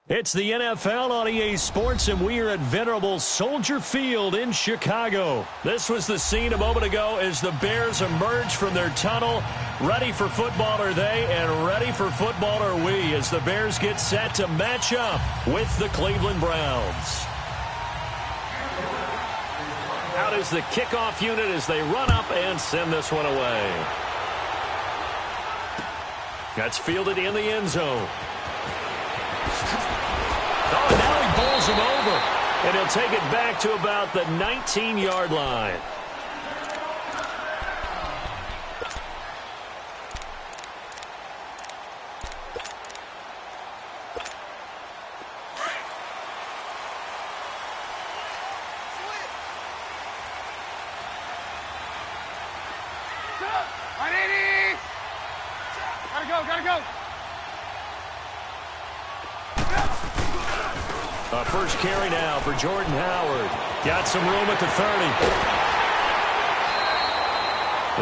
It's the NFL on EA Sports, and we are at venerable Soldier Field in Chicago. This was the scene a moment ago as the Bears emerged from their tunnel. Ready for football are they, and ready for football are we, as the Bears get set to match up with the Cleveland Browns. Out is the kickoff unit as they run up and send this one away. That's fielded in the end zone. Oh, now he bowls him over, and he'll take it back to about the 19-yard line. Gotta go. First carry now for Jordan Howard. Got some room at the 30.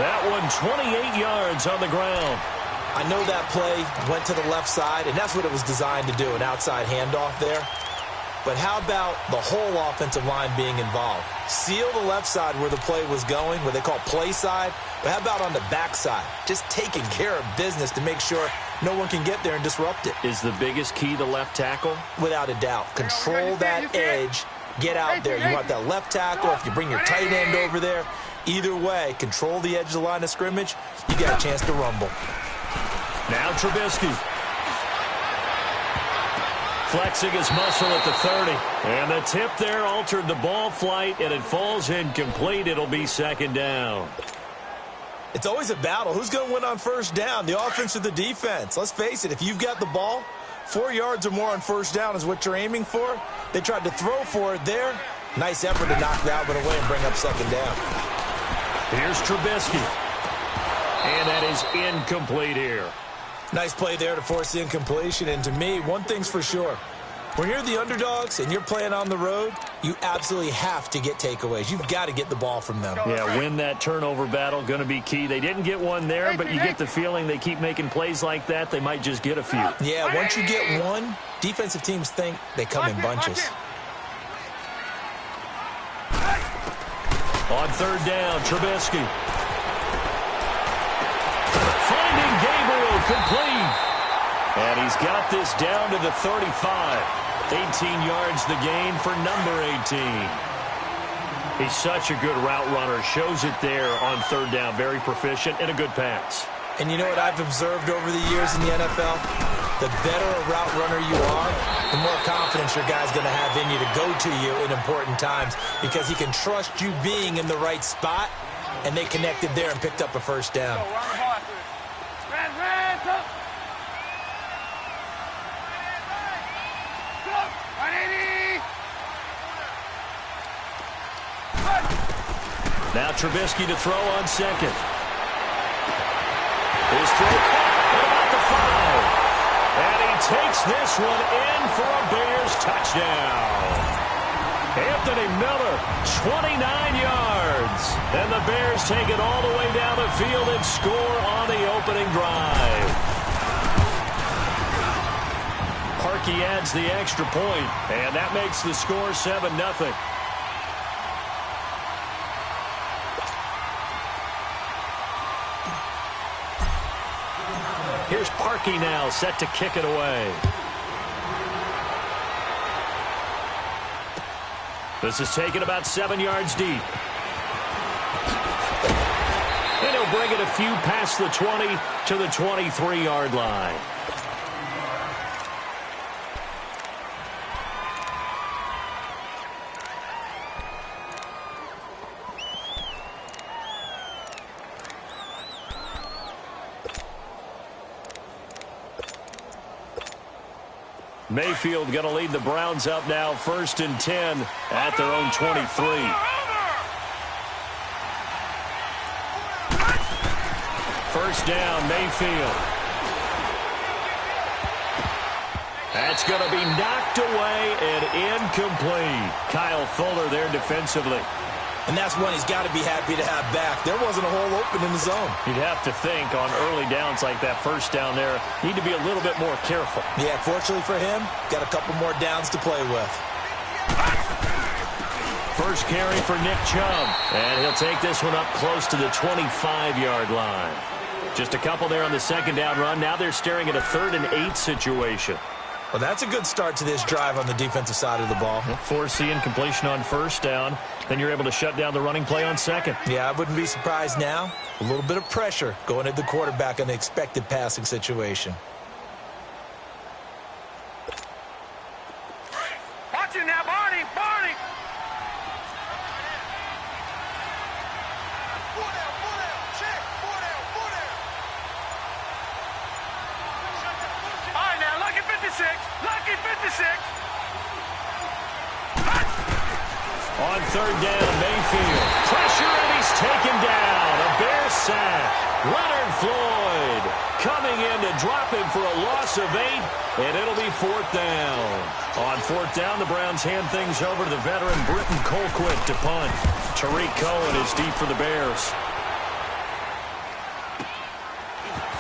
That one 28 yards on the ground. I know that play went to the left side, and that's what it was designed to do, an outside handoff there. But how about the whole offensive line being involved? Seal the left side where the play was going, what they call play side. But how about on the back side? Just taking care of business to make sure no one can get there and disrupt it. Is the biggest key the left tackle? Without a doubt. Control that edge. Get out there. You want that left tackle. If you bring your tight end over there, either way, control the edge of the line of scrimmage. You got a chance to rumble. Now Trubisky. Flexing his muscle at the 30. And the tip there altered the ball flight, and it falls incomplete. It'll be second down. It's always a battle. Who's going to win on first down, the offense or the defense? Let's face it, if you've got the ball, 4 yards or more on first down is what you're aiming for. They tried to throw for it there. Nice effort to knock that one away and bring up second down. Here's Trubisky. And that is incomplete here. Nice play there to force the incompletion. And to me, one thing's for sure. When you're the underdogs and you're playing on the road, you absolutely have to get takeaways. You've got to get the ball from them. Yeah, win that turnover battle, going to be key. They didn't get one there, but you get the feeling they keep making plays like that, they might just get a few. Yeah, once you get one, defensive teams think they come in bunches. On third down, Trubisky. Finding Gabriel complete. And he's got this down to the 35. 18 yards the gain for number 18. He's such a good route runner. Shows it there on third down. Very proficient and a good pass. And you know what I've observed over the years in the NFL? The better a route runner you are, the more confidence your guy's going to have in you to go to you in important times, because he can trust you being in the right spot, and they connected there and picked up a first down. Now Trubisky to throw on second. His throw about the 5. And he takes this one in for a Bears touchdown. Anthony Miller, 29 yards. And the Bears take it all the way down the field and score on the opening drive. Parkey adds the extra point, and that makes the score 7-0. Here's Parkey now, set to kick it away. This is taken about 7 yards deep. And he'll bring it a few past the 20 to the 23-yard line. Mayfield going to lead the Browns up now, 1st and 10 at their own 23. First down, Mayfield. That's going to be knocked away and incomplete. Kyle Fuller there defensively. And that's one he's got to be happy to have back. There wasn't a hole open in the zone. You'd have to think on early downs like that first down there, need to be a little bit more careful. Yeah, fortunately for him, got a couple more downs to play with. First carry for Nick Chubb. And he'll take this one up close to the 25-yard line. Just a couple there on the second down run. Now they're staring at a 3rd and 8 situation. Well, that's a good start to this drive on the defensive side of the ball. Foreseeing completion on first down. Then you're able to shut down the running play on second. Yeah, I wouldn't be surprised now. A little bit of pressure going at the quarterback in the expected passing situation. Watch it now, Barney! Barney! All right, now, lucky 56. Lucky 56. On third down, Mayfield. Pressure, and he's taken down. A Bear sack. Leonard Floyd coming in to drop him for a loss of 8, and it'll be 4th down. On 4th down, the Browns hand things over to the veteran Britton Colquitt to punt. Tariq Cohen is deep for the Bears.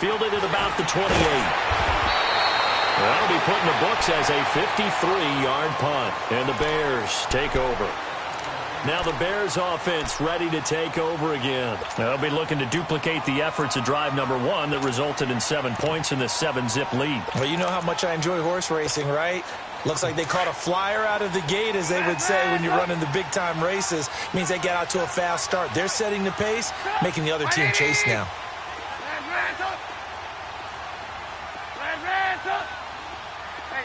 Fielded at about the 28. That'll be put in the books as a 53-yard punt, and the Bears take over. Now the Bears offense ready to take over again. They'll be looking to duplicate the efforts of drive number 1 that resulted in 7 points in the 7-zip lead. Well, you know how much I enjoy horse racing, right? Looks like they caught a flyer out of the gate, as they would say when you're running the big-time races. Means they get out to a fast start. They're setting the pace, making the other team chase now.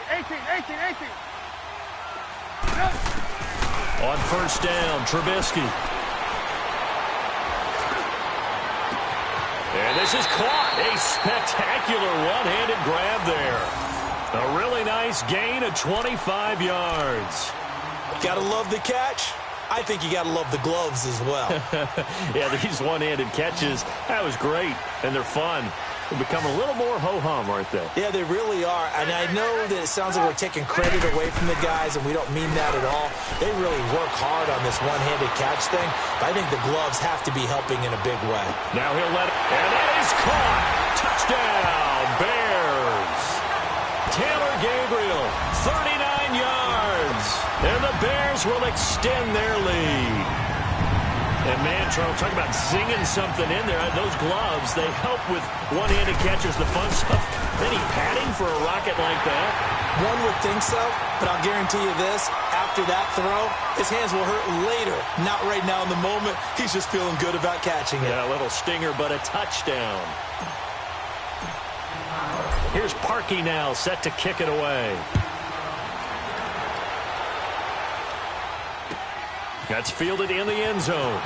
Hey, 18. On first down, Trubisky. And this is caught. A spectacular one-handed grab there. A really nice gain of 25 yards. Gotta love the catch. I think you gotta love the gloves as well. Yeah, these one-handed catches, that was great, and they're fun. They become a little more ho-hum, aren't they? Yeah, they really are. And I know that it sounds like we're taking credit away from the guys, and we don't mean that at all. They really work hard on this one-handed catch thing. But I think the gloves have to be helping in a big way. Now he'll let it, and that is caught. Touchdown, Bears. Taylor Gabriel, 39 yards. And the Bears will extend their lead. And, man, Charles, talk about zinging something in there. Those gloves, they help with one-handed catches, the fun stuff. Any padding for a rocket like that? One would think so, but I'll guarantee you this. After that throw, his hands will hurt later. Not right now in the moment. He's just feeling good about catching it. Yeah, a little stinger, but a touchdown. Here's Parkey now, set to kick it away. That's fielded in the end zone.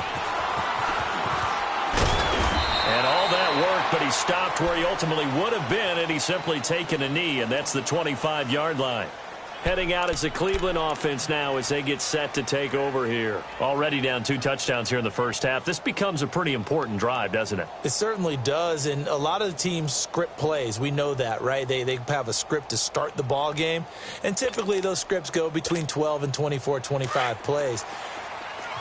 And all that work, but he stopped where he ultimately would have been, and he's simply taken a knee, and that's the 25-yard line. Heading out as the Cleveland offense now as they get set to take over here. Already down 2 touchdowns here in the first half. This becomes a pretty important drive, doesn't it? It certainly does, and a lot of the teams script plays. We know that, right? They have a script to start the ball game, and typically those scripts go between 12 and 24, 25 plays.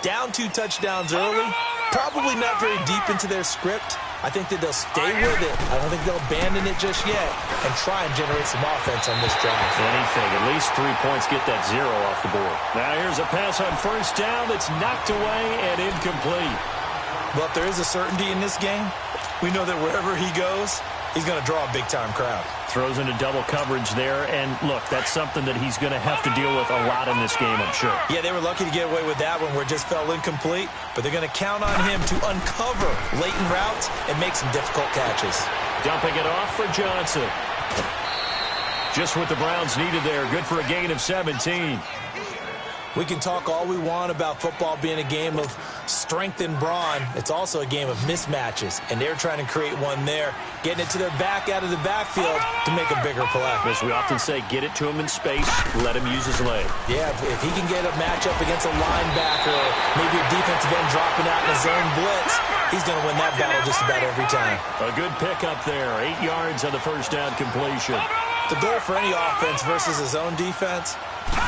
Down 2 touchdowns early, probably not very deep into their script. I think that they'll stay with it. I don't think they'll abandon it just yet and try and generate some offense on this drive. Anything. At least 3 points, get that 0 off the board. Now here's a pass on first down that's knocked away and incomplete. But if there is a certainty in this game, we know that wherever he goes, he's going to draw a big-time crowd. Throws into double coverage there, and look, that's something that he's going to have to deal with a lot in this game, I'm sure. Yeah, they were lucky to get away with that one where it just fell incomplete, but they're going to count on him to uncover latent routes and make some difficult catches. Dumping it off for Johnson. Just what the Browns needed there. Good for a gain of 17. We can talk all we want about football being a game of strength and brawn. It's also a game of mismatches, and they're trying to create one there, getting it to their back out of the backfield to make a bigger play. As we often say, get it to him in space, let him use his leg. Yeah, if he can get a matchup against a linebacker or maybe a defensive end dropping out in a zone blitz, he's going to win that battle just about every time. A good pickup there, 8 yards on the first down completion. The goal for any offense versus his own defense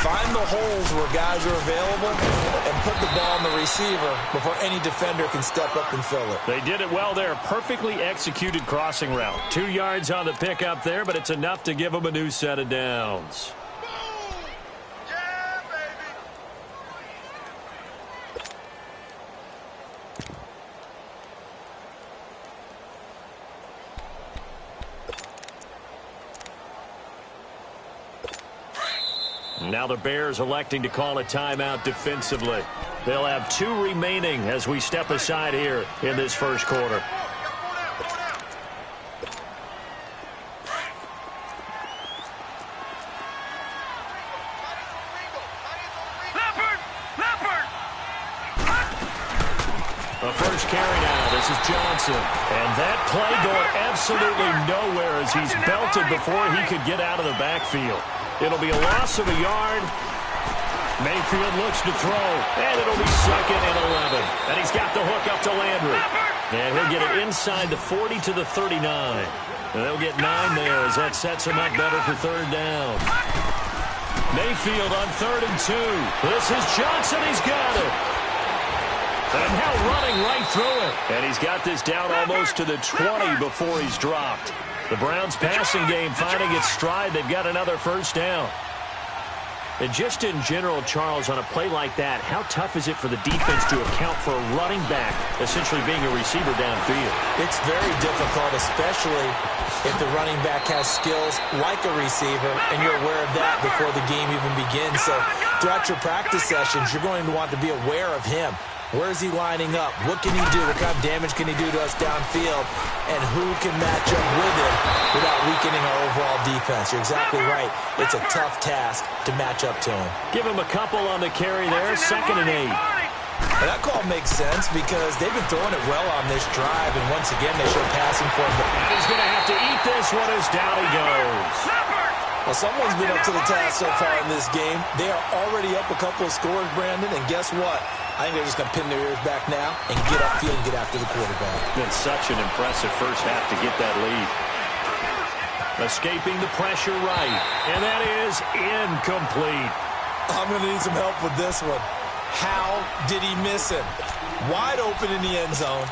Find the holes where guys are available and put the ball on the receiver before any defender can step up and fill it. They did it well there. Perfectly executed crossing route. 2 yards on the pickup there, but it's enough to give them a new set of downs. Now the Bears electing to call a timeout defensively. They'll have 2 remaining as we step aside here in this first quarter. A first carry now. This is Johnson. And that play going absolutely nowhere as he's belted before he could get out of the backfield. It'll be a loss of a yard. Mayfield looks to throw, and it'll be 2nd and 11. And he's got the hook up to Landry. And he'll get it inside the 40 to the 39. And they'll get 9 there as that sets him up better for 3rd down. Mayfield on 3rd and 2. This is Johnson. He's got it. And now running right through it. And he's got this down almost to the 20 before he's dropped. The Browns passing game finding its stride. They've got another first down. And just in general, Charles, on a play like that, how tough is it for the defense to account for a running back essentially being a receiver downfield? It's very difficult, especially if the running back has skills like a receiver, and you're aware of that before the game even begins. So throughout your practice sessions, you're going to want to be aware of him. Where is he lining up? What can he do? What kind of damage can he do to us downfield? And who can match up with him without weakening our overall defense? You're exactly right. It's a tough task to match up to him. Give him a couple on the carry there. 2nd and 8. Well, that call makes sense because they've been throwing it well on this drive, and once again, they show passing for him. And he's going to have to eat this one as down he goes. Well, someone's been up to the task so far in this game. They are already up a couple of scores, Brandon, and guess what? I think they're just going to pin their ears back now and get upfield and get after the quarterback. Been such an impressive first half to get that lead. Escaping the pressure right, and that is incomplete. I'm going to need some help with this one. How did he miss him? Wide open in the end zone.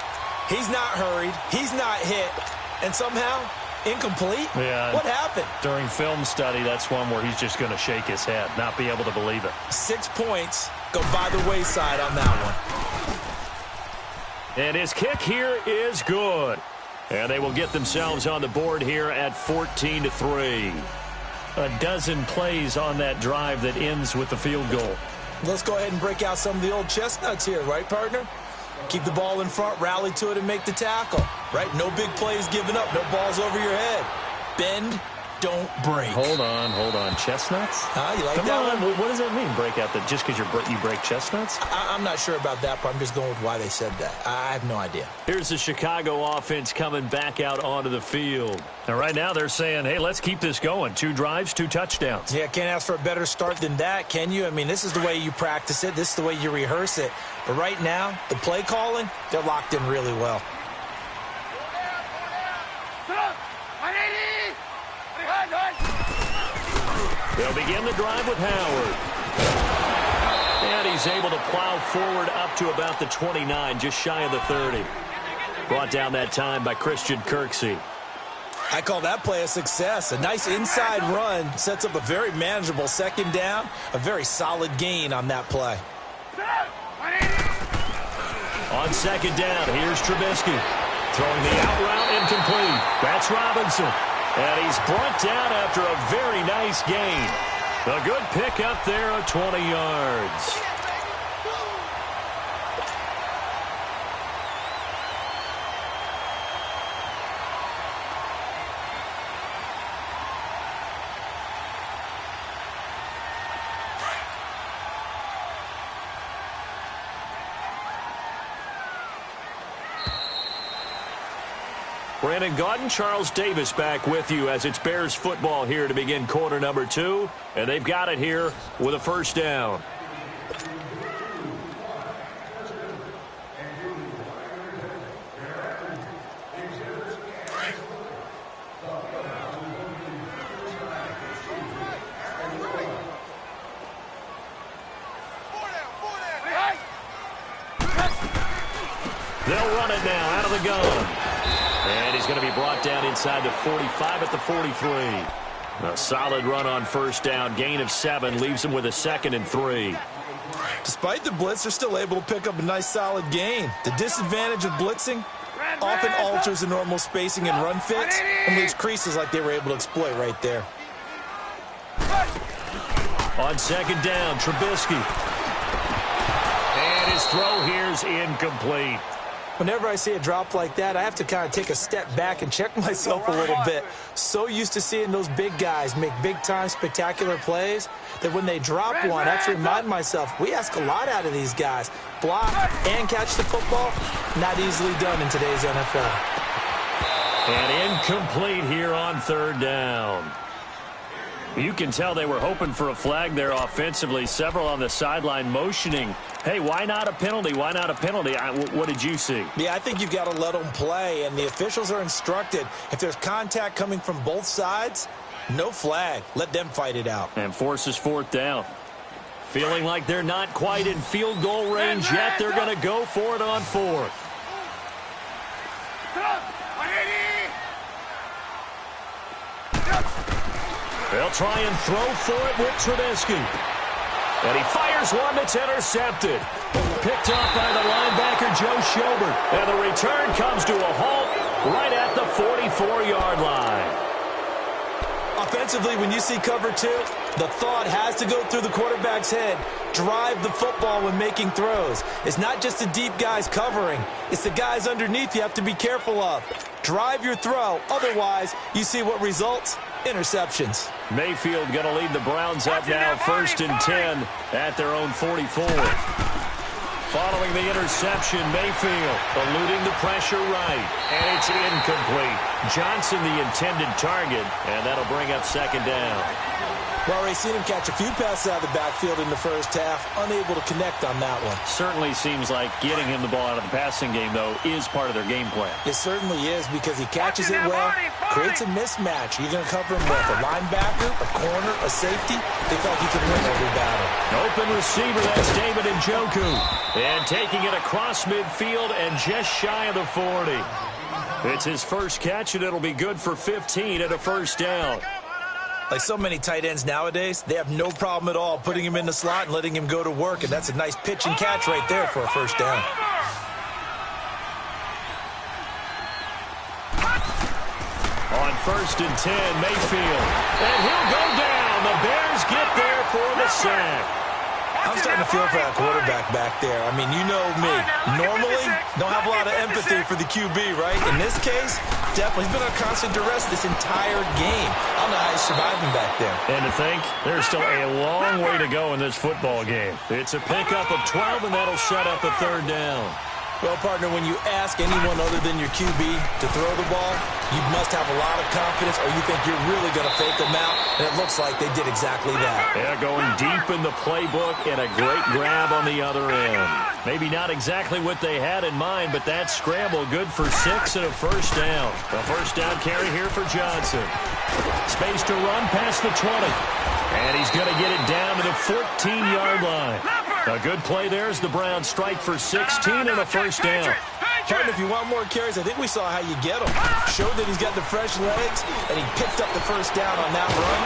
He's not hurried. He's not hit. And somehow, incomplete? Yeah. What happened? During film study, that's one where he's just going to shake his head, not be able to believe it. 6 points go by the wayside on that one. And his kick here is good. And they will get themselves on the board here at 14-3. A dozen plays on that drive that ends with the field goal. Let's go ahead and break out some of the old chestnuts here, right, partner? Keep the ball in front, rally to it, and make the tackle, right? No big plays given up, no balls over your head. Bend, don't break. Hold on. Chestnuts? You like Come that on. one? What does that mean, break out? That just because you break chestnuts? I'm not sure about that, but I'm just going with why they said that. I have no idea. Here's the Chicago offense coming back out onto the field. And right now they're saying, hey, let's keep this going. 2 drives, 2 touchdowns. Yeah, can't ask for a better start than that, can you? I mean, this is the way you practice it. This is the way you rehearse it. But right now, the play calling, they're locked in really well. They'll begin the drive with Howard. And he's able to plow forward up to about the 29, just shy of the 30. Brought down that time by Christian Kirksey. I call that play a success. A nice inside run sets up a very manageable 2nd down. A very solid gain on that play. On 2nd down, here's Trubisky. Throwing the out route incomplete. That's Robinson. And he's brought down after a very nice gain. A good pickup there of 20 yards. Brandon Gaudin, Charles Davis back with you as it's Bears football here to begin quarter number 2. And they've got it here with a first down. They'll run it now out of the gun. And he's going to be brought down inside the 45 at the 43. A solid run on first down. Gain of 7 leaves him with a 2nd and 3. Despite the blitz, they're still able to pick up a nice solid gain. The disadvantage of blitzing often alters the normal spacing and run fits and leaves creases like they were able to exploit right there. On 2nd down, Trubisky. And his throw here's incomplete. Whenever I see a drop like that, I have to kind of take a step back and check myself a little bit. So used to seeing those big guys make big-time spectacular plays that when they drop one, I have to remind myself, we ask a lot out of these guys. Block and catch the football, not easily done in today's NFL. And incomplete here on 3rd down. You can tell they were hoping for a flag there offensively. Several on the sideline motioning, hey, why not a penalty? Why not a penalty? What did you see? Yeah, I think you've got to let them play, and the officials are instructed. If there's contact coming from both sides, no flag. Let them fight it out. And forces 4th down. Feeling like they're not quite in field goal range yet. They're going to go for it on 4th. They'll try and throw for it with Trubisky. And he fires one that's intercepted. Picked up by the linebacker, Joe Schobert. And the return comes to a halt right at the 44-yard line. Offensively, when you see cover 2, the thought has to go through the quarterback's head. Drive the football when making throws. It's not just the deep guys covering. It's the guys underneath you have to be careful of. Drive your throw. Otherwise, you see what results? Interceptions. Mayfield going to lead the Browns up now, 1st and 10 at their own 44. Following the interception, Mayfield eluding the pressure right, and it's incomplete. Johnson the intended target, and that'll bring up 2nd down. Well, we've seen him catch a few passes out of the backfield in the first half, unable to connect on that one. Certainly seems like getting him the ball out of the passing game, though, is part of their game plan. It certainly is because he catches it well, creates a mismatch. You're going to cover him with a linebacker, a corner, a safety. They felt he could win every battle. Open receiver, that's David Njoku. And taking it across midfield and just shy of the 40. It's his first catch, and it'll be good for 15 at a 1st down. Like so many tight ends nowadays, they have no problem at all putting him in the slot and letting him go to work, and that's a nice pitch and catch right there for a 1st down. On 1st and 10, Mayfield. And he'll go down. The Bears get there for the sack. I'm starting to feel for that quarterback back there. I mean, you know me. Normally, don't have a lot of empathy for the QB, right? In this case, definitely. He's been under constant duress this entire game. I don't know how he's surviving back there. And to think, there's still a long way to go in this football game. It's a pickup of 12, and that'll set up a 3rd down. Well, partner, when you ask anyone other than your QB to throw the ball, you must have a lot of confidence, or you think you're really going to fake them out, and it looks like they did exactly that. Yeah, going deep in the playbook and a great grab on the other end. Maybe not exactly what they had in mind, but that scramble good for 6 and a 1st down. A 1st down carry here for Johnson. Space to run past the 20. And he's going to get it down to the 14-yard line. A good play there as the Browns strike for 16 and a 1st down. Partner, if you want more carries, I think we saw how you get them. Showed that he's got the fresh legs, and he picked up the 1st down on that run.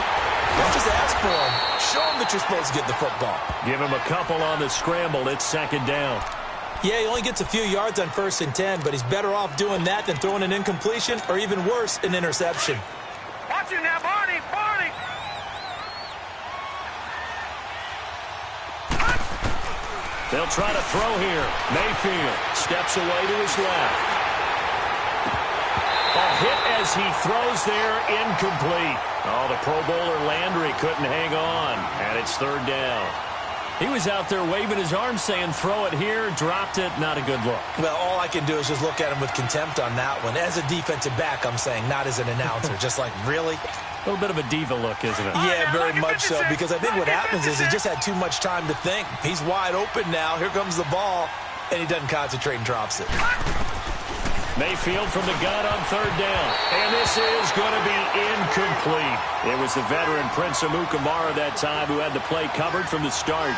Don't just ask for him. Show him that you're supposed to get the football. Give him a couple on the scramble. It's 2nd down. Yeah, he only gets a few yards on 1st and 10, but he's better off doing that than throwing an incompletion or even worse, an interception. Watch it now, Barney, Barney. They'll try to throw here. Mayfield steps away to his left. A hit as he throws there, incomplete. Oh, the Pro Bowler Landry couldn't hang on, and it's 3rd down. He was out there waving his arms saying, throw it here, dropped it, not a good look. Well, all I can do is just look at him with contempt on that one. As a defensive back, I'm saying, not as an announcer. Just like, really? A little bit of a diva look, isn't it? Yeah, very much so, because I think what happens is he just had too much time to think. He's wide open now. Here comes the ball, and he doesn't concentrate and drops it. Mayfield from the gun on 3rd down. And this is going to be incomplete. It was the veteran Prince Amukamara that time who had the play covered from the start.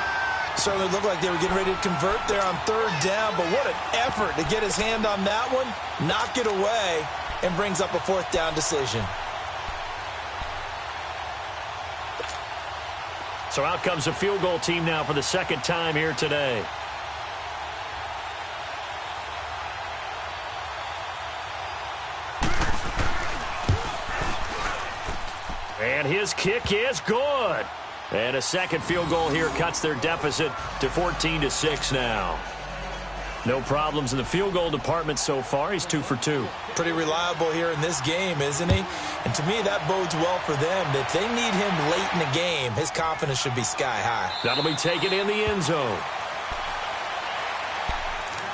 Certainly looked like they were getting ready to convert there on third down, but what an effort to get his hand on that one, knock it away, and brings up a fourth down decision. So out comes the field goal team now for the second time here today. And his kick is good. And a second field goal here cuts their deficit to 14-6 now. No problems in the field goal department so far. He's 2 for 2. Pretty reliable here in this game, isn't he? And to me, that bodes well for them. If they need him late in the game, his confidence should be sky high. That'll be taken in the end zone.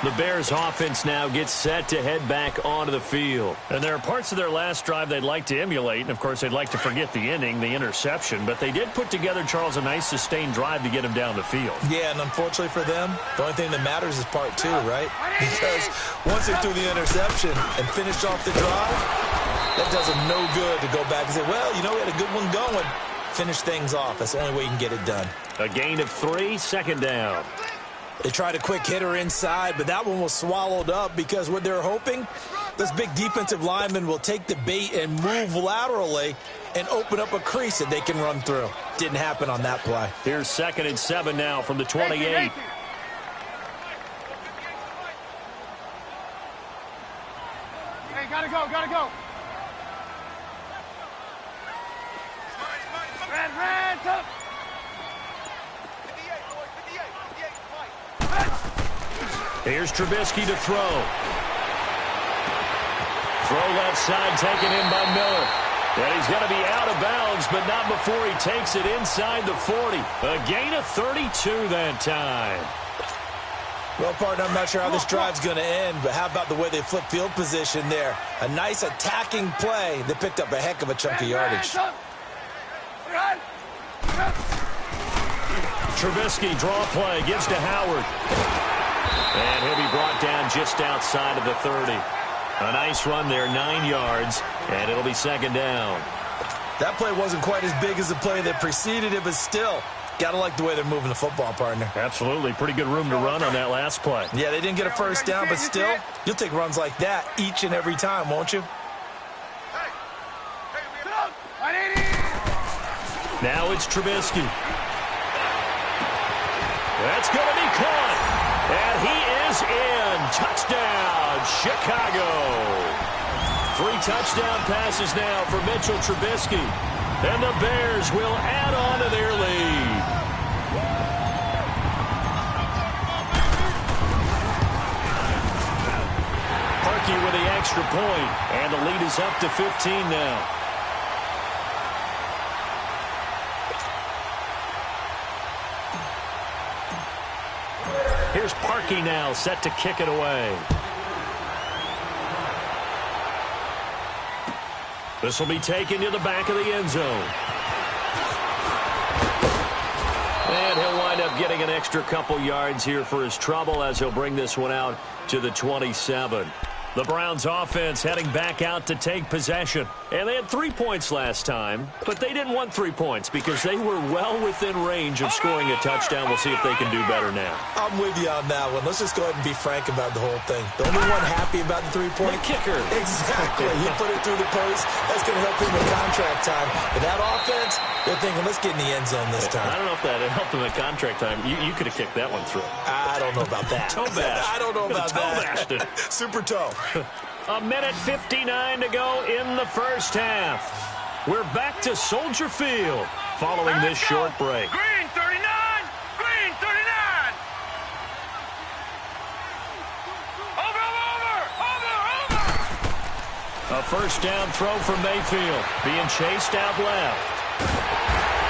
The Bears offense now gets set to head back onto the field. And there are parts of their last drive they'd like to emulate. And, of course, they'd like to forget the ending, the interception. But they did put together, Charles, a nice sustained drive to get him down the field. Yeah, and unfortunately for them, the only thing that matters is part two, right? Because once they threw the interception and finished off the drive, that does them no good to go back and say, well, you know, we had a good one going. Finish things off. That's the only way you can get it done. A gain of 3, second down. They tried a quick hitter inside, but that one was swallowed up because what they're hoping, this big defensive lineman will take the bait and move laterally and open up a crease that they can run through. Didn't happen on that play. Here's 2nd and 7 now from the 28. Hey, gotta go, gotta go. Red, up. Here's Trubisky to throw. Throw left side taken in by Miller. And he's going to be out of bounds, but not before he takes it inside the 40. A gain of 32 that time. Well, partner, I'm not sure how this drive's going to end, but how about the way they flip field position there? A nice attacking play that picked up a heck of a chunk of yardage. Trubisky, draw play, gives to Howard. And he'll be brought down just outside of the 30. A nice run there, 9 yards, and it'll be 2nd down. That play wasn't quite as big as the play that preceded it, but still, got to like the way they're moving the football, partner. Absolutely. Pretty good room to run on that last play. Yeah, they didn't get a first down, but still, you'll take runs like that each and every time, won't you? Now it's Trubisky. That's going to be caught. And he is in. Touchdown, Chicago. 3 touchdown passes now for Mitchell Trubisky. And the Bears will add on to their lead. Parkey with the extra point. And the lead is up to 15 now. Here's Parkey now, set to kick it away. This will be taken to the back of the end zone. And he'll wind up getting an extra couple yards here for his trouble as he'll bring this one out to the 27. The Browns offense heading back out to take possession. And they had 3 points last time, but they didn't want 3 points because they were well within range of scoring a touchdown. We'll see if they can do better now. I'm with you on that one. Let's just go ahead and be frank about the whole thing. The only one happy about the 3-point kicker. Exactly. He put it through the post. That's going to help him with contract time. But that offense, they're thinking, let's get in the end zone this time. I don't know if that helped him at contract time. You could have kicked that one through. I don't know about that. Toe bash. I don't know about that. Toe Super toe. A minute 59 to go in the first half. We're back to Soldier Field following this short break. Green 39! Green 39! Over! A first down throw from Mayfield. Being chased out left.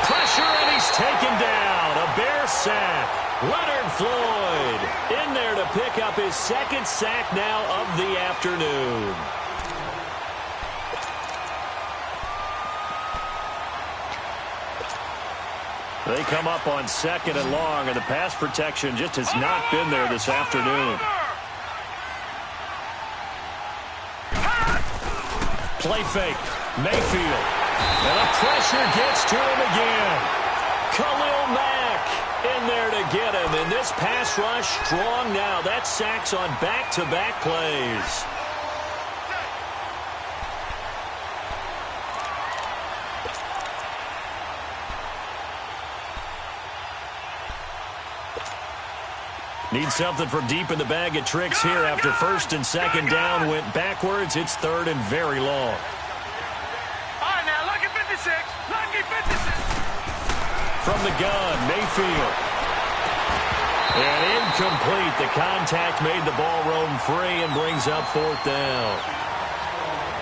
Pressure, and he's taken down. A Bear sack. Leonard Floyd in there to pick up his 2nd sack now of the afternoon. They come up on 2nd and long, and the pass protection just has not been there this afternoon. Play fake. Mayfield. And the pressure gets to him again. Khalil Mack in there to get it. and this pass rush strong now. That's sacks on back-to-back plays. Need something from deep in the bag of tricks here after first and second down went backwards. It's third and very long. All right, now, lucky 56. Lucky 56. From the gun, Mayfield. And incomplete. The contact made the ball roam free and brings up fourth down.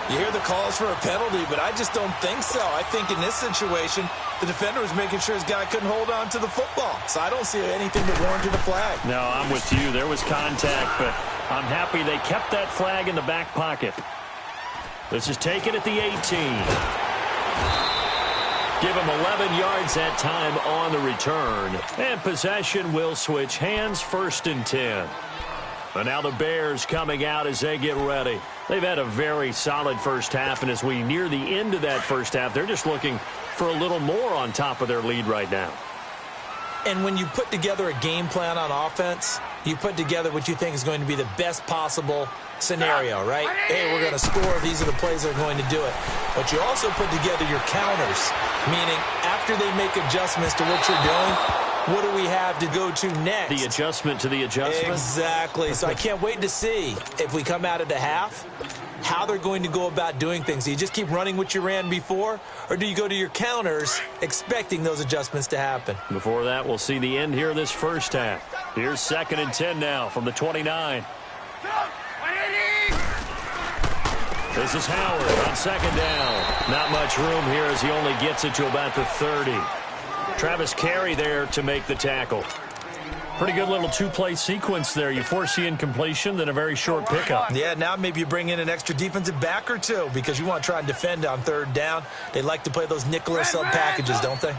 You hear the calls for a penalty, but I just don't think so. I think in this situation, the defender was making sure his guy couldn't hold on to the football. So I don't see anything that warranted a flag. No, I'm with you. There was contact, but I'm happy they kept that flag in the back pocket. This is taken at the 18. Give him 11 yards that time on the return. And possession will switch hands, first and 10. And now the Bears coming out as they get ready. They've had a very solid first half, and as we near the end of that first half, they're just looking for a little more on top of their lead right now. And when you put together a game plan on offense, you put together what you think is going to be the best possible scenario, right? Hey, we're going to score. These are the plays that are going to do it. But you also put together your counters, meaning after they make adjustments to what you're doing, what do we have to go to next? The adjustment to the adjustment? Exactly. So I can't wait to see if we come out of the half, how they're going to go about doing things. Do you just keep running what you ran before, or do you go to your counters expecting those adjustments to happen? Before that, we'll see the end here of this first half. Here's second and 10 now from the 29. This is Howard on second down. Not much room here as he only gets it to about the 30. Travis Carey there to make the tackle. Pretty good little two-play sequence there. You force the incompletion, then a very short pickup. Yeah, now maybe you bring in an extra defensive back or two because you want to try and defend on third down. They like to play those nickel or sub packages, don't they?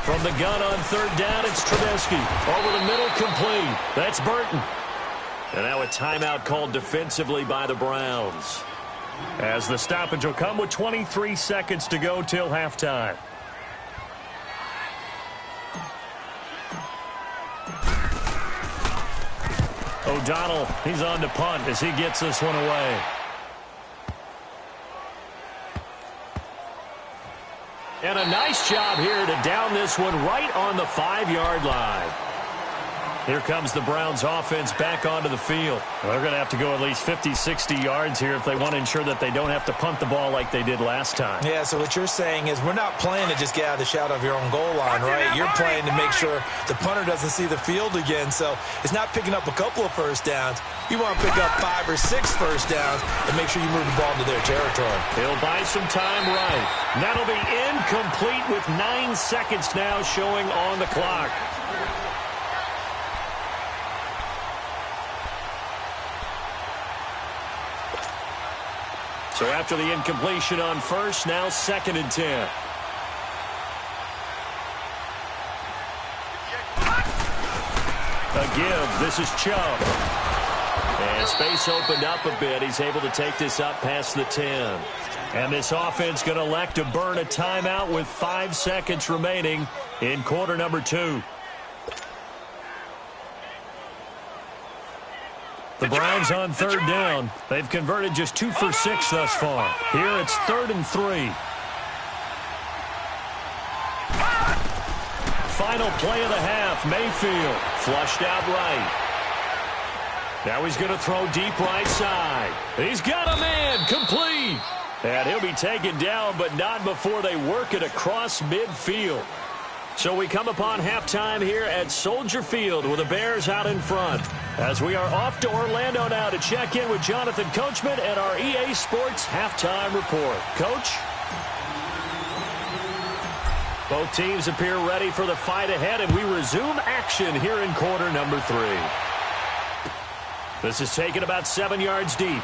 From the gun on third down, it's Trubisky. Over the middle, complete. That's Burton. And now a timeout called defensively by the Browns, as the stoppage will come with 23 seconds to go till halftime. O'Donnell, he's on to punt as he gets this one away. And a nice job here to down this one right on the 5-yard line. Here comes the Browns offense back onto the field. Well, they're going to have to go at least 50, 60 yards here if they want to ensure that they don't have to punt the ball like they did last time. Yeah, so what you're saying is we're not playing to just get out of the shadow of your own goal line, right? You're playing to make sure the punter doesn't see the field again. So it's not picking up a couple of first downs. You want to pick up 5 or 6 first downs and make sure you move the ball into their territory. He'll buy some time right. That'll be incomplete with 9 seconds now showing on the clock. So after the incompletion on first, now second and 10. A give. This is Chubb. And space opened up a bit. He's able to take this up past the 10. And this offense going to elect to burn a timeout with 5 seconds remaining in quarter number 2. The Browns on third down. They've converted just 2 for 6 thus far. Here it's 3rd and 3. Final play of the half. Mayfield flushed out right. Now he's going to throw deep right side. He's got a man. Complete. And he'll be taken down, but not before they work it across midfield. So we come upon halftime here at Soldier Field with the Bears out in front, as we are off to Orlando now to check in with Jonathan Coachman and our EA Sports halftime report. Coach? Both teams appear ready for the fight ahead, and we resume action here in quarter number 3. This is taken about 7 yards deep.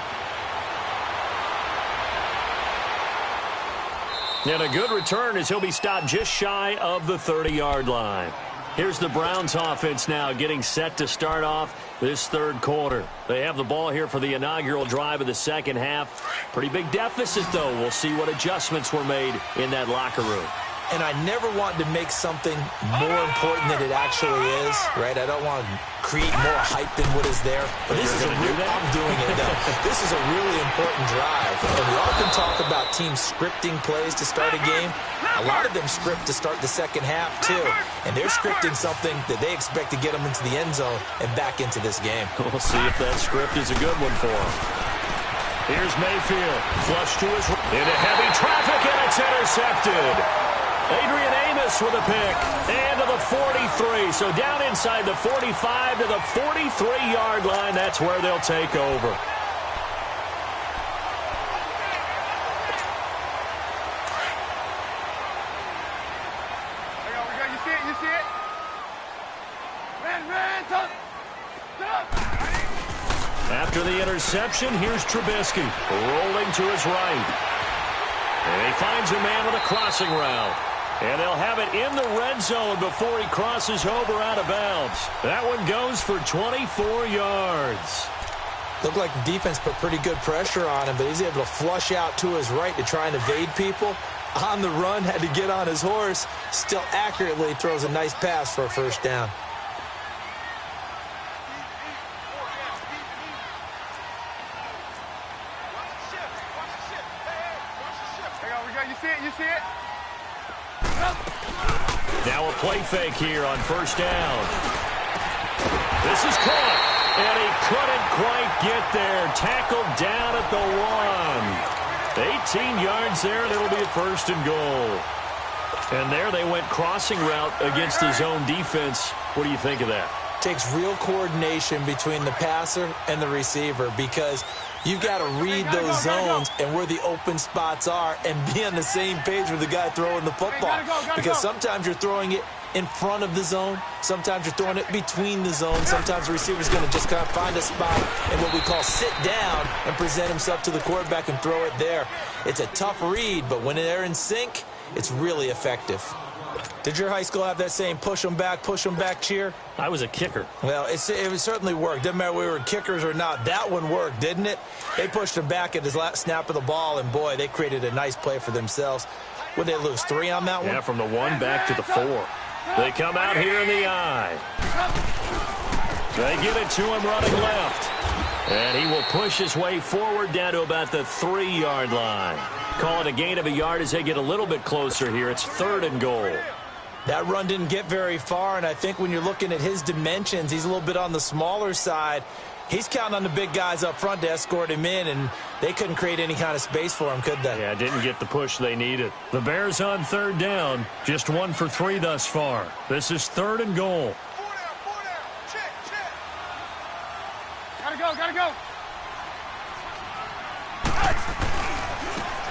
And a good return as he'll be stopped just shy of the 30-yard line. Here's the Browns offense now getting set to start off this third quarter. They have the ball here for the inaugural drive of the second half. Pretty big deficit, though. We'll see what adjustments were made in that locker room. And I never want to make something more important than it actually is, right? I don't want to create more hype than what is there. But this is I'm doing it, though. This is a really important drive. And we often talk about teams scripting plays to start a game. A lot of them script to start the second half, too. And they're scripting something that they expect to get them into the end zone and back into this game. We'll see if that script is a good one for them. Here's Mayfield. Flush to his right. Into heavy traffic, and it's intercepted. Adrian Amos with a pick, and to the 43. So down inside the 45 to the 43-yard line. That's where they'll take over. You see it? You see it? Man, After the interception, here's Trubisky rolling to his right. And he finds a man with a crossing route. And they'll have it in the red zone before he crosses over out of bounds. That one goes for 24 yards. Looked like the defense put pretty good pressure on him, but he's able to flush out to his right to try and evade people. On the run, had to get on his horse. Still accurately throws a nice pass for a first down. You see it? You see it? Now a play fake here on first down. This is caught, and he couldn't quite get there. Tackled down at the 1. 18 yards there, and it'll be a first and goal. And there they went crossing route against the zone defense. What do you think of that? Takes real coordination between the passer and the receiver because you've got to read those zones and where the open spots are and be on the same page with the guy throwing the football. Because sometimes you're throwing it in front of the zone. Sometimes you're throwing it between the zones. Sometimes the receiver's going to just kind of find a spot and what we call sit down and present himself to the quarterback and throw it there. It's a tough read, but when they're in sync, it's really effective. Did your high school have that same push them back cheer? I was a kicker. Well, it certainly worked. Doesn't matter whether we were kickers or not. That one worked, didn't it? They pushed him back at his last snap of the ball, and, boy, they created a nice play for themselves. Would they lose 3 on that one? Yeah, from the 1 back to the 4. They come out here in the I. They get it to him running left. And he will push his way forward down to about the 3-yard line. Call it a gain of a yard as they get a little bit closer here. It's 3rd and goal. That run didn't get very far, and I think when you're looking at his dimensions, he's a little bit on the smaller side. He's counting on the big guys up front to escort him in, and they couldn't create any kind of space for him, could they? Yeah, didn't get the push they needed. The Bears on 3rd down, just 1 for 3 thus far. This is 3rd and goal. 4 down. Check. Gotta go.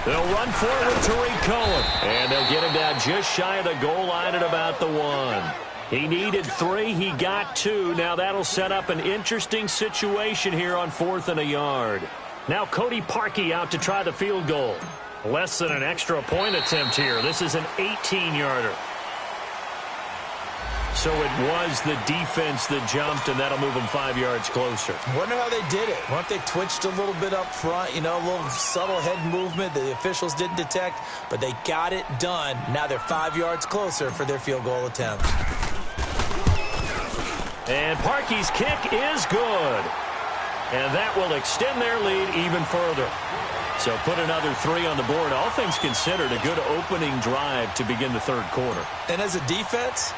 They'll run forward to Tariq Cohen, and they'll get him down just shy of the goal line at about the 1. He needed 3. He got 2. Now that'll set up an interesting situation here on 4th and a yard. Now Cody Parkey out to try the field goal. Less than an extra point attempt here. This is an 18-yarder. So it was the defense that jumped, and that'll move them 5 yards closer. Wonder how they did it. Wonder if they twitched a little bit up front, a little subtle head movement the officials didn't detect, but they got it done. Now they're 5 yards closer for their field goal attempt. And Parkey's kick is good. And that will extend their lead even further. So put another 3 on the board. All things considered, a good opening drive to begin the 3rd quarter. And as a defense,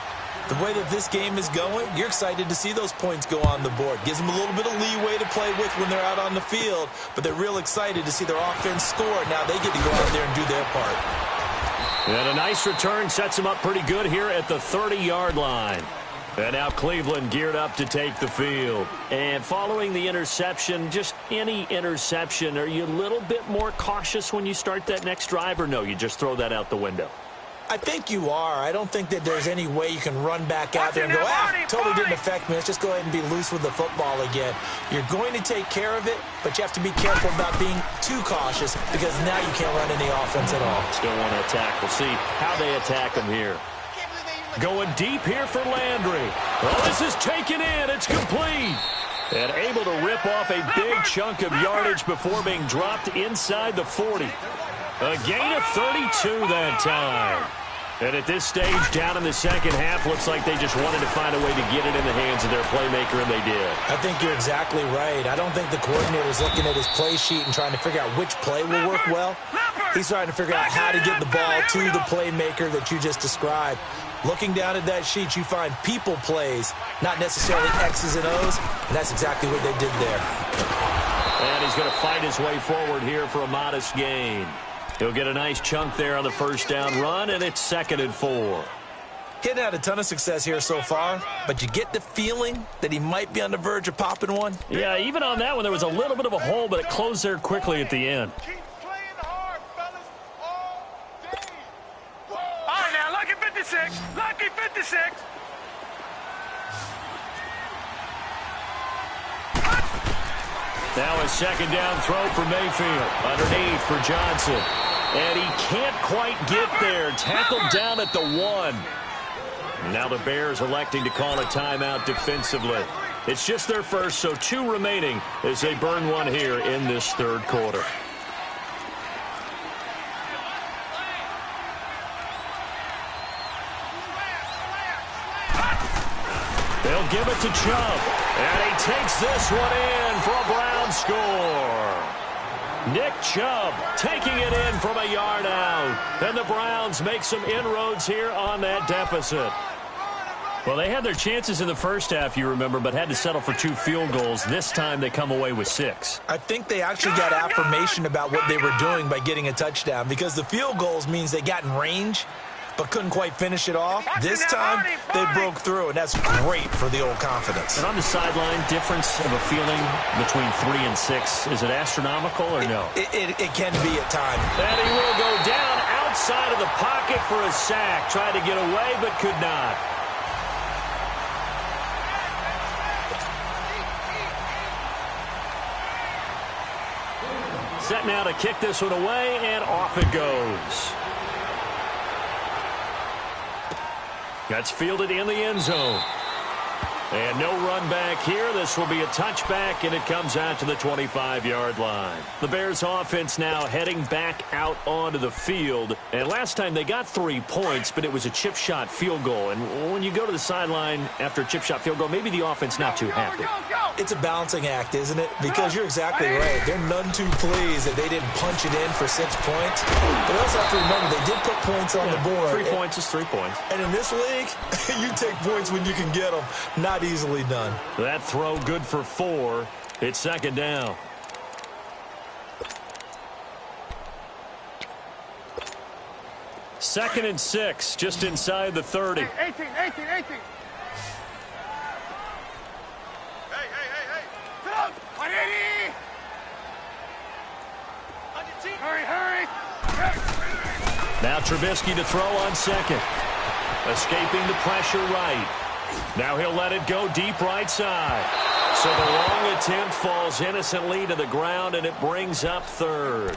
the way that this game is going, you're excited to see those points go on the board. Gives them a little bit of leeway to play with when they're out on the field, but they're real excited to see their offense score. Now they get to go out there and do their part. And a nice return sets them up pretty good here at the 30-yard line. And now Cleveland geared up to take the field. And following the interception, just any interception, are you a little bit more cautious when you start that next drive, or no, you just throw that out the window? I think you are. I don't think that there's any way you can run back out there and go, totally didn't affect me. Let's just go ahead and be loose with the football again. You're going to take care of it, but you have to be careful about being too cautious because now you can't run any offense at all. Still want to attack. We'll see how they attack them here. Going deep here for Landry. Well, this is taken in. It's complete. And able to rip off a big chunk of yardage before being dropped inside the 40. A gain of 32 that time. And at this stage, down in the second half, looks like they just wanted to find a way to get it in the hands of their playmaker, and they did. I think you're exactly right. I don't think the coordinator's looking at his play sheet and trying to figure out which play will work well. He's trying to figure out how to get the ball to the playmaker that you just described. Looking down at that sheet, you find people plays, not necessarily X's and O's, and that's exactly what they did there. And he's going to fight his way forward here for a modest gain. He'll get a nice chunk there on the first down run, and it's 2nd and 4. He hadn't had a ton of success here so far, but you get the feeling that he might be on the verge of popping one. Yeah, even on that one, there was a little bit of a hole, but it closed there quickly at the end. Keep playing hard, fellas, all day. All right, now, lucky 56. Lucky 56. Now a second down throw for Mayfield. Underneath for Johnson. And he can't quite get there. Tackled down at the 1. Now the Bears electing to call a timeout defensively. It's just their first, so 2 remaining as they burn one here in this third quarter. They'll give it to Chubb. And he takes this one in for a Brown score. Nick Chubb taking it in from a yard out. And the Browns make some inroads here on that deficit. Well, they had their chances in the first half, you remember, but had to settle for 2 field goals. This time they come away with 6. I think they actually got affirmation about what they were doing by getting a touchdown, because the field goals means they got in range but couldn't quite finish it off. This time, they broke through, and that's great for the old confidence. And on the sideline, difference of a feeling between 3 and 6, is it astronomical or no? It can be at times. And he will go down outside of the pocket for a sack. Tried to get away, but could not. Set now to kick this one away, and off it goes. That's fielded in the end zone. And no run back here. This will be a touchback, and it comes out to the 25-yard line. The Bears offense now heading back out onto the field. And last time they got 3 points, but it was a chip shot field goal. And when you go to the sideline after a chip shot field goal, maybe the offense not too happy. It's a balancing act, isn't it? Because you're exactly right. They're none too pleased that they didn't punch it in for 6 points. But you also have to remember, they did put points on the board. 3 points is 3 points. And in this league, you take points when you can get them. Not easily done. That throw good for 4. It's second down. Second and 6, just inside the 30. 18. Hey. 180. Hurry. Now Trubisky to throw on second. Escaping the pressure right. Now he'll let it go deep right side. So the long attempt falls innocently to the ground, and it brings up third.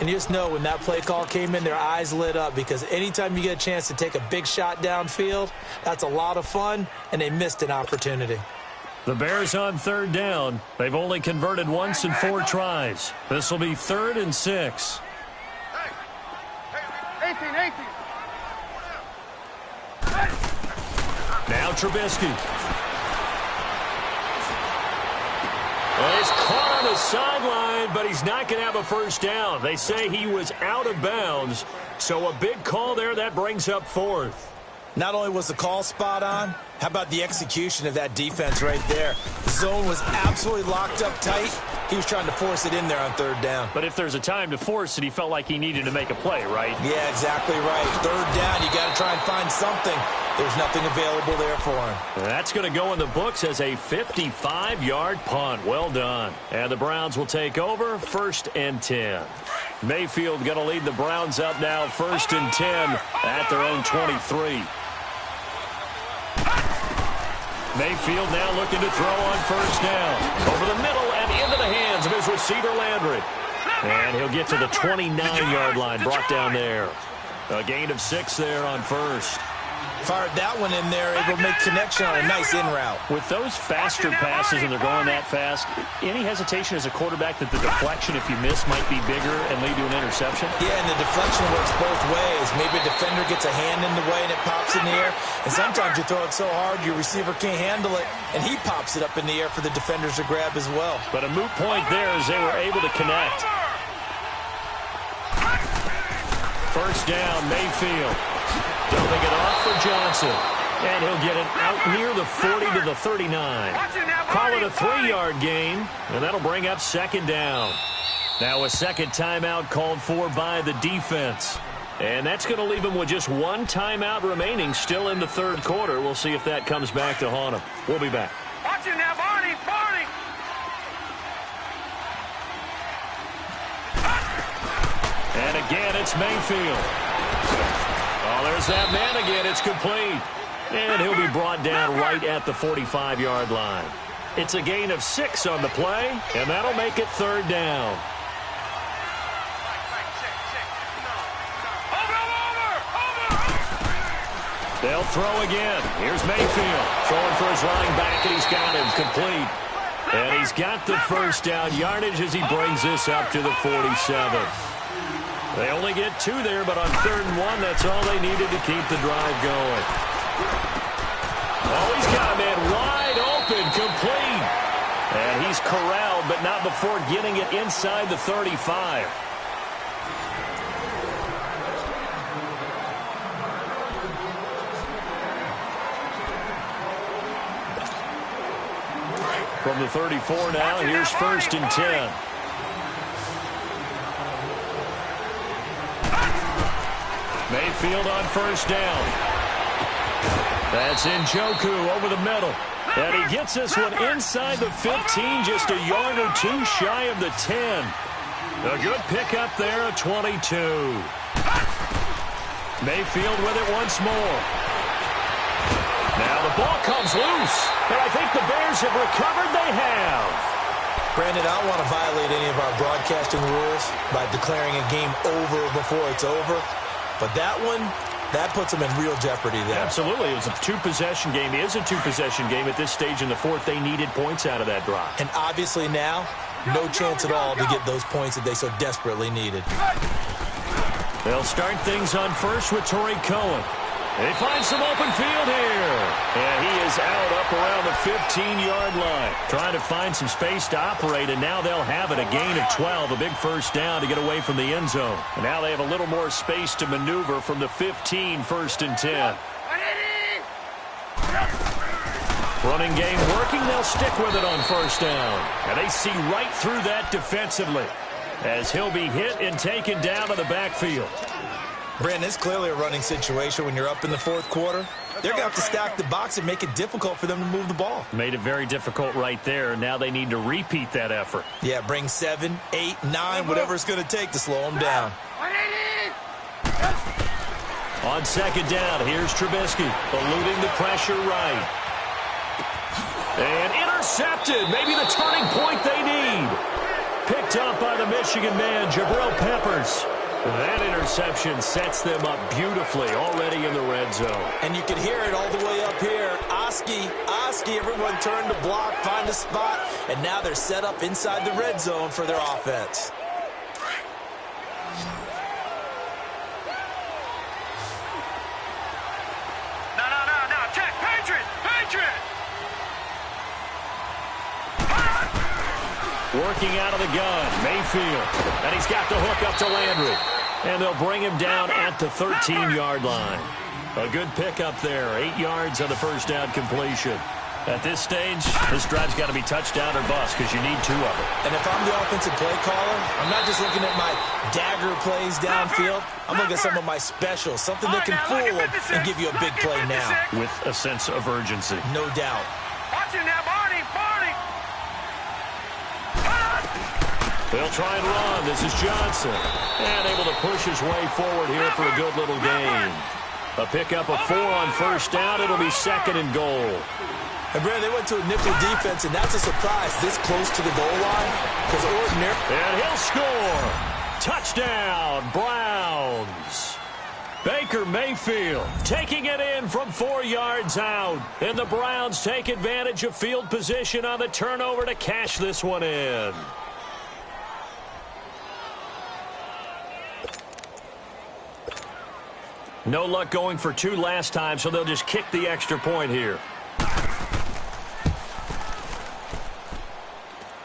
And you just know when that play call came in, their eyes lit up, because anytime you get a chance to take a big shot downfield, that's a lot of fun, and they missed an opportunity. The Bears on third down. They've only converted once in 4 tries. This will be 3rd and 6. 18. Now Trubisky. Well, he's caught on the sideline, but he's not going to have a first down. They say he was out of bounds, so a big call there. That brings up 4th. Not only was the call spot on, how about the execution of that defense right there? The zone was absolutely locked up tight. He was trying to force it in there on third down. But if there's a time to force it, he felt like he needed to make a play, right? Yeah, exactly right. Third down, you got to try and find something. There's nothing available there for him. That's going to go in the books as a 55-yard punt. Well done. And the Browns will take over, 1st and 10. Mayfield going to lead the Browns up now, 1st and 10 at their own 23. Mayfield now looking to throw on first down. Over the middle and into the hands of his receiver, Landry. And he'll get to the 29-yard line, brought down there. A gain of 6 there on first. Fired that one in there, able to make connection on a nice in route. With those faster passes and they're going that fast, any hesitation as a quarterback that the deflection, if you miss, might be bigger and lead to an interception? Yeah, and the deflection works both ways. Maybe a defender gets a hand in the way and it pops in the air, and sometimes you throw it so hard your receiver can't handle it, and he pops it up in the air for the defenders to grab as well. But a moot point there as they were able to connect. First down, Mayfield. Dumping it off for Johnson. And he'll get it out near the 40 to the 39. Call it a 3-yard gain, and that'll bring up second down. Now a second timeout called for by the defense. And that's going to leave him with just one timeout remaining still in the third quarter. We'll see if that comes back to haunt him. We'll be back. Watch it now, Barney, Barney. And again, it's Mayfield. Oh, there's that man again. It's complete. And he'll be brought down right at the 45-yard line. It's a gain of 6 on the play, and that'll make it third down. They'll throw again. Here's Mayfield throwing for his running back, and he's got him complete. And he's got the first down yardage as he brings this up to the 47. They only get 2 there, but on 3rd and 1, that's all they needed to keep the drive going. Oh, he's got a man wide open, complete. And he's corralled, but not before getting it inside the 35. From the 34 now, here's 1st and 10. Mayfield on first down. That's Njoku over the middle. And he gets this one inside the 15, just a yard or 2 shy of the 10. A good pickup there at 22. Mayfield with it once more. Now the ball comes loose. And I think the Bears have recovered. They have. Brandon, I don't want to violate any of our broadcasting rules by declaring a game over before it's over. But that one, that puts them in real jeopardy there. Absolutely. It was a 2-possession game. It is a 2-possession game at this stage in the 4th. They needed points out of that drive. And obviously now, no chance at all to get those points that they so desperately needed. They'll start things on first with Torrey Cohen. They find some open field here. And he is out up around the 15-yard line. Trying to find some space to operate, and now they'll have it. A gain of 12, a big first down to get away from the end zone. And now they have a little more space to maneuver from the 15, 1st and 10. Running game working. They'll stick with it on first down. And they see right through that defensively as he'll be hit and taken down to the backfield. Brandon, it's clearly a running situation when you're up in the 4th quarter. They're going to have to stack the box and make it difficult for them to move the ball. Made it very difficult right there. Now they need to repeat that effort. Yeah, bring 7, 8, 9, whatever it's going to take to slow them down. On second down, here's Trubisky, eluding the pressure right. And intercepted. Maybe the turning point they need. Picked up by the Michigan man, Jabril Peppers. That interception sets them up beautifully already in the red zone. And you can hear it all the way up here. Oski, everyone turned to block, find a spot, and now they're set up inside the red zone for their offense. No, check, Patriot! Working out of the gun, Mayfield. And he's got the hook up to Landry. And they'll bring him down at the 13-yard line. A good pickup there. 8 yards on the first down completion. At this stage, this drive's got to be touchdown or bust because you need 2 of them. And if I'm the offensive play caller, I'm not just looking at my dagger plays downfield. I'm looking at some of my specials, something that can fool them and give you a big play now. With a sense of urgency. No doubt. Watch it now, Barney! They'll try and run. This is Johnson. And able to push his way forward here for a good little gain. A pickup of 4 on first down. It'll be 2nd and goal. And, Brad, they went to a nickel defense, and that's a surprise this close to the goal line. Because ordinary. And he'll score. Touchdown, Browns. Baker Mayfield taking it in from 4 yards out. And the Browns take advantage of field position on the turnover to cash this one in. No luck going for 2 last time, so they'll just kick the extra point here.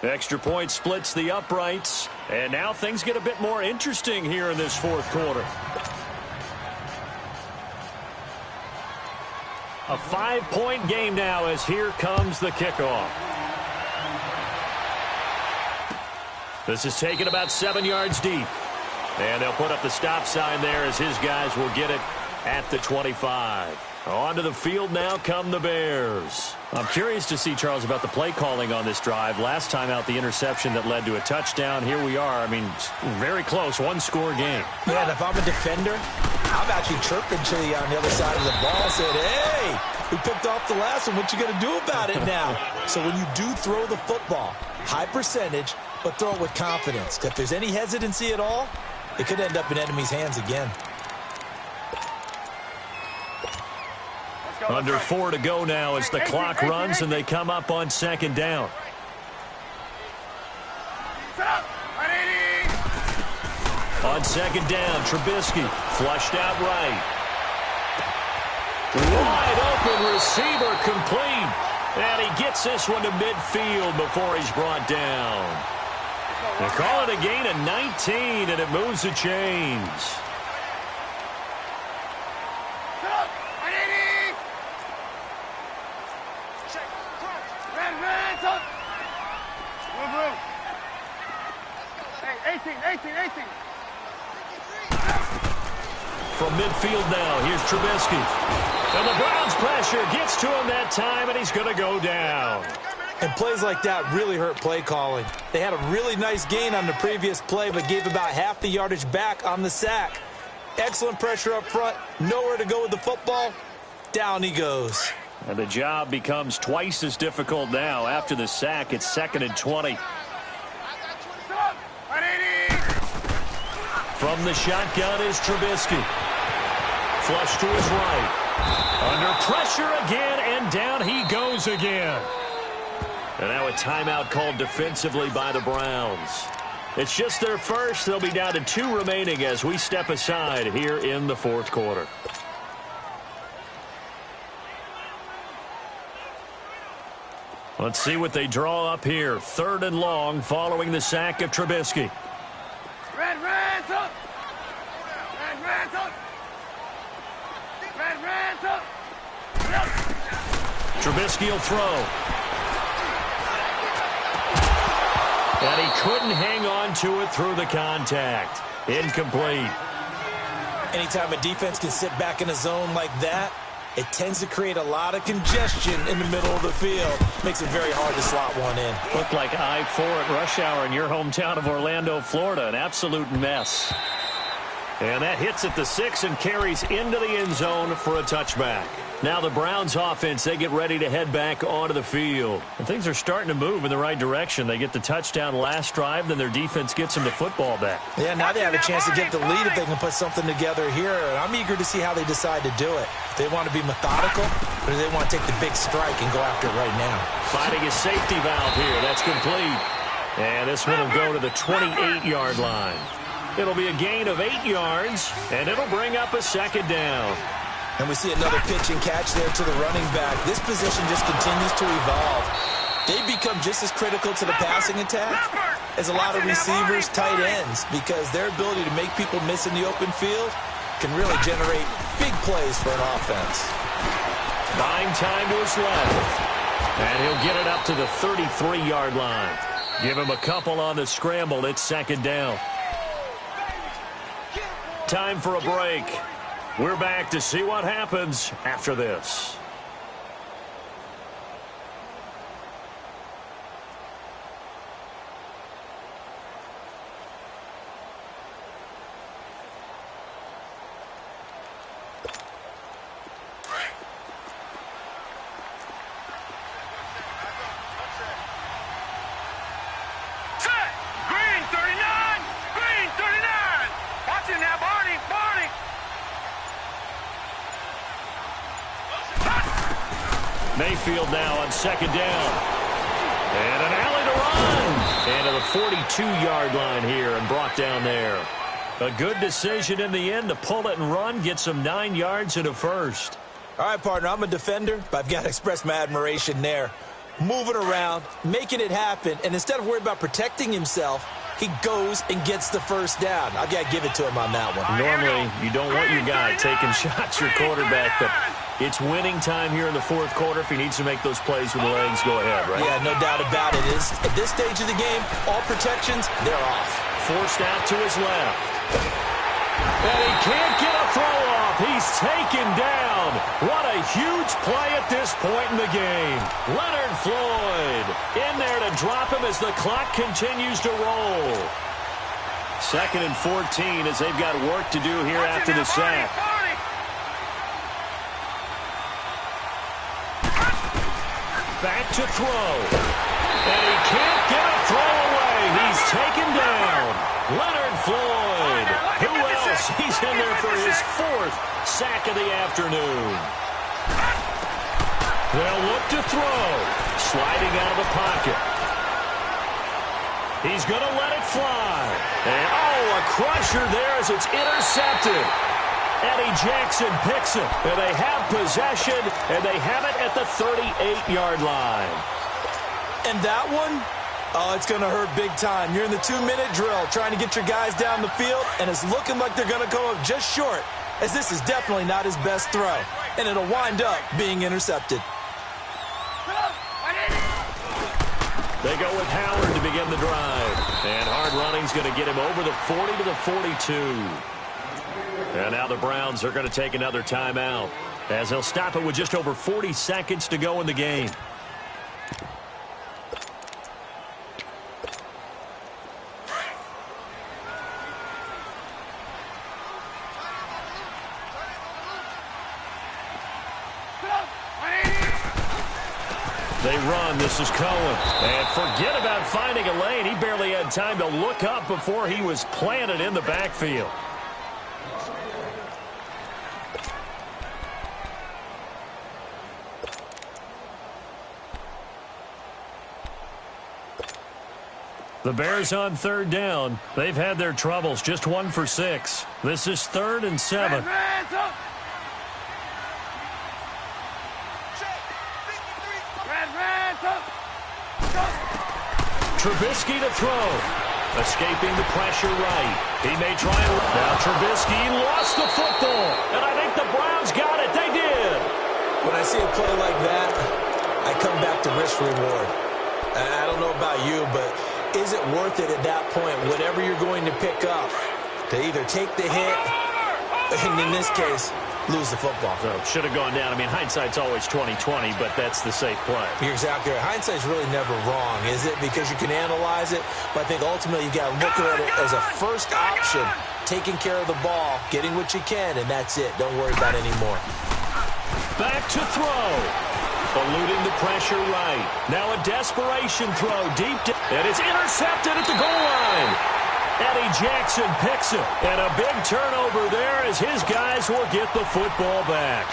Extra point splits the uprights. And now things get a bit more interesting here in this fourth quarter. A 5-point game now as here comes the kickoff. This is taken about 7 yards deep. And they'll put up the stop sign there as his guys will get it at the 25. Onto the field now come the Bears. I'm curious to see, Charles, about the play calling on this drive. Last time out, the interception that led to a touchdown. Here we are. I mean, very close, one-score game. Yeah, and if I'm a defender, I'm actually chirping Chili on the other side of the ball. Said, hey, we picked off the last one. What you going to do about it now? So when you do throw the football, high percentage, but throw it with confidence. If there's any hesitancy at all, it could end up in enemy's hands again. Under 4 to go now as the clock runs and they come up on second down. On second down, Trubisky flushed out right. Wide open receiver complete. And he gets this one to midfield before he's brought down. They call it a gain of 19, and it moves the chains. From midfield now, here's Trubisky. And the Browns pressure gets to him that time, and he's going to go down. And plays like that really hurt play calling. They had a really nice gain on the previous play, but gave about half the yardage back on the sack. Excellent pressure up front. Nowhere to go with the football. Down he goes. And the job becomes twice as difficult now. After the sack, it's 2nd and 20. From the shotgun is Trubisky. Flush to his right. Under pressure again, and down he goes again. And now a timeout called defensively by the Browns. It's just their first. They'll be down to 2 remaining as we step aside here in the fourth quarter. Let's see what they draw up here. 3rd and long following the sack of Trubisky. Red's up! Red's up! Red's up! Trubisky will throw. And he couldn't hang on to it through the contact. Incomplete. Anytime a defense can sit back in a zone like that, it tends to create a lot of congestion in the middle of the field. Makes it very hard to slot one in. Looked like I-4 at rush hour in your hometown of Orlando, Florida. An absolute mess. And that hits at the 6 and carries into the end zone for a touchback. Now the Browns offense, they get ready to head back onto the field. And things are starting to move in the right direction. They get the touchdown last drive, then their defense gets them the football back. Yeah, now they have a chance to get the lead if they can put something together here. And I'm eager to see how they decide to do it. If they want to be methodical, or do they want to take the big strike and go after it right now? Finding a safety valve here. That's complete. And this one will go to the 28-yard line. It'll be a gain of 8 yards, and it'll bring up a second down. And we see another pitch and catch there to the running back. This position just continues to evolve. They become just as critical to the passing attack as a lot of receivers, tight ends, because their ability to make people miss in the open field can really generate big plays for an offense. Buying time to his left. And he'll get it up to the 33-yard line. Give him a couple on the scramble. It's second down. Time for a break. We're back to see what happens after this. Green 39! Green 39! Watch it now, Barney! Barney! Mayfield now on second down. And an alley to run. And to the 42-yard line here and brought down there. A good decision in the end to pull it and run, get some 9 yards and a first. All right, partner, I'm a defender, but I've got to express my admiration there. Moving around, making it happen, and instead of worrying about protecting himself, he goes and gets the first down. I've got to give it to him on that one. Normally, you don't want your guy taking shots, your quarterback, but it's winning time here in the fourth quarter. If he needs to make those plays with the legs, go ahead, right? Yeah, no doubt about it. At this stage of the game, all protections, they're off. Forced out to his left. And he can't get a throw off. He's taken down. What a huge play at this point in the game. Leonard Floyd in there to drop him as the clock continues to roll. 2nd and 14 as they've got work to do here after the sack. Back to throw. And he can't get a throw away. He's taken down. Leonard Floyd. Who else? He's in there for his 4th sack of the afternoon. They'll look to throw. Sliding out of the pocket. He's going to let it fly. And, a crusher there as it's intercepted. Eddie Jackson picks it. And they have possession, and they have it at the 38-yard line. And that one, it's going to hurt big time. You're in the 2-minute drill trying to get your guys down the field, and it's looking like they're going to come up just short, as this is definitely not his best throw. And it'll wind up being intercepted. They go with Howard to begin the drive. And hard running's going to get him over the 40 to the 42. And now the Browns are going to take another timeout as they'll stop it with just over 40 seconds to go in the game. They run. This is Cohen. And forget about finding a lane. He barely had time to look up before he was planted in the backfield. The Bears on 3rd down. They've had their troubles. Just 1 for 6. This is 3rd and 7. Trubisky to throw. Escaping the pressure right. He may try and... Now Trubisky lost the football. And I think the Browns got it. They did. When I see a play like that, I come back to risk-reward. I don't know about you, but is it worth it at that point, whatever you're going to pick up, to either take the hit, and in this case, lose the football? So should have gone down. I mean, hindsight's always 20/20, but that's the safe play. You're exactly right. Hindsight's really never wrong, is it? Because you can analyze it, but I think ultimately you got to look at it as a first option, taking care of the ball, getting what you can, and that's it. Don't worry about it anymore. Back to throw. Eluding the pressure right. Now a desperation throw deep, and it's intercepted at the goal line. Eddie Jackson picks it, and a big turnover there as his guys will get the football back.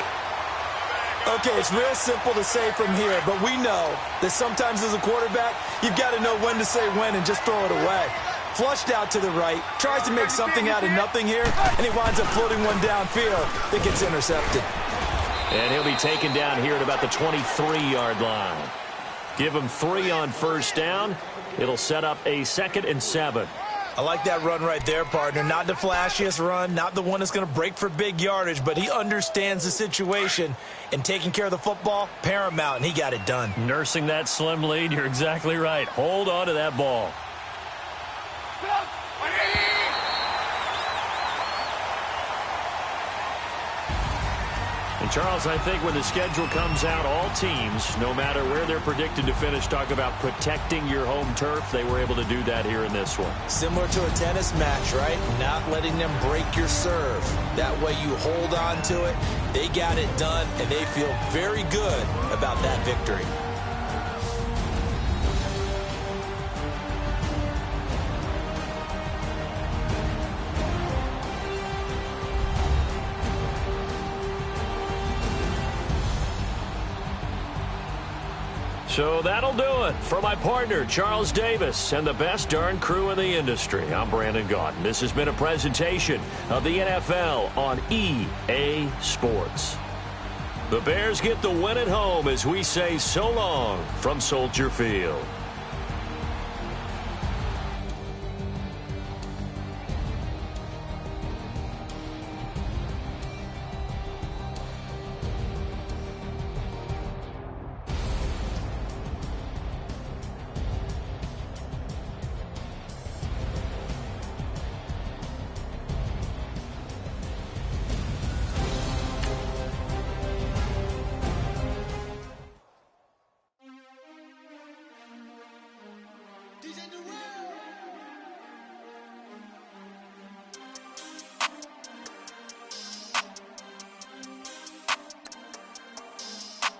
Okay, it's real simple to say from here, but we know that sometimes as a quarterback, you've got to know when to say when and just throw it away. Flushed out to the right, tries to make something out of nothing here, and he winds up floating one downfield that gets intercepted. And he'll be taken down here at about the 23-yard line. Give him 3 on first down. It'll set up a 2nd and 7. I like that run right there, partner. Not the flashiest run, not the one that's going to break for big yardage, but he understands the situation, and taking care of the football, paramount, and he got it done. Nursing that slim lead, you're exactly right. Hold on to that ball. And Charles, I think when the schedule comes out, all teams, no matter where they're predicted to finish, talk about protecting your home turf. They were able to do that here in this one. Similar to a tennis match, right? Not letting them break your serve. That way you hold on to it. They got it done, and they feel very good about that victory. So that'll do it. For my partner, Charles Davis, and the best darn crew in the industry, I'm Brandon Gaudin. This has been a presentation of the NFL on EA Sports. The Bears get the win at home as we say so long from Soldier Field.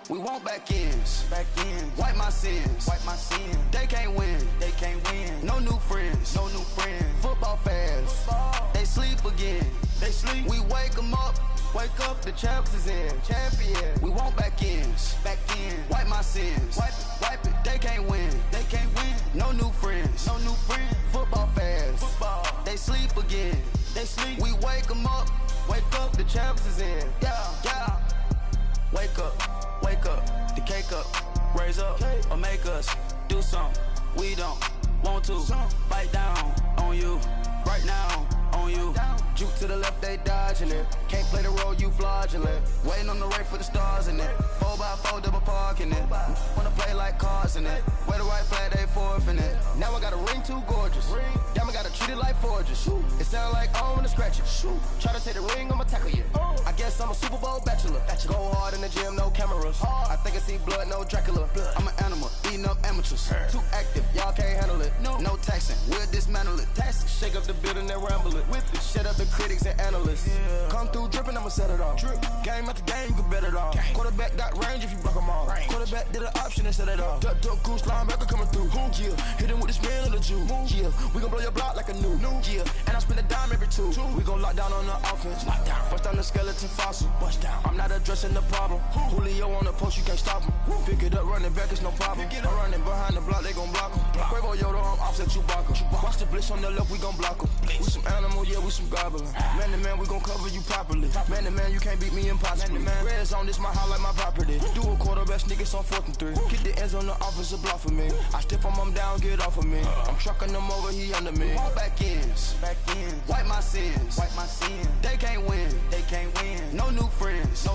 We want back ends, wipe my sins, They can't win, No new friends, Football fans, they sleep again, We wake them up, the champs is in, champion. We want back ends, wipe my sins, wipe it. They can't win, No new friends, Football fans, they sleep again, We wake them up, the champs is in, yeah. Wake up, the cake up, raise up, or make us do something we don't want to. Bite down on you, right now on you. Juke to the left, they dodging it. Can't play the role, you fraudulent. Waiting on the right for the stars in it. 4x4 double parking it. Wanna play like cars in it. Wear the right flag, they forfeiting it. Now I got a ring too gorgeous. Damn, I gotta treat it like forges. It sound like I wanna scratch it. Try to take the ring, I'ma tackle you. I guess I'm a Super Bowl bachelor. Go hard in the gym, no cameras. I think I see blood, no Dracula. I'm an animal, eating up amateurs. Too active, y'all can't handle it. No taxing, we'll dismantle it. Shake up the building and ramble it. Whip it, shut up the critics and analysts. Come through dripping, I'ma set it off. Game after game, you can bet it off. Quarterback got range if you block them all. Quarterback did an option and set it off. Duck, goose, linebacker coming through. Yeah, hit him with the spin of the Jew. Yeah, we gon' blow your block like a new. Yeah, and I spend a dime every two. We gon' lock down on the offense. Bust down the skeleton fossil. I'm not addressing the problem. Julio on the post, you can't stop him. Pick it up, running back, it's no problem. I'm running behind the block, they gon' block him. Quavo Yoda, I'm offset Chewbacca. Watch the blitz on the left, we gon' block him. We some animal, yeah, we some goblin. Man to man, we gon' cover you properly. Man to man, you can't beat me impossibly. Red zone, this my house like my property. Do a quarterback, niggas on 4th and 3. Kick the ends on the offensive block for me. I stiff him down, get off of me. I'm trucking them over, he under me. All back ends, wipe my sins, They can't win, No new friends,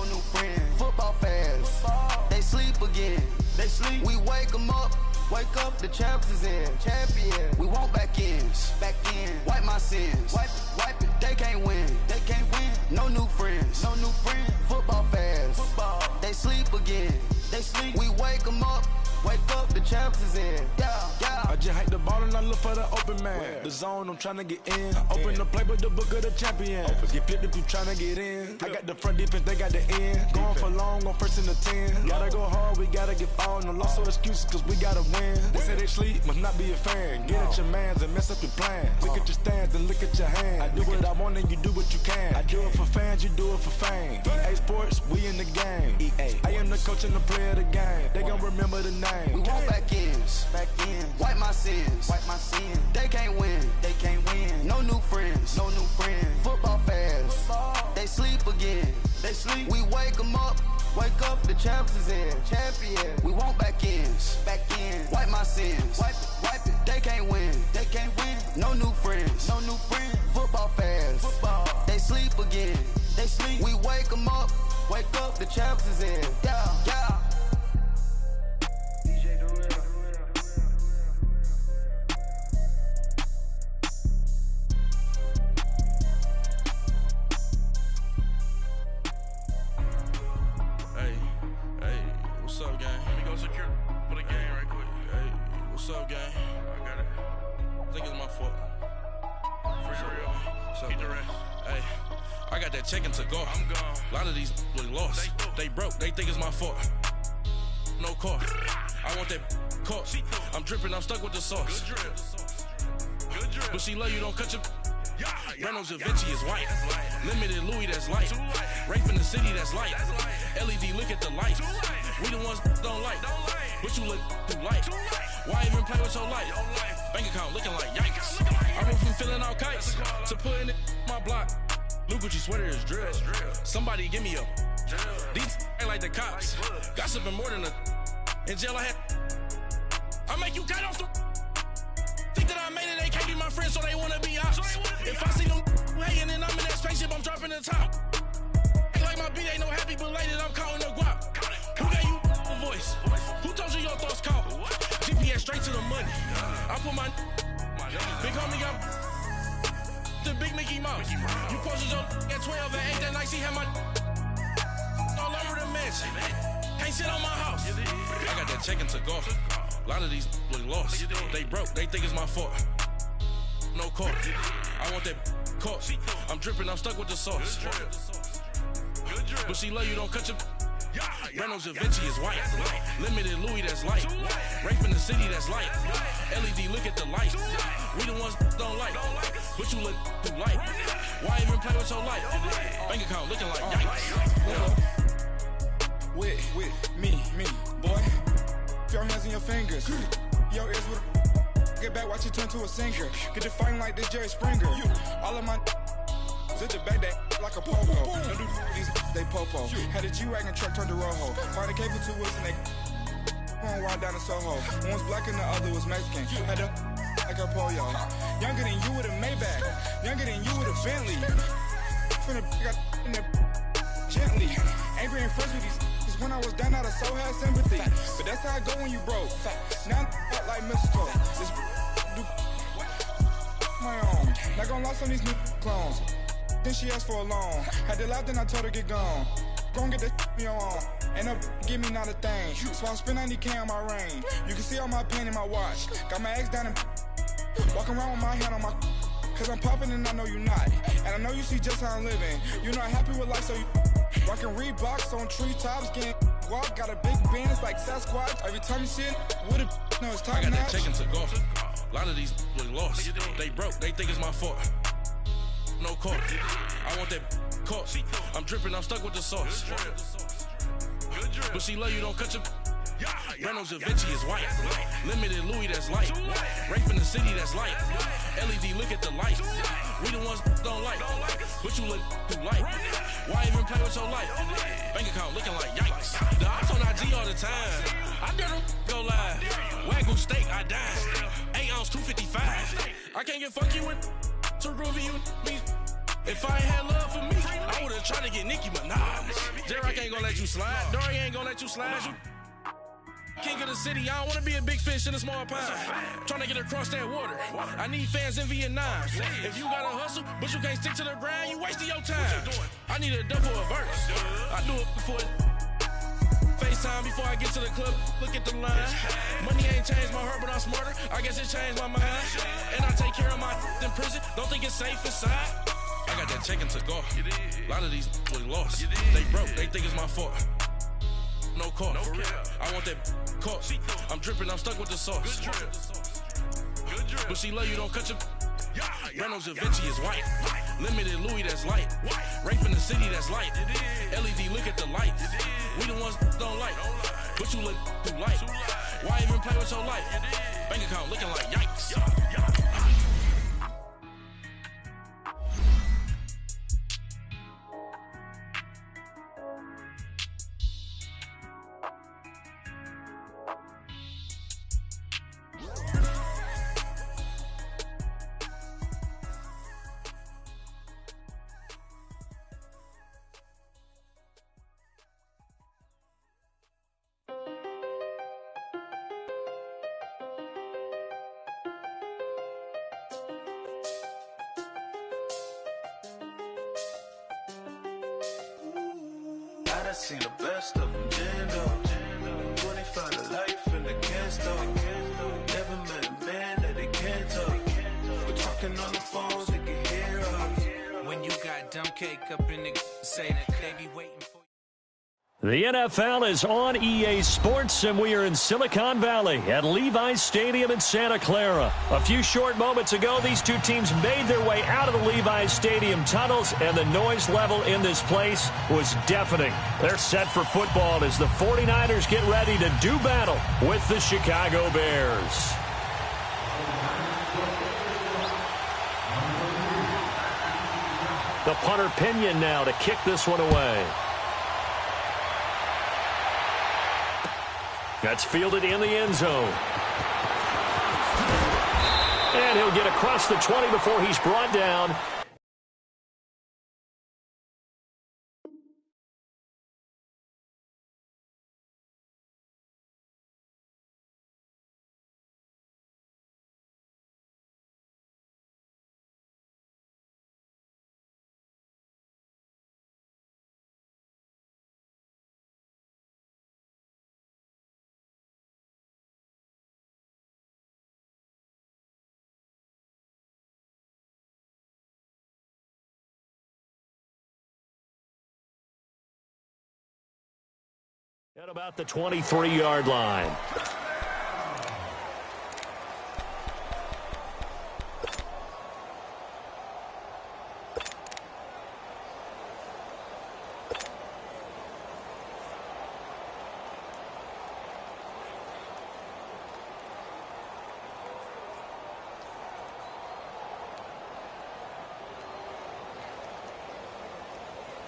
Football fans, they sleep again, We wake them up, the champs is in, champion. We want back ends, wipe my sins, wipe it. They can't win, No new friends, Football fans, they sleep again, We wake them up, the champs is in, yeah. I just hike the ball and I look for the open man. The zone, I'm trying to get in. Open the playbook, the book of the champion. Get flipped if you trying to get in. I got the front defense, they got the end. Going for long, on 1st and the 10. Gotta go hard, we gotta get fouled. No loss or excuses, cause we gotta win. They say they sleep, must not be a fan. Get at your mans and mess up your plans. Look at your stands and look at your hands. I do what I want and you do what you can. I do it for fans, you do it for fame. EA Sports, we in the game. I am the coach and the player of the game. They gon' remember the name. We want back ends, wipe my sins, They can't win, No new friends, Football fans, they sleep again, We wake them up, the champs is in, champion. We want back ends, wipe my sins, wipe it. They can't win, No new friends, Football fans, they sleep again, We wake them up, the champs is in, yeah. What's up, gang? Let me go secure for the game right quick. Hey, what's up, gang? I got it. I think it's my fault. For real. What's up, keep the rest. Hey, I got that chicken to go. I'm gone. A lot of these was lost. They broke. They think it's my fault. No car. I want that car. I'm dripping. I'm stuck with the sauce. Good drip. But she love you. Don't cut your. Reynolds Da Vinci is white. Limited Louis, that's light. Rafe in the city, that's light. LED, look at the light. We the ones don't like. but you look too light. Why even play with your life? Bank account looking like yikes. I went from feeling all kites to putting it in my block. Blue Gucci sweater is drill. Somebody give me a. These ain't like the cops. Gossiping more than a. In jail I had. I make you cut off the. Think that I made it, they can't be my friends, so they wanna be ops. If I see them hating and I'm in that spaceship, I'm dropping the top. Ain't like my beat ain't no happy belated, I'm counting the guap. Who gave you a voice? Who told you your thoughts count? GPS straight to the money. I put my big homie got the big Mickey Mouse. You posted your at 12 and 8 that night, she had my all over the mansion. Can't sit on my house. I got that check into golf. A lot of these look lost. They broke, they think it's my fault. No call. I want that caught. I'm dripping, I'm stuck with the sauce. But she love you, don't cut your. Reynolds Da Vinci is white. Limited Louis, that's light. Rape in the city, that's light. LED, look at the lights. We the ones don't like. But you look too light. Why even play with your life? Bank account looking like yikes. With me, boy. Your hands in your fingers. Your ears with get back, watch it turn to a singer. Get the fighting like this Jerry Springer. All of my zip the back that like a pogo. Don't do these they popo. Had a G-Wagon truck turned to Rojo. Find a cable 2 wheels and they going wild down in Soho. One was black and the other was Mexican. Had a like a pollo. Younger than you with a Maybach. Younger than you with a Bentley. Finna got in the gently. Angry and friends with these. When I was down out of so had sympathy. But that's how I go when you broke. Now I'm like mistletoe. This do my own. Not gonna lost on these new clones. Then she asked for a loan. Had to laugh, then I told her get gone. Gon' get that me on. Ain't no give me not a thing. So I spend 90K on my ring. You can see all my pain in my watch. Got my ex down and walking around with my hand on my. Cause I'm popping and I know you not. And I know you see just how I'm living. You're not happy with life, so you. Rockin' Reeboks on treetops, getting walk. Got a big Benz like Sasquatch. Every time you see it, with it, no, it's top I got notch. that check into golf. A lot of these look lost. They broke, they think it's my fault. No call. I want that caught. I'm dripping, I'm stuck with the sauce. But she love you, don't cut your. Reynolds Da Vinci is white. Limited Louis, that's light. Rape in the city, that's light. LED, look at the lights. We the ones don't like. But you look too light. Why even play with your life? Bank account looking like yikes. The ops on IG all the time. I dare them go live. Wagyu steak, I dine. 8 ounce, 255. I can't get funky with too groovy you me. If I ain't had love for me, I would've tried to get Nicki Minaj. J-Rock ain't gonna let you slide. Dory ain't gonna let you slide. King of the city, I don't wanna be a big fish in a small pond. Tryna get across that water. I need fans in Vietnam. If you gotta hustle, but you can't stick to the grind, you wasting your time. I need a dub for a verse. I do it before FaceTime before I get to the club. Look at the line. Money ain't changed my heart, but I'm smarter. I guess it changed my mind. And I take care of my in prison. Don't think it's safe inside. I got that check into golf. A lot of these look lost. They broke, they think it's my fault. No call. I want that caught. I'm dripping, I'm stuck with the sauce. But she love you, don't cut your. Reynolds Da Vinci is white. Limited Louis, that's light. Rape in the city, that's light. LED, look at the lights. We the ones don't like. But you look too light. Why even play with your life? Bank account looking like yikes. I seen the best of them, Jando. 25 to life in the can't stop. Never met a man that they can't talk. We're talking on the phones, they can hear us. When you got dumb cake up in the say that they be waiting for you. The NFL is on EA Sports, and we are in Silicon Valley at Levi's Stadium in Santa Clara. A few short moments ago, these two teams made their way out of the Levi's Stadium tunnels, and the noise level in this place was deafening. They're set for football as the 49ers get ready to do battle with the Chicago Bears. The punter Pinion now to kick this one away. That's fielded in the end zone. And he'll get across the 20 before he's brought down. At about the 23-yard line.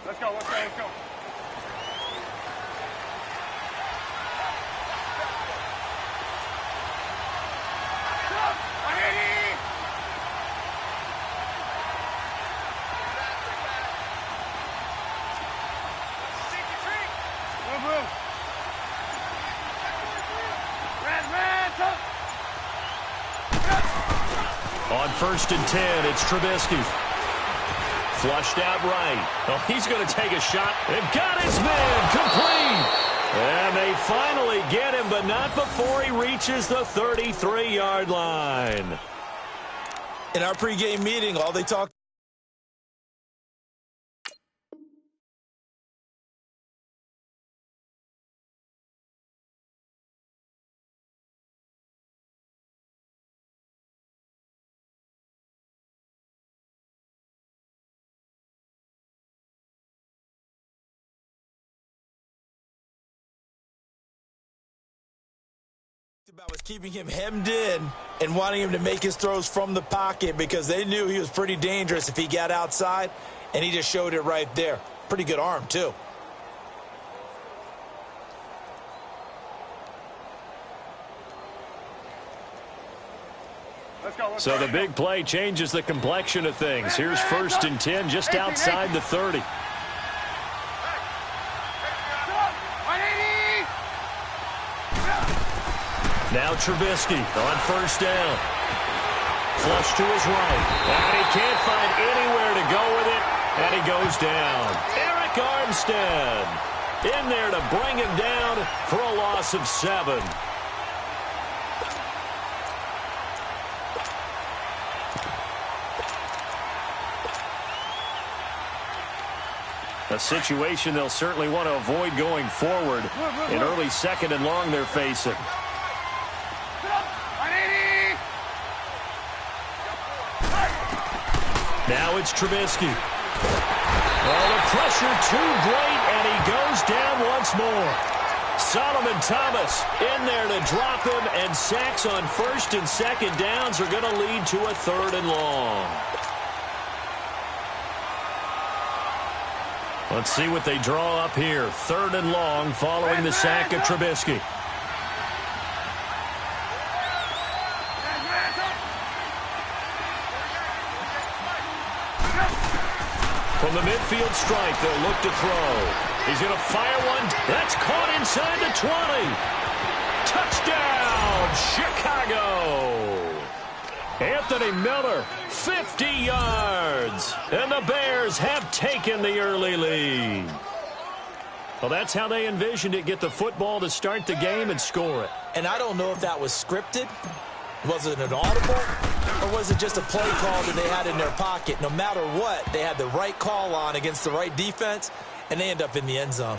Let's go, let's go, let's go. On 1st and 10, it's Trubisky. Flushed out right. Oh, he's going to take a shot. They've got his man complete. And they finally get him, but not before he reaches the 33-yard line. In our pregame meeting, all they talked about was keeping him hemmed in and wanting him to make his throws from the pocket because they knew he was pretty dangerous if he got outside, and he just showed it right there. Pretty good arm, too. So the big play changes the complexion of things. Here's 1st and 10 just outside the 30. Now Trubisky on 1st down. Flush to his right. And he can't find anywhere to go with it. And he goes down. Eric Armstead in there to bring him down for a loss of 7. A situation they'll certainly want to avoid going forward. An early 2nd and long they're facing. Now it's Trubisky. Oh, the pressure too great, and he goes down once more. Solomon Thomas in there to drop him, and sacks on 1st and 2nd downs are going to lead to a 3rd and long. Let's see what they draw up here. 3rd and long following the sack of Trubisky. From the midfield strike, they'll look to throw. He's going to fire one. That's caught inside the 20. Touchdown, Chicago. Anthony Miller, 50 yards. And the Bears have taken the early lead. Well, that's how they envisioned it. Get the football to start the game and score it. And I don't know if that was scripted. Was it an audible? Or was it just a play call that they had in their pocket? No matter what, they had the right call on against the right defense, and they end up in the end zone.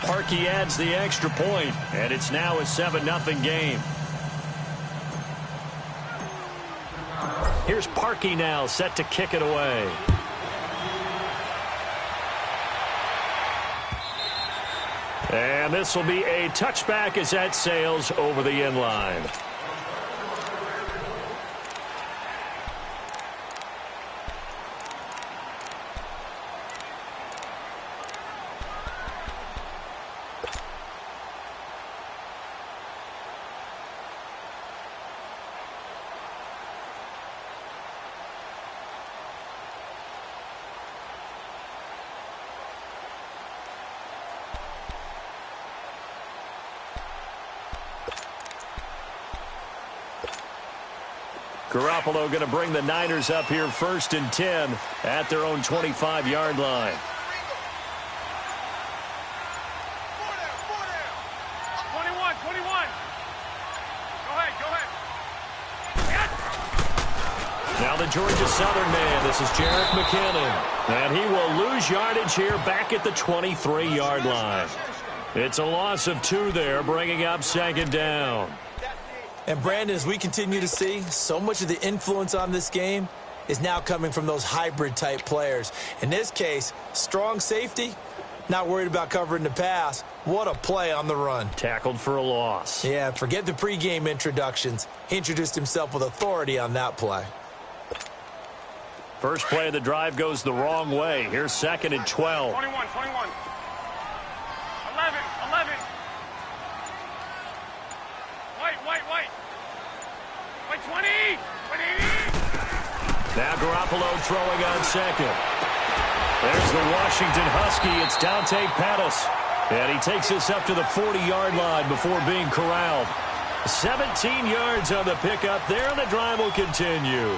Parkey adds the extra point, and it's now a 7-0 game. Here's Parkey now, set to kick it away. And this will be a touchback as that sails over the end line. Garoppolo going to bring the Niners up here 1st and 10 at their own 25-yard line. 21. Go ahead. Now the Georgia Southern man, this is Jerick McKinnon. And he will lose yardage here back at the 23-yard line. It's a loss of 2 there, bringing up 2nd down. And, Brandon, as we continue to see, so much of the influence on this game is now coming from those hybrid-type players. In this case, strong safety, not worried about covering the pass. What a play on the run. Tackled for a loss. Yeah, forget the pregame introductions. He introduced himself with authority on that play. First play of the drive goes the wrong way. Here's 2nd and 12. 21. 11. Wait, 20. Now Garoppolo throwing on 2nd. There's the Washington Husky. It's Dante Pettis. And he takes this up to the 40-yard line before being corralled. 17 yards on the pickup there, and the drive will continue.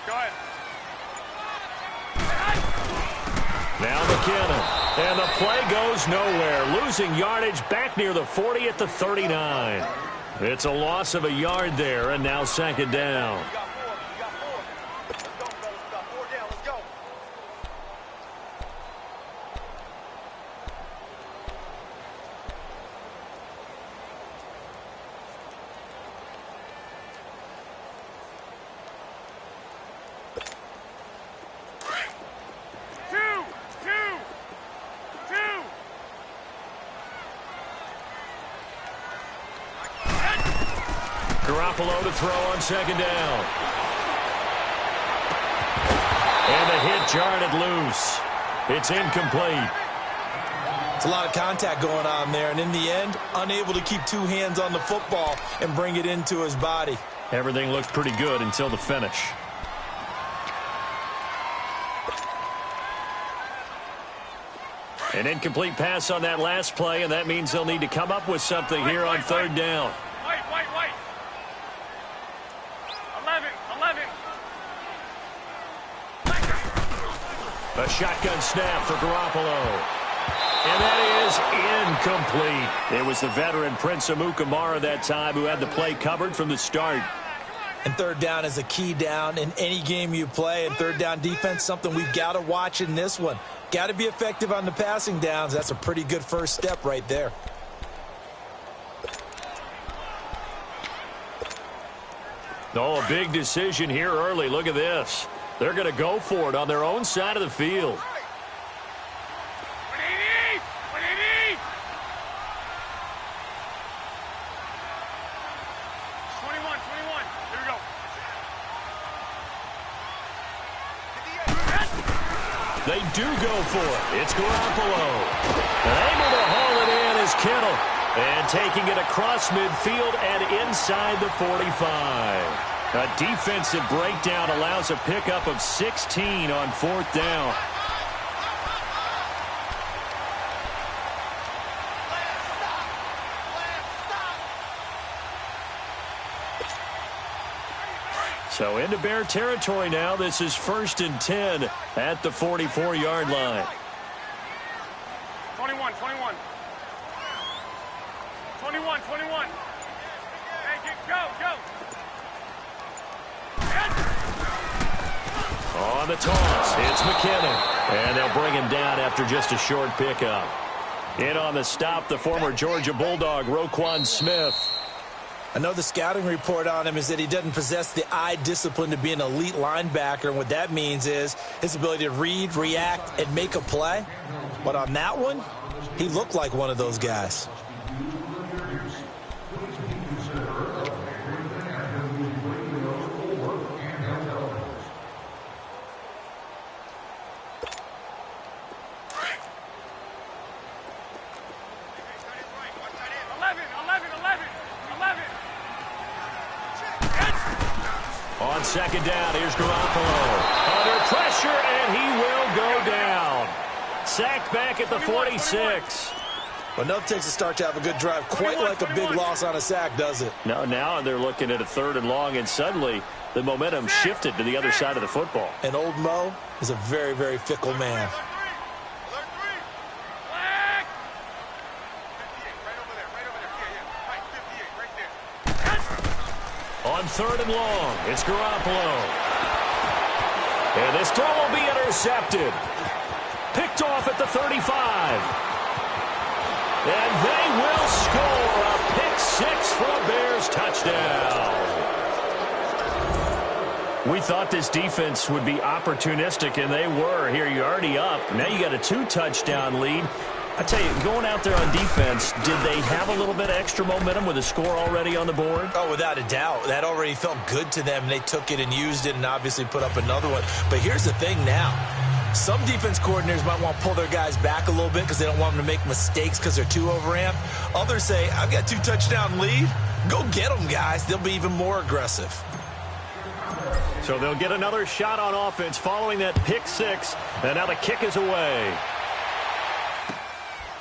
Go ahead. Now McKinnon. And the play goes nowhere. Losing yardage back near the 40 at the 39. It's a loss of a yard there, and now 2nd down. Garoppolo to throw on 2nd down. And the hit jarred loose. It's incomplete. It's a lot of contact going on there, and in the end, unable to keep 2 hands on the football and bring it into his body. Everything looked pretty good until the finish. An incomplete pass on that last play, and that means they'll need to come up with something here on 3rd down. Wait. 11. A shotgun snap for Garoppolo. And that is incomplete. It was the veteran Prince Amukamara that time who had the play covered from the start. And 3rd down is a key down in any game you play. And 3rd down defense, something we've got to watch in this one. Got to be effective on the passing downs. That's a pretty good first step right there. Oh, a big decision here early. Look at this. They're going to go for it on their own side of the field. 21. Here we go. They do go for it. It's Garoppolo. Able to haul it in is Kittle. And taking it across midfield and inside the 45. A defensive breakdown allows a pickup of 16 on 4th down. into Bear territory now. This is 1st and 10 at the 44-yard line. 21. 21. Hey, go. On the toss, it's McKinnon. And they'll bring him down after just a short pickup. In on the stop, the former Georgia Bulldog, Roquan Smith. I know the scouting report on him is that he doesn't possess the eye discipline to be an elite linebacker, and what that means is his ability to read, react, and make a play. But on that one, he looked like one of those guys. On second down, here's Garoppolo. Under pressure, and he will go down. Sacked back at the 46. Well, nothing takes a start to have a good drive. Quite like a big loss on a sack, does it? No, now they're looking at a 3rd and long, and suddenly the momentum shifted to the other side of the football. And old Mo is a very, very fickle man. On 3rd and long, it's Garoppolo. And this throw will be intercepted. Picked off at the 35. And they will score a pick 6 for a Bears touchdown. We thought this defense would be opportunistic, and they were. Here, you're already up. Now you got a 2-touchdown lead. I tell you, going out there on defense, did they have a little bit of extra momentum with a score already on the board? Oh, without a doubt. That already felt good to them. They took it and used it and obviously put up another one. But here's the thing now. Some defense coordinators might want to pull their guys back a little bit because they don't want them to make mistakes because they're too overamped. Others say, I've got 2-touchdown lead. Go get them, guys. They'll be even more aggressive. So they'll get another shot on offense following that pick 6. And now the kick is away.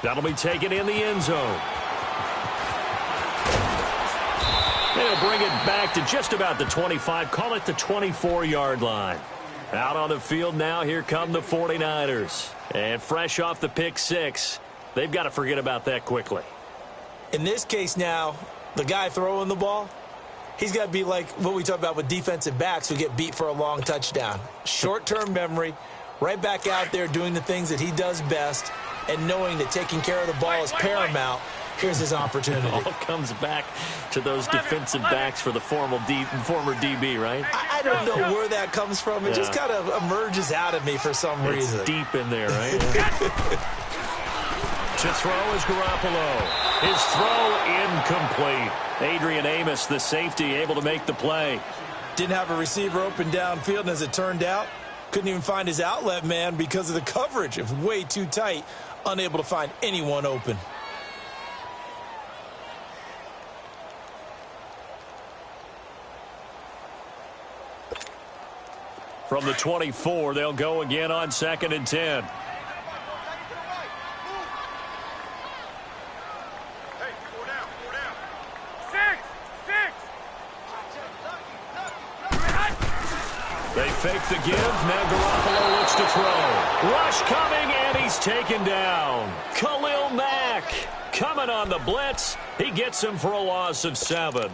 That'll be taken in the end zone. They'll bring it back to just about the 25. Call it the 24-yard line. Out on the field now, here come the 49ers. And fresh off the pick 6, they've got to forget about that quickly. In this case now, the guy throwing the ball, he's got to be like what we talk about with defensive backs who get beat for a long touchdown. Short-term memory, right back out there doing the things that he does best, and knowing that taking care of the ball is paramount. Here's his opportunity. It all comes back to those defensive backs for the former DB, right? I don't know where that comes from. It just kind of emerges out of me for some reason. It's deep in there, right? To throw is Garoppolo. His throw incomplete. Adrian Amos, the safety, able to make the play. Didn't have a receiver open downfield, and as it turned out, couldn't even find his outlet man because of the coverage. It was way too tight, unable to find anyone open. From the 24, they'll go again on 2nd and 10. They fake the give. Now Garoppolo looks to throw. Rush coming, and he's taken down. Khalil Mack coming on the blitz. He gets him for a loss of 7.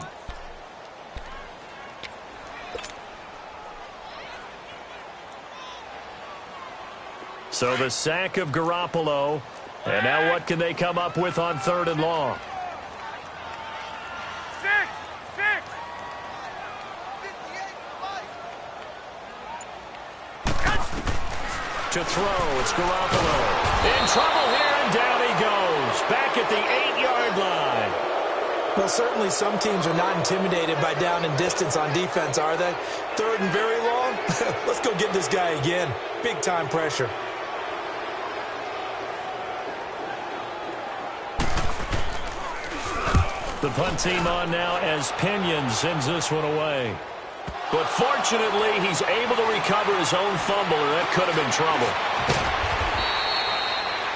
So the sack of Garoppolo. And now what can they come up with on 3rd and long? To throw, it's Garoppolo. In trouble here, and down he goes. Back at the 8-yard line. Well, certainly some teams are not intimidated by down and distance on defense, are they? 3rd and very long? Let's go get this guy again. Big-time pressure. The punt team on now as Pinion sends this one away. But fortunately, he's able to recover his own fumble, or that could have been trouble.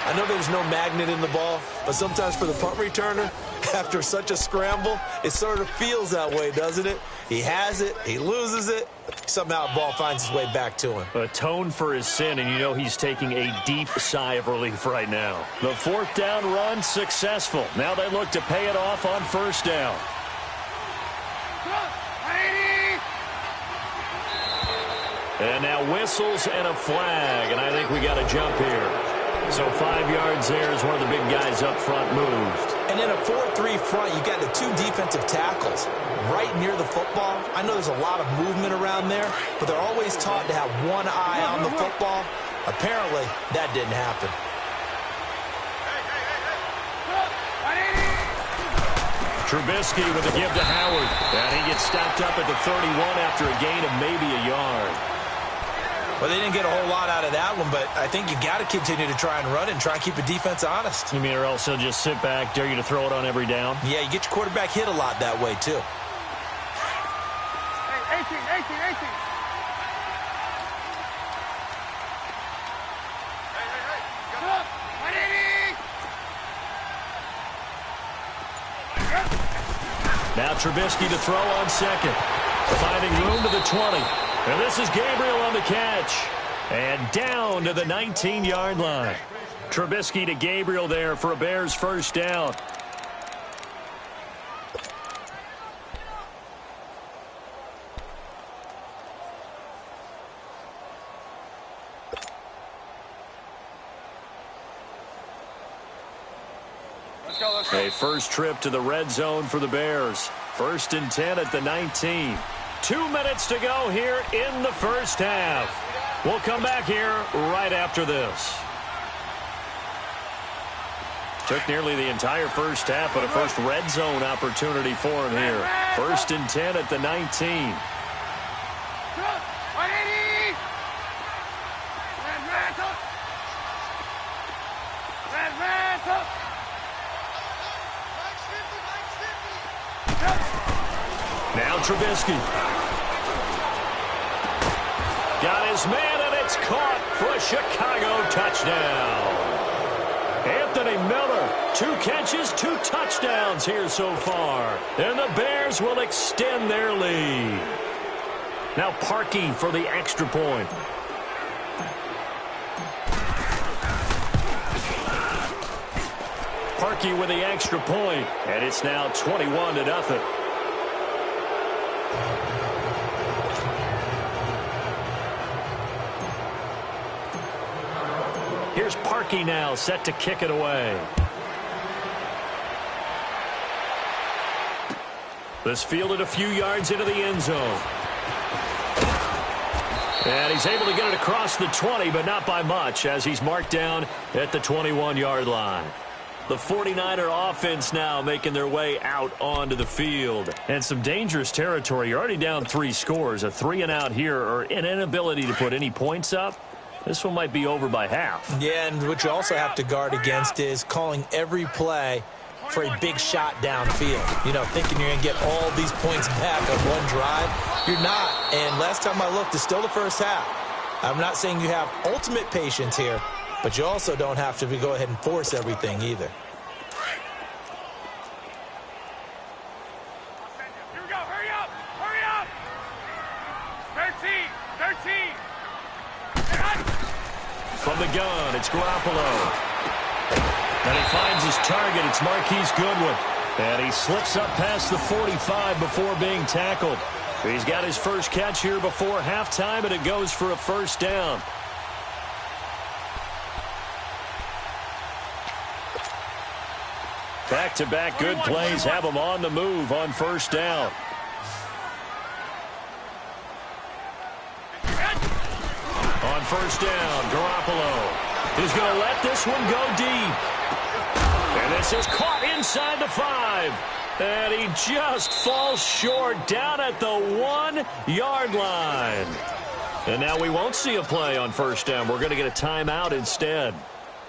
I know there's no magnet in the ball, but sometimes for the punt returner, after such a scramble, it sort of feels that way, doesn't it? He has it, he loses it, somehow the ball finds its way back to him. Atone for his sin, and you know he's taking a deep sigh of relief right now. The fourth down run successful. Now they look to pay it off on first down. And now whistles and a flag, and I think we got a jump here. So 5 yards there as one of the big guys up front moved. And in a 4-3 front, you got the 2 defensive tackles right near the football. I know there's a lot of movement around there, but they're always taught to have one eye on the football. Apparently, that didn't happen. Trubisky with a give to Howard. And he gets stopped up at the 31 after a gain of maybe a yard. Well, they didn't get a whole lot out of that one, but I think you got to continue to try and run it and try and keep the defense honest. You mean, or else they'll just sit back, dare you to throw it on every down? Yeah, you get your quarterback hit a lot that way, too. Hey, 18. Now Trubisky to throw on second. Finding room to the 20. And this is Gabriel on the catch. And down to the 19-yard line. Trubisky to Gabriel there for a Bears first down. A first trip to the red zone for the Bears. 1st and 10 at the 19. 2 minutes to go here in the first half. We'll come back here right after this. Took nearly the entire first half, but a first red zone opportunity for him here. 1st and 10 at the 19. Now Trubisky. Got his man, and it's caught for a Chicago touchdown. Anthony Miller, 2 catches, 2 touchdowns here so far. And the Bears will extend their lead. Now Parkey for the extra point. Parkey with the extra point, and it's now 21-0. Here's Parkey now, set to kick it away. This fielded a few yards into the end zone. And he's able to get it across the 20, but not by much, as he's marked down at the 21-yard line. The 49er offense now making their way out onto the field. And some dangerous territory. You're already down 3 scores. A 3-and-out here, or an inability to put any points up. This one might be over by half. Yeah, and what you also have to guard against is calling every play for a big shot downfield. You know, thinking you're going to get all these points back on one drive. You're not. And last time I looked, it's still the first half. I'm not saying you have ultimate patience here, but you also don't have to go ahead and force everything either. Here we go. Hurry up. Hurry up. 13. From the gun, it's Garoppolo. And he finds his target. It's Marquise Goodwin. And he slips up past the 45 before being tackled. He's got his first catch here before halftime, and it goes for a first down. Back-to-back good plays have him on the move on first down. On first down, Garoppolo is going to let this one go deep. And this is caught inside the 5. And he just falls short down at the 1-yard line. And now we won't see a play on first down. We're going to get a timeout instead,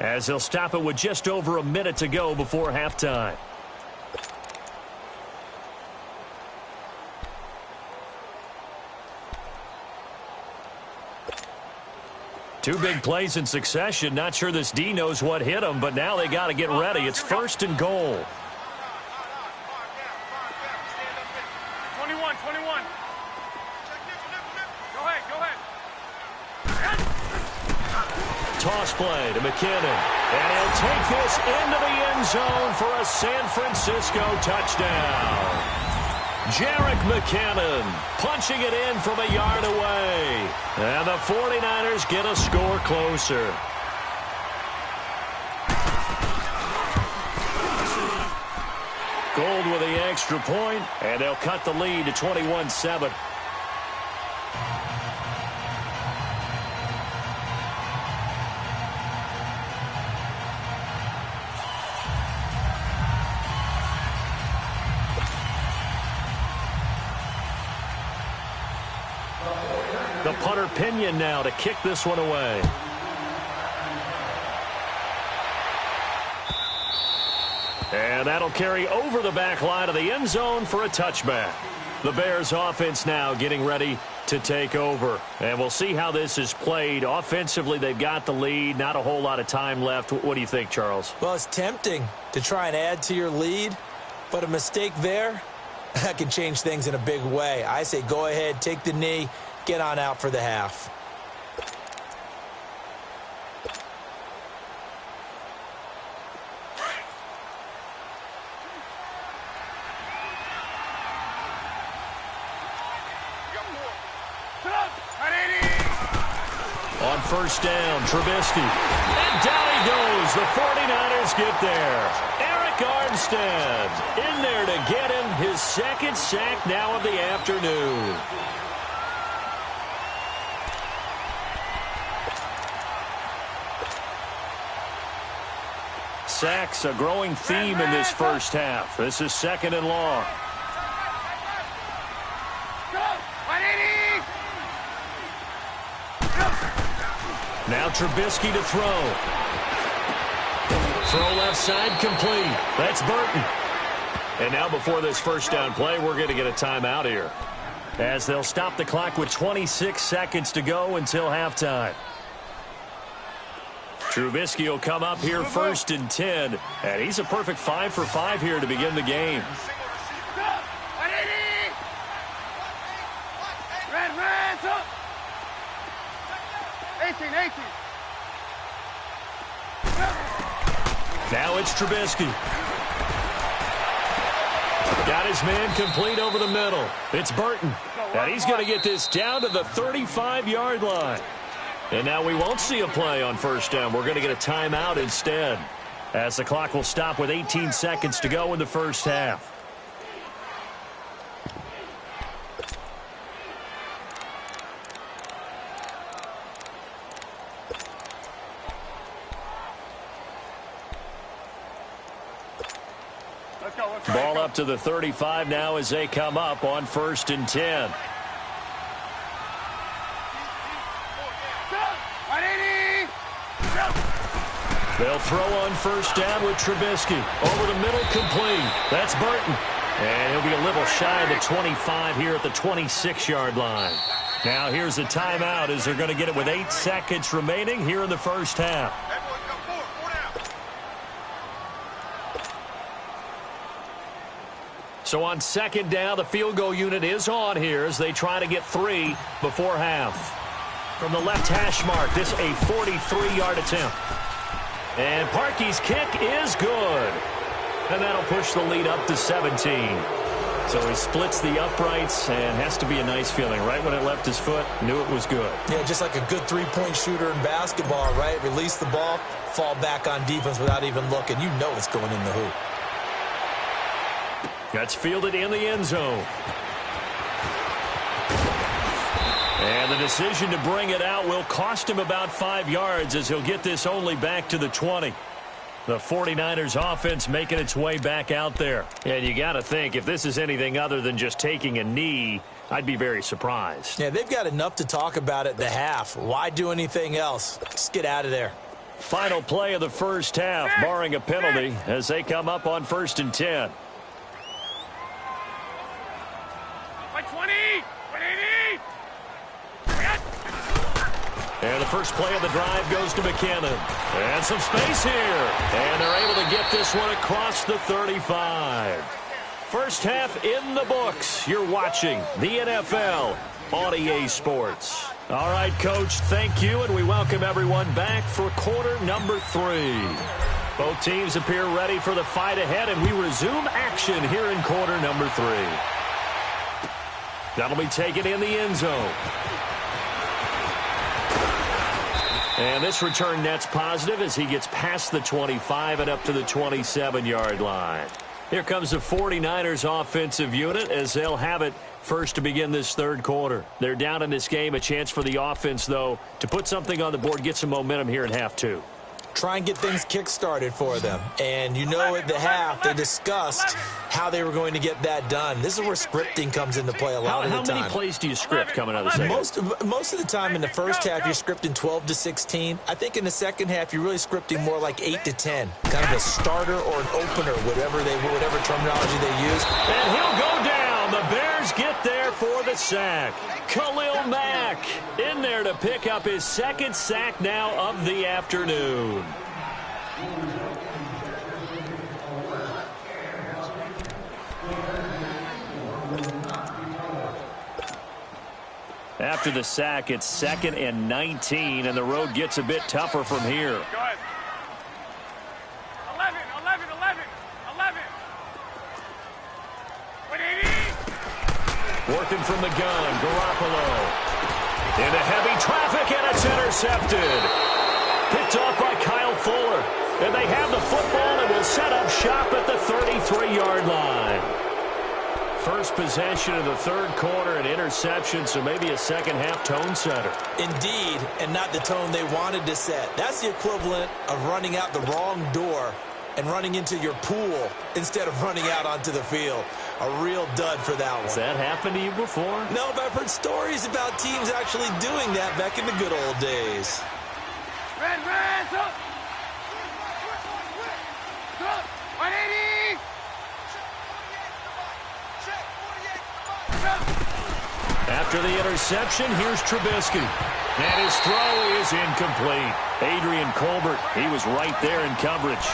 as they'll stop it with just over a minute to go before halftime. Two big plays in succession. Not sure this D knows what hit him, but now they got to get ready. It's 1st and goal. toss play to McKinnon. And he'll take this into the end zone for a San Francisco touchdown. Jerick McKinnon punching it in from a yard away. And the 49ers get a score closer. Gold with the extra point, and they'll cut the lead to 21-7. The punter Pinion now to kick this one away. And that'll carry over the back line of the end zone for a touchback. The Bears offense now getting ready to take over. And we'll see how this is played. Offensively, they've got the lead. Not a whole lot of time left. What do you think, Charles? Well, it's tempting to try and add to your lead, but a mistake there, that can change things in a big way. I say go ahead, take the knee, get on out for the half. On first down, Trubisky. And down he goes. The 49ers get there. Eric Armstead in there to get him his second sack now of the afternoon. Sacks a growing theme in this first half. This is second and long. Now Trubisky to throw. Throw left side complete. That's Burton. And now before this first down play, we're going to get a timeout here, as they'll stop the clock with 26 seconds to go until halftime. Trubisky will come up here first and 10, and he's a perfect 5 for 5 here to begin the game. Now it's Trubisky. Got his man complete over the middle. It's Burton. And he's going to get this down to the 35-yard line. And now we won't see a play on first down. We're going to get a timeout instead, as the clock will stop with 18 seconds to go in the first half. Ball up to the 35 now as they come up on first and 10. They'll throw on first down with Trubisky. Over the middle, complete. That's Burton. And he'll be a little shy of the 25 here at the 26-yard line. Now here's a timeout as they're going to get it with 8 seconds remaining here in the first half. So on second down, the field goal unit is on here as they try to get 3 before half. From the left hash mark, this a 43-yard attempt. And Parkey's kick is good. And that'll push the lead up to 17. So he splits the uprights, and has to be a nice feeling. Right when it left his foot, knew it was good. Yeah, just like a good three-point shooter in basketball, right? Release the ball, fall back on defense without even looking. You know it's going in the hoop. That's fielded in the end zone. And the decision to bring it out will cost him about 5 yards, as he'll get this only back to the 20. The 49ers offense making its way back out there. And you got to think, if this is anything other than just taking a knee, I'd be very surprised. Yeah, they've got enough to talk about at the half. Why do anything else? Just get out of there. Final play of the first half, barring a penalty, as they come up on first and 10. And the first play of the drive goes to McKinnon. And some space here. And they're able to get this one across the 35. First half in the books. You're watching the NFL on EA Sports. All right, Coach, thank you, and we welcome everyone back for quarter number 3. Both teams appear ready for the fight ahead, and we resume action here in quarter number 3. That'll be taken in the end zone. And this return net's positive as he gets past the 25 and up to the 27-yard line. Here comes the 49ers offensive unit as they'll have it first to begin this third quarter. They're down in this game. A chance for the offense, though, to put something on the board, get some momentum here in half 2. Try and get things kick-started for them. And you know at the half, they discussed how they were going to get that done. This is where scripting comes into play a lot of the time. How many plays do you script coming out of the second? Most of the time in the first half, you're scripting 12 to 16. I think in the second half, you're really scripting more like 8 to 10. Kind of a starter or an opener, whatever terminology they use. And he'll go down. The Bears get there for the sack. Khalil Mack in there to pick up his second sack now of the afternoon. After the sack, it's 2nd and 19, and the road gets a bit tougher from here. Go ahead. 11. 180. Working from the gun, Garoppolo. Into heavy traffic, and it's intercepted. Picked off by Kyle Fuller. And they have the football and will set up shop at the 33-yard line. First possession of the third quarter, an interception, so maybe a second-half tone setter. Indeed, and not the tone they wanted to set. That's the equivalent of running out the wrong door and running into your pool instead of running out onto the field. A real dud for that one. Has that happened to you before? No, but I've heard stories about teams actually doing that back in the good old days. Red, up. 180. After the interception, here's Trubisky. And his throw is incomplete. Adrian Colbert, he was right there in coverage.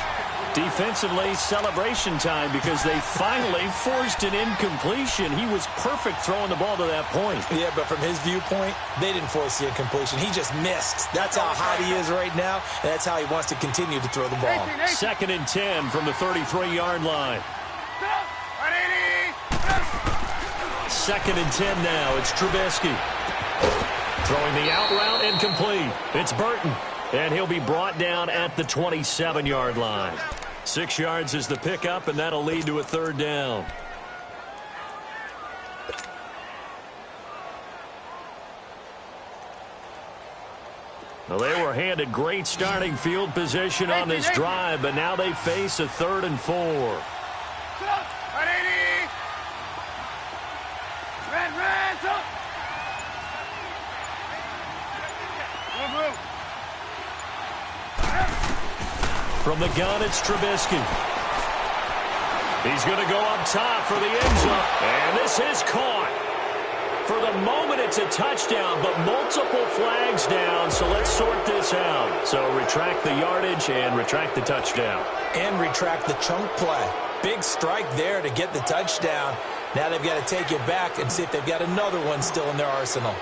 Defensively, celebration time because they finally forced an incompletion. He was perfect throwing the ball to that point. Yeah, but from his viewpoint, they didn't force the incompletion. He just missed. That's how hot he is right now, and that's how he wants to continue to throw the ball. 2nd and 10 from the 33-yard line. 2nd and 10 now. It's Trubisky. Throwing the out route, incomplete. It's Burton, and he'll be brought down at the 27-yard line. 6 yards is the pickup, and that'll lead to a third down. Well, they were handed great starting field position on this drive, but now they face a 3rd and 4. 180. Red, up. From the gun, it's Trubisky. He's going to go up top for the end zone. And this is caught. For the moment, it's a touchdown, but multiple flags down, so let's sort this out. So retract the yardage and retract the touchdown. And retract the chunk play. Big strike there to get the touchdown. Now they've got to take it back and see if they've got another one still in their arsenal.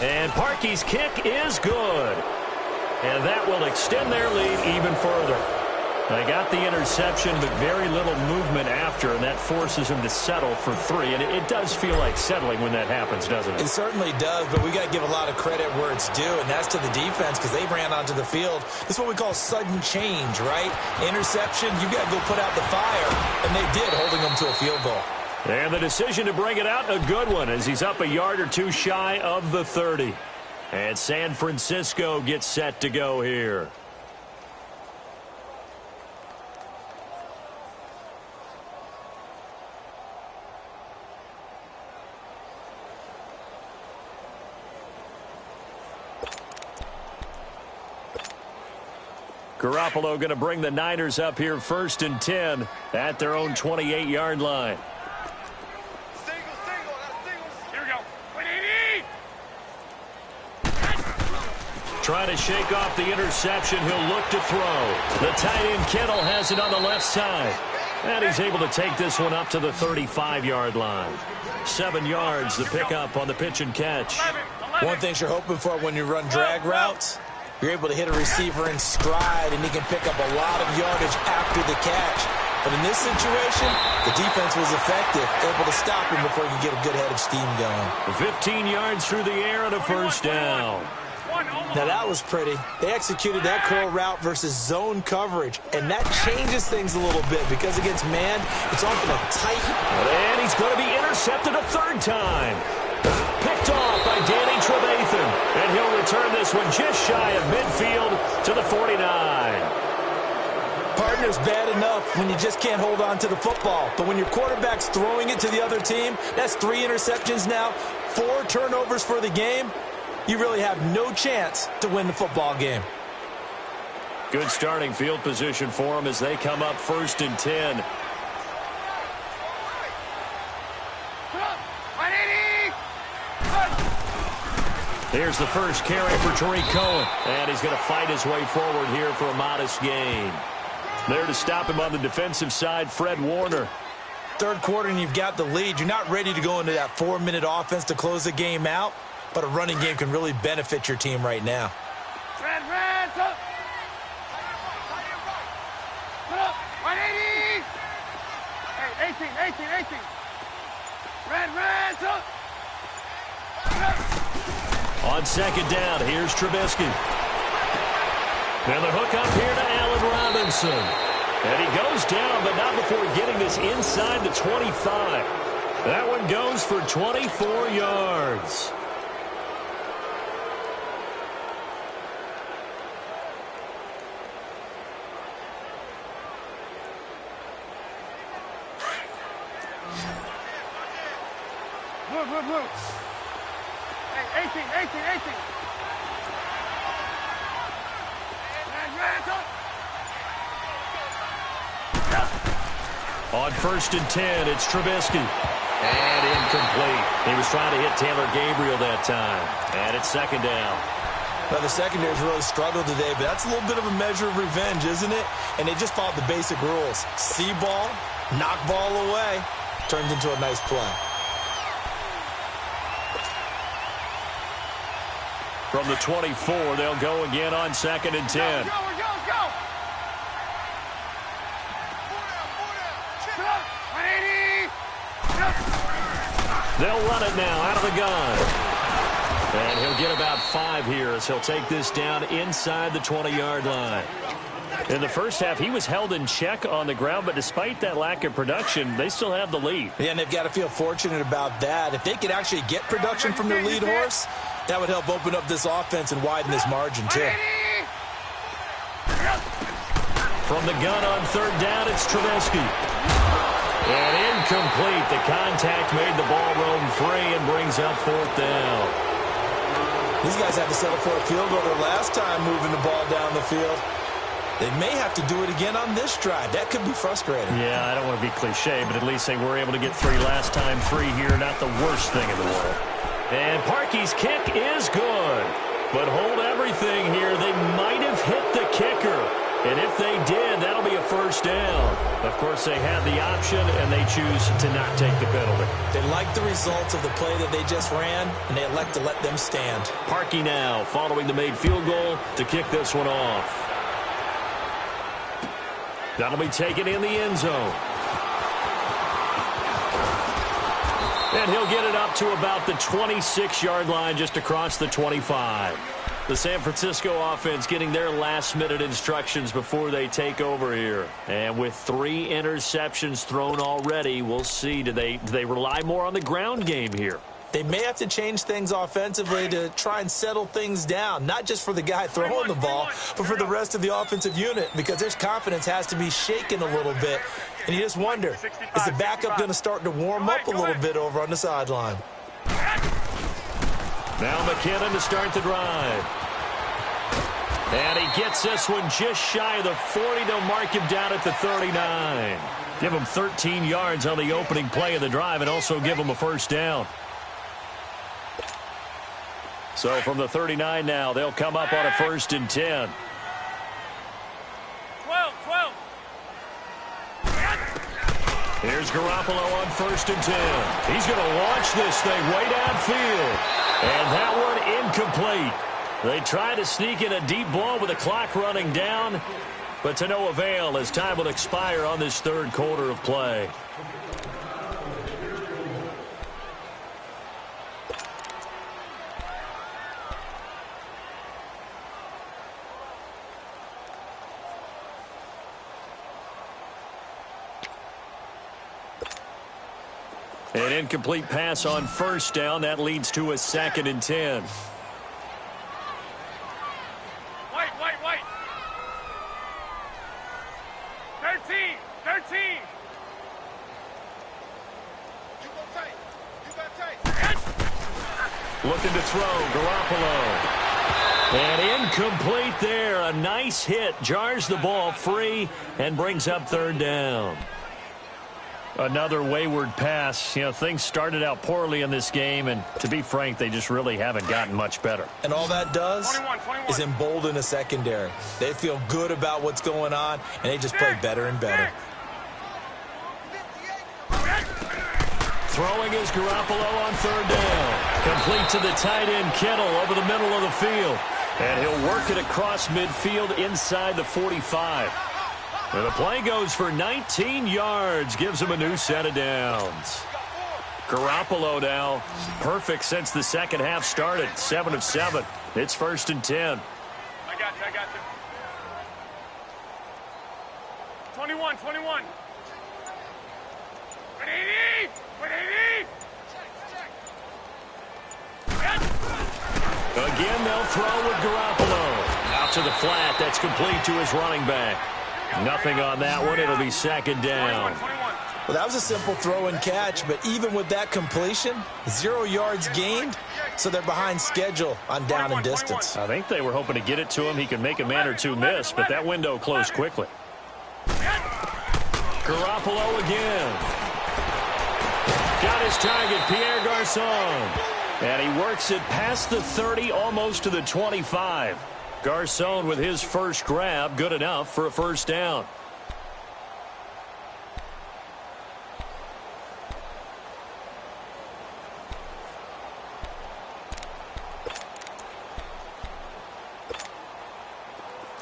And Parkey's kick is good. And that will extend their lead even further. They got the interception, but very little movement after, and that forces them to settle for 3. And it does feel like settling when that happens, doesn't it? It certainly does, but we got to give a lot of credit where it's due, and that's to the defense because they ran onto the field. This is what we call sudden change, right? Interception, you got to go put out the fire, and they did, holding them to a field goal. And the decision to bring it out, a good one, as he's up a yard or two shy of the 30. And San Francisco gets set to go here. Garoppolo going to bring the Niners up here 1st and 10 at their own 28-yard line. Here we go. 180. Trying to shake off the interception. He'll look to throw. The tight end Kittle has it on the left side. And he's able to take this one up to the 35-yard line. 7 yards, the pickup on the pitch and catch. One thing you're hoping for when you run drag routes, you're able to hit a receiver in stride, and he can pick up a lot of yardage after the catch. But in this situation, the defense was effective, able to stop him before he could get a good head of steam going. 15 yards through the air and a first down. Now that was pretty. They executed that curl route versus zone coverage, and that changes things a little bit because against man, it's often a tight. And he's going to be intercepted a third time. Picked off by Danny Trevathan, and he'll return this one just shy of midfield to the 49. Partner's bad enough when you just can't hold on to the football. But when your quarterback's throwing it to the other team, that's 3 interceptions now, 4 turnovers for the game. You really have no chance to win the football game. Good starting field position for them as they come up 1st and 10. Here's the first carry for Tariq Cohen. And he's going to fight his way forward here for a modest gain. There to stop him on the defensive side, Fred Warner. Third quarter and you've got the lead. You're not ready to go into that 4-minute offense to close the game out. But a running game can really benefit your team right now. Red, up. Put up. 180. Hey, 18. Red, up. On second down, here's Trubisky. And the hook up here to Allen Robinson. And he goes down, but not before getting this inside the 25. That one goes for 24 yards. Move. Hey, 18. On 1st and 10, it's Trubisky. And incomplete. He was trying to hit Taylor Gabriel that time. And it's 2nd down. Well, the secondary's really struggled today, but that's a little bit of a measure of revenge, isn't it? And they just followed the basic rules. See ball, knock ball away. Turns into a nice play. From the 24, they'll go again on 2nd and 10. Go. They'll run it now out of the gun. And he'll get about 5 here as he'll take this down inside the 20-yard line. In the first half, he was held in check on the ground, but despite that lack of production, they still have the lead. Yeah, and they've got to feel fortunate about that. If they could actually get production from their lead horse, that would help open up this offense and widen this margin, too. From the gun on 3rd down, it's Trubisky. And incomplete. The contact made the ball roam free and brings up 4th down. These guys had to settle for a field goal their last time moving the ball down the field. They may have to do it again on this drive. That could be frustrating. Yeah, I don't want to be cliche, but at least they were able to get 3 last time. 3 here, not the worst thing in the world. And Parkey's kick is good. But hold everything here. They might have hit the kicker. And if they did, that'll be a 1st down. Of course, they had the option, and they choose to not take the penalty. They like the results of the play that they just ran, and they elect to let them stand. Parkey now following the made field goal to kick this one off. That'll be taken in the end zone. And he'll get it up to about the 26-yard line just across the 25. The San Francisco offense getting their last-minute instructions before they take over here. And with 3 interceptions thrown already, we'll see. Do they rely more on the ground game here? They may have to change things offensively to try and settle things down, not just for the guy throwing the ball, but for the rest of the offensive unit, because his confidence has to be shaken a little bit. And you just wonder, is the backup going to start to warm up a little bit over on the sideline? Now McKinnon to start the drive. And he gets this one just shy of the 40. They'll mark him down at the 39. Give him 13 yards on the opening play of the drive and also give him a 1st down. So from the 39 now, they'll come up on a 1st and 10. 12. Here's Garoppolo on 1st and 10. He's going to launch this thing way downfield. And that one incomplete. They try to sneak in a deep ball with the clock running down, but to no avail as time will expire on this 3rd quarter of play. An incomplete pass on 1st down. That leads to a 2nd and 10. Wait. 13. You got tight. Looking to throw, Garoppolo. And incomplete there. A nice hit. Jars the ball free and brings up 3rd down. Another wayward pass. You know, things started out poorly in this game, and to be frank, they just really haven't gotten much better. And all that does 21. is embolden a secondary. They feel good about what's going on, and they just play better and better. Throwing is Garoppolo on 3rd down. Complete to the tight end, Kittle, over the middle of the field. And he'll work it across midfield inside the 45. And the play goes for 19 yards, gives him a new set of downs. Garoppolo now, perfect since the 2nd half started, 7 of 7. It's 1st and 10. I got you. 21. 180. Again, they'll throw with Garoppolo. Out to the flat, that's complete to his running back. Nothing on that one. It'll be 2nd down. 21. Well, that was a simple throw and catch, but even with that completion, 0 yards gained, so they're behind schedule on down and distance. I think they were hoping to get it to him. He could make a man or two miss, but that window closed quickly. Garoppolo again. Got his target, Pierre Garçon. And he works it past the 30, almost to the 25. Garçon with his first grab, good enough for a 1st down.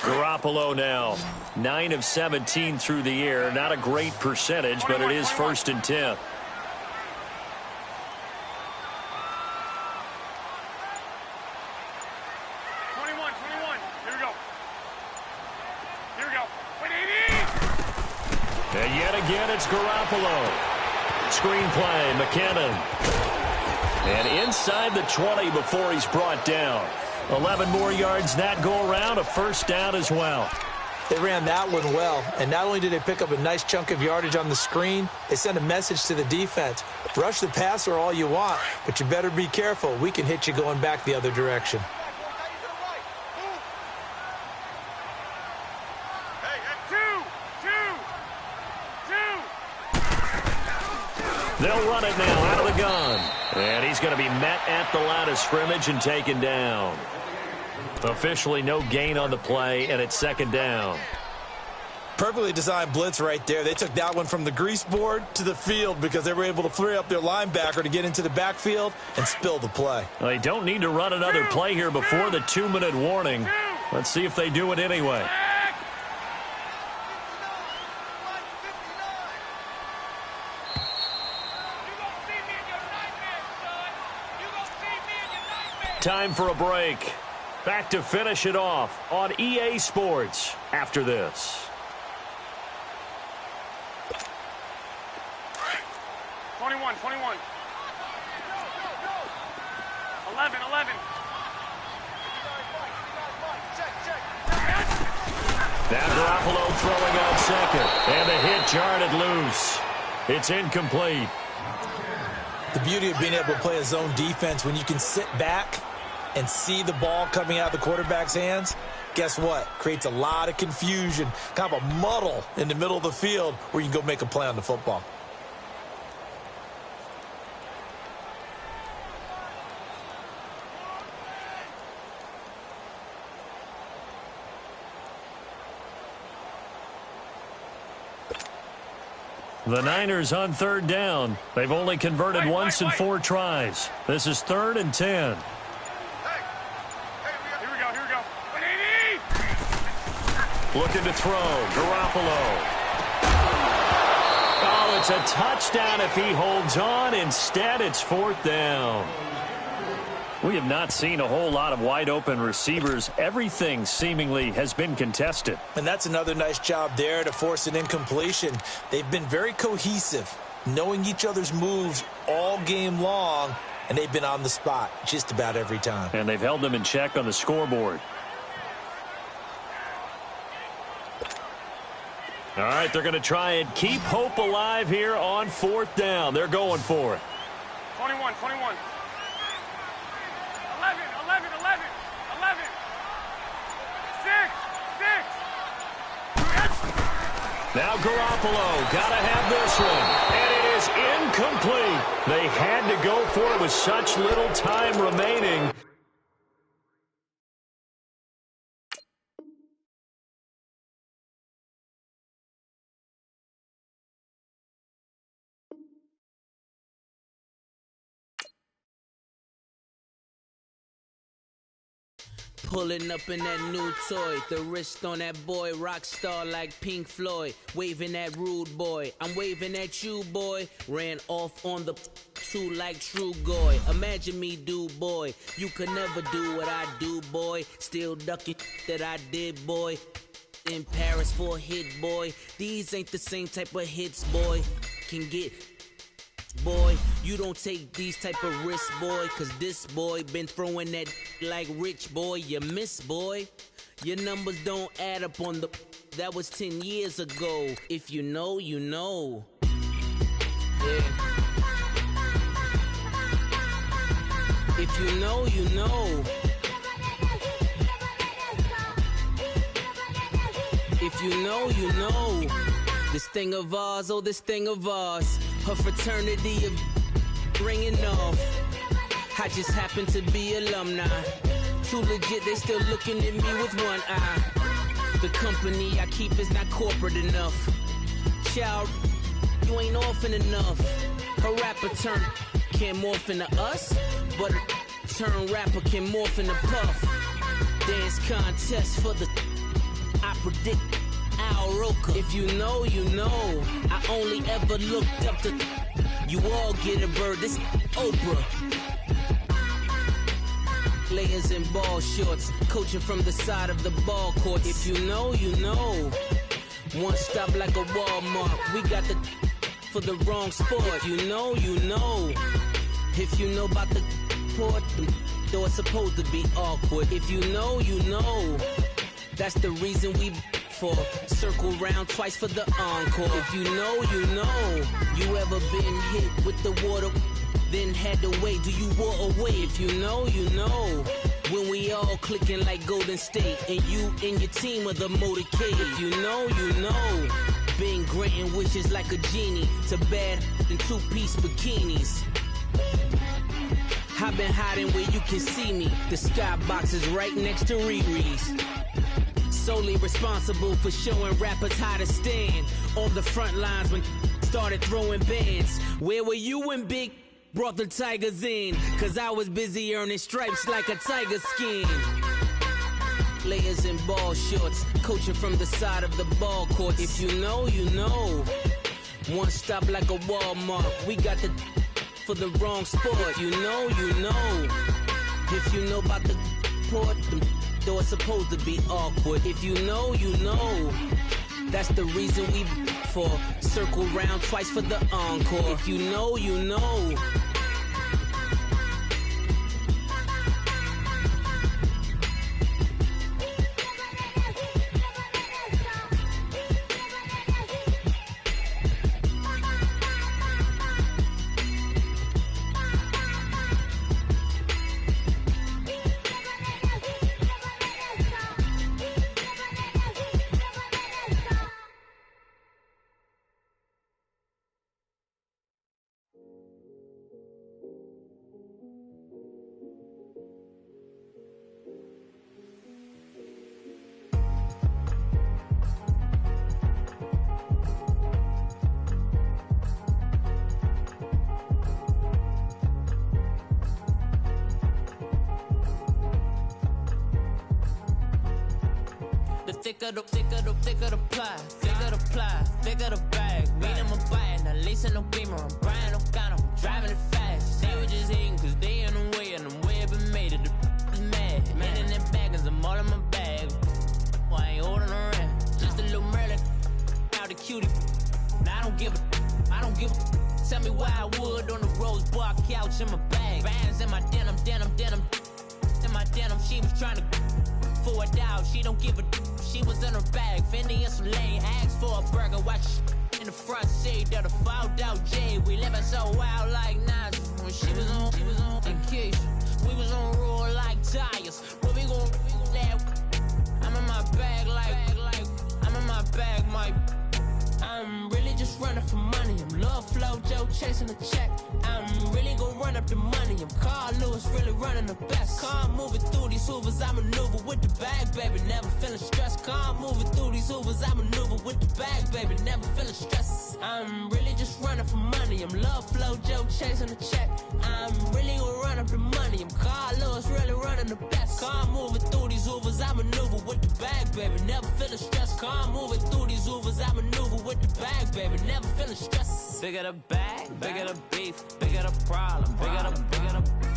Garoppolo now, 9 of 17 through the air. Not a great percentage, but it is 1st and 10. And yet again, it's Garoppolo. Screenplay, McKinnon. And inside the 20 before he's brought down. 11 more yards that go around, a 1st down as well. They ran that one well, and not only did they pick up a nice chunk of yardage on the screen, they sent a message to the defense. Rush the passer all you want, but you better be careful. We can hit you going back the other direction. They'll run it now out of the gun. And he's going to be met at the line of scrimmage and taken down. Officially no gain on the play, and it's 2nd down. Perfectly designed blitz right there. They took that one from the grease board to the field because they were able to flare up their linebacker to get into the backfield and spill the play. Well, they don't need to run another play here before the 2-minute warning. Let's see if they do it anyway. Time for a break. Back to finish it off on EA Sports after this. 21. 11. Now Garoppolo throwing on 2nd. And the hit jarred it loose. It's incomplete. The beauty of being able to play a zone defense when you can sit back and see the ball coming out of the quarterback's hands, guess what? Creates a lot of confusion, kind of a muddle in the middle of the field where you can go make a play on the football. The Niners on third down. They've only converted once in 4 tries. This is 3rd and 10. Here we go. Looking to throw. Garoppolo. Oh, it's a touchdown if he holds on. Instead, it's 4th down. We have not seen a whole lot of wide-open receivers. Everything seemingly has been contested. And that's another nice job there to force an incompletion. They've been very cohesive, knowing each other's moves all game long, and they've been on the spot just about every time. And they've held them in check on the scoreboard. All right, they're going to try and keep hope alive here on 4th down. They're going for it. 21. 11. 6. Now Garoppolo, got to have this one. And it is incomplete. They had to go for it with such little time remaining. Pulling up in that new toy, the wrist on that boy, rock star like Pink Floyd, waving at rude boy, I'm waving at you boy, ran off on the two like True Goy, imagine me do boy, you could never do what I do boy, still ducking that I did boy, in Paris for a hit boy, these ain't the same type of hits boy, can get boy, you don't take these type of risks, boy, cause this boy been throwing that like rich boy, you miss, boy. Your numbers don't add up on the, that was 10 years ago. If you know, you know. Yeah. If you know, you know. If you know, you know. This thing of ours, oh, this thing of ours. Her fraternity of ringing off. I just happen to be alumni. Too legit, they still looking at me with one eye. The company I keep is not corporate enough. Child, you ain't orphan enough. A rapper turn can't morph into us, but a turn rapper can morph into Puff. Dance contest for the I predict Al Roker. If you know, you know. I only ever looked up to you all get a bird. This Oprah. Layers in ball shorts, coaching from the side of the ball court. If you know, you know. One stop like a Walmart. We got the for the wrong sport. If you know, you know. If you know about the port, though it's supposed to be awkward. If you know, you know. That's the reason we for circle round twice for the encore. If you know, you know. You ever been hit with the water, then had to wait? Do you walk away? If you know, you know. When we all clicking like Golden State, and you and your team are the motorcade. If you know, you know. Been granting wishes like a genie to bad in two-piece bikinis. I've been hiding where you can see me. The skybox is right next to Riri's. Solely responsible for showing rappers how to stand on the front lines when started throwing bands. Where were you when Big brought the Tigers in? Cause I was busy earning stripes like a tiger skin. Layers in ball shorts, coaching from the side of the ball court. If you know, you know. One stop like a Walmart. We got the for the wrong sport. You know, you know. If you know about the port, though it's supposed to be awkward. If you know, you know. That's the reason we for circle round twice for the encore. If you know, you know. thicker the pie, thicker the bag. Beat him a bite, now lacing no beamer. I'm Brian O'Connor, driving it fast. They were just hating cause they in the way, and I'm way up and made it. The is mad. In them baggins, I'm all in my bag. I ain't holding around. Just a little Merlin, out the cutie. Now I don't give a. Tell me why I would on the rose bar couch in my bag. Bands in my denim. In my denim, she was trying to for a $1. She don't give a. She was in her bag. Fendi and some lane. Asked for a burger. Watch in the front seat of the fouled out J. We living so wild like Nas. When she was on vacation. We was on roll like tires. What we gon' laugh? I'm in my bag like I'm in my bag, Mike. I'm really just running for money. I'm Love Flow Joe chasing the check. I'm really gonna run up the money. I'm Carl Lewis, really running the best. Car moving through these Hoovers, I maneuver with the bag, baby. Never feeling stressed. Car moving through these Hoovers, I maneuver with the bag, baby. Never feeling stressed. I'm really just running for money. I'm Love Flow Joe chasing the check. I'm really gonna run up the money. I'm Carl Lewis, really running the best. Car moving through these Hoovers, I maneuver with the bag, baby. Never feeling stressed. Car moving through these Hoovers, I maneuver with the bag, baby. Never feeling stressed. Bigger the bag, bigger the beef, bigger the problem, bigger the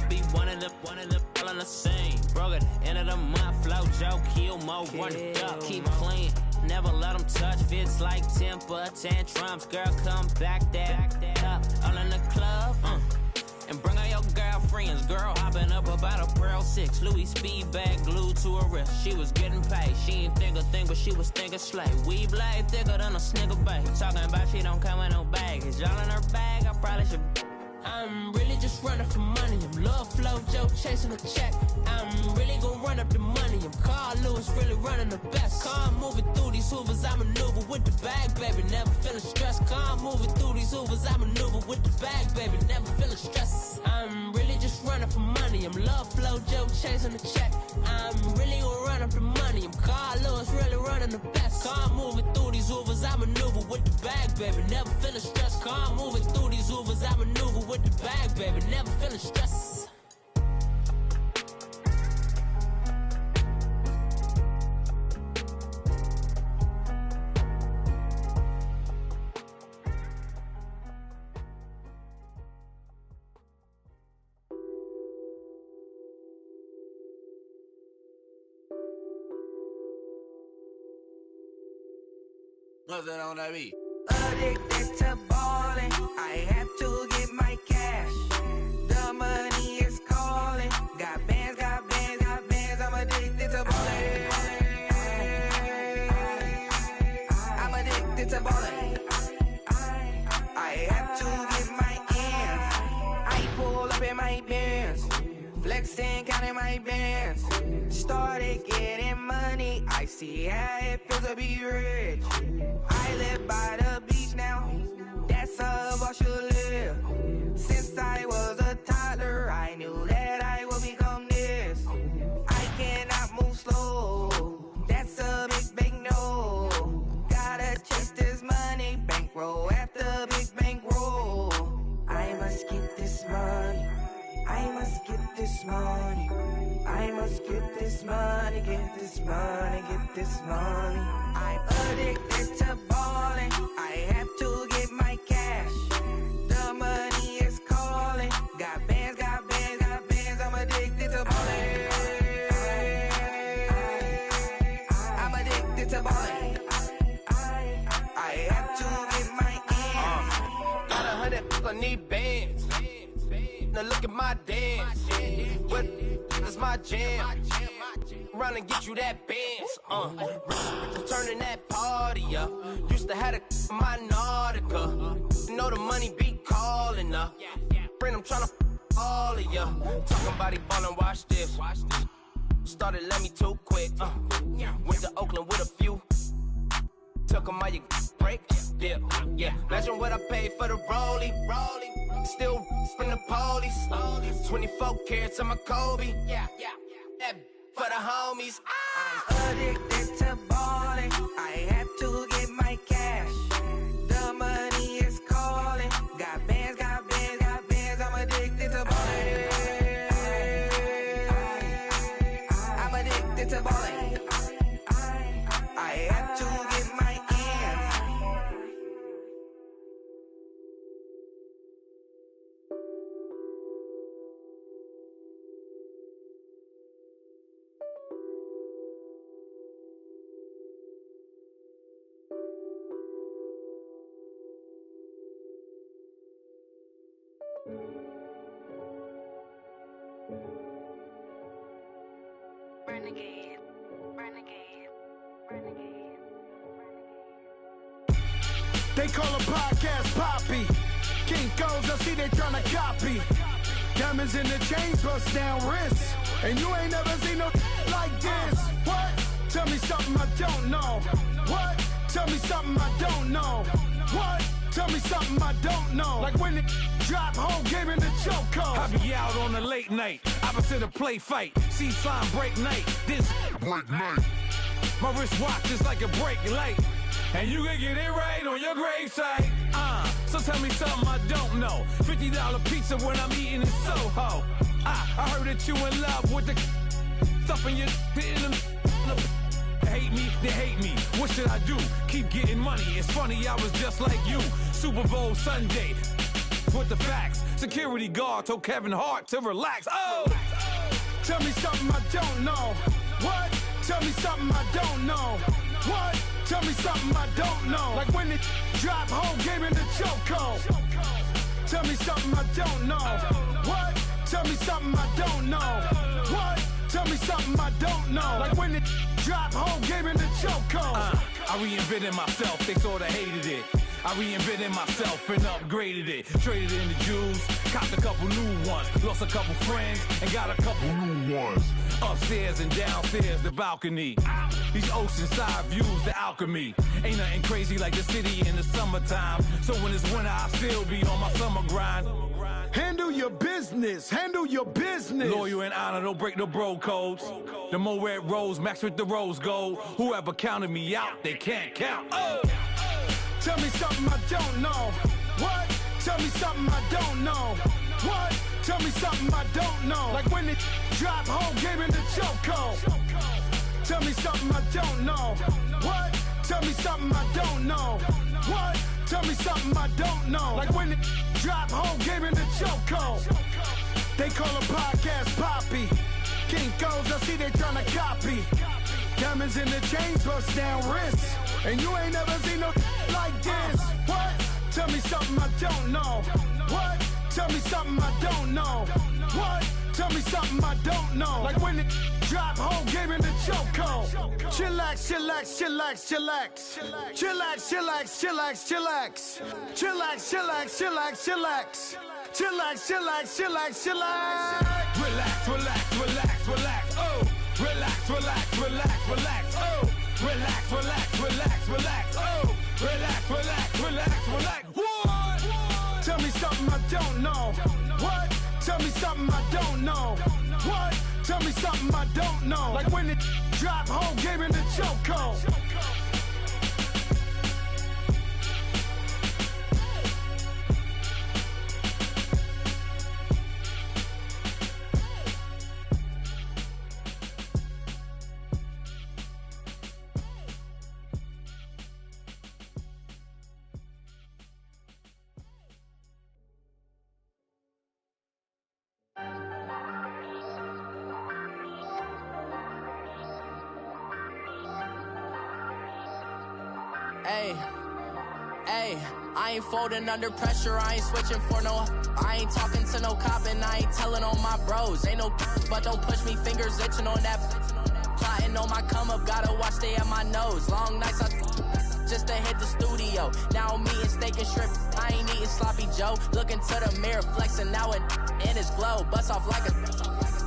be one of the all in the same. Broke at the end of the month, Flow Joe, kill mo, run it up, keep clean. Never let them touch, fits like temper tantrums. Girl, come back that up, all in the club, and bring out your girlfriends. Girl hopping up about a Pearl 6 Louis speed bag glued to her wrist. She was getting paid, she ain't think a thing, but she was thinking slay. We blade thicker than a snigger bag. Talking about she don't come with no baggage. All in her bag, I probably should. I'm really just running for money. I'm Love Flow Joe chasing a check. I'm really gonna run up the money. I'm Carl Lewis, really running the best. Car moving through these Hoovers, I maneuver with the bag, baby. Never feeling stressed. Car moving through these Hoovers, I maneuver with the bag, baby. Never feeling stressed. I'm really just running for money. I'm Love Flow Joe chasing a check. I'm really gonna run up the money. I'm Carl Lewis, really running the best. Car moving through these Hoovers, I maneuver with the bag, baby. Never feeling stressed. Car moving through these Hoovers, I maneuver with the bag, baby. Never feeling stressed. Nothing on that beat. Addicted to ballin', I have to get my cash. The money is calling. Got bands, I'm addicted to ballin'. I'm addicted to ballin'. I have to get my ends. I pull up in my Benz, flexing, counting my bands. Started getting money, I see how it feels to be rich. I live by the beach now, that's how I should live. Since I was a toddler, I knew that I would become this. I cannot move slow, that's a big no. Gotta chase this money, bankroll after big bankroll. I must get this money, I must get this money. I must get this money, get this money, get this money. I'm addicted to ballin', I have to get my cash. The money is calling. Got bands, I'm addicted to ballin'. I'm addicted to ballin'. I have to get my ends. Got 100, I need bands. Now look at my dance. What is my jam? Run and get you that bands. Turning that party up. Used to have a my Nautica. You know the money be calling up. Friend, I'm tryna all of ya. Talking about he ballin', watch this. Started let me too quick. Went to Oakland with a few. Took 'em all you break. Yeah. Imagine what I paid for the rollie. Still from the police. 24 carats on my Kobe. That for the homies. I'm addicted to ballin', I have to get my cash. The money is calling. Got bands, I'm addicted to ballin'. I'm addicted to ballin'. I Renegade, renegade, renegade. They call a podcast Poppy. Kinkos, I see they tryna copy. Diamonds in the chains, bust down wrists. And you ain't never seen no like this. What? Tell me something I don't know. What? Tell me something I don't know. What? Tell me something I don't know. Like when it drop, whole game in the chokehold. I be out on a late night, opposite a play fight. See sign break night, this break night. My wristwatch is like a brake light. And you can get it right on your gravesite. So tell me something I don't know. $50 pizza when I'm eating in Soho. I heard that you in love with the stuff in your in the hate me, they hate me. What should I do? Keep getting money. It's funny, I was just like you. Super Bowl Sunday with the facts. Security guard told Kevin Hart to relax. Oh! Tell me something I don't know. What? Tell me something I don't know. What? Tell me something I don't know. Like when it drop, whole game in the chokehold. Tell me something I don't know. What? Tell me something I don't know. What? Tell me something I don't know. Like when it drop, whole game in the chokehold. I reinvented myself, they sorta hated it. I reinvented myself and upgraded it. Traded in the Jews, copped a couple new ones. Lost a couple friends and got a couple new ones. Upstairs and downstairs, the balcony. These oceanside views, the alchemy. Ain't nothing crazy like the city in the summertime. So when it's winter, I still be on my summer grind. Handle your business, handle your business. Loyal and honor, don't break no bro codes. The more red rose, max with the rose gold. Whoever counted me out, they can't count. Oh! Tell me something I don't know. What? Tell me something I don't know. What? Tell me something I don't know. Like when it drop, whole game in the chokehold. Tell me something I don't know. What? Tell me something I don't know. What? Tell me something I don't know. Like when it drop, whole game in the chokehold. They call a podcast Poppy. Kinkos, I see they tryna copy. Diamonds in the chains, bust down wrists. And you ain't never seen no like this. What? Tell me something I don't know. What? Tell me something I don't know. What? Tell me something I don't know. Like when it drop, whole game in the chokehold. Chillax, chillax, chillax, chillax. Chillax, chillax, chillax, chillax. Chillax, chillax, chillax, chillax. Chillax, chillax, chillax, chillax. Relax, relax, relax, relax. Oh! Relax, relax, relax, relax. Oh! Relax, relax, relax, relax. Oh! Relax, relax, relax, relax. What? Tell me something I don't know. What? Tell me something I don't know. What? Tell me something I don't know. Like when it drop, whole game in the chokehold. Hey, I ain't folding under pressure, I ain't switching for no. I ain't talking to no cop and I ain't telling on my bros. Ain't no but don't push me, fingers itching on that. Plotting on my come up, gotta watch stay at my nose. Long nights just to hit the studio. Now I'm eating steak and shrimp, I ain't eating sloppy Joe. Looking to the mirror, flexing now and in his glow. Bust off like a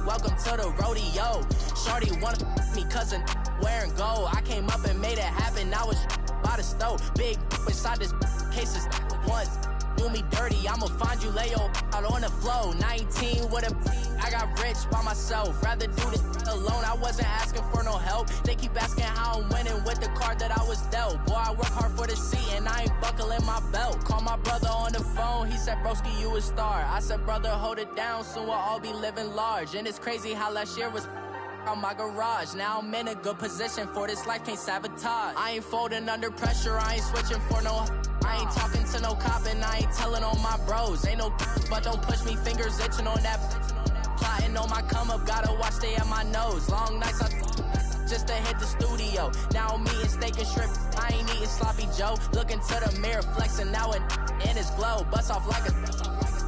welcome to the rodeo. Shorty wanna me cousin wearing gold. I came up and made it happen, now it's by the stove. Big inside this case is once do me dirty, I'ma find you lay your out on the floor. 19 with a I got rich by myself, rather do this alone. I wasn't asking for no help, they keep asking how I'm winning with the card that I was dealt. Boy, I work hard for the seat and I ain't buckling my belt. Call my brother on the phone, he said broski you a star. I said brother hold it down, soon we'll all be living large. And it's crazy how last year was on my garage. Now I'm in a good position for this life, can't sabotage. I ain't folding under pressure, I ain't switching for no. I ain't talking to no cop and I ain't telling on my bros. Ain't no but don't push me, fingers itching on that. Plotting on my come up, gotta watch stay at my nose. Long nights just to hit the studio. Now I'm eating steak and shrimp, I ain't eating sloppy Joe. Looking to the mirror, flexing now and in his glow. Bust off like a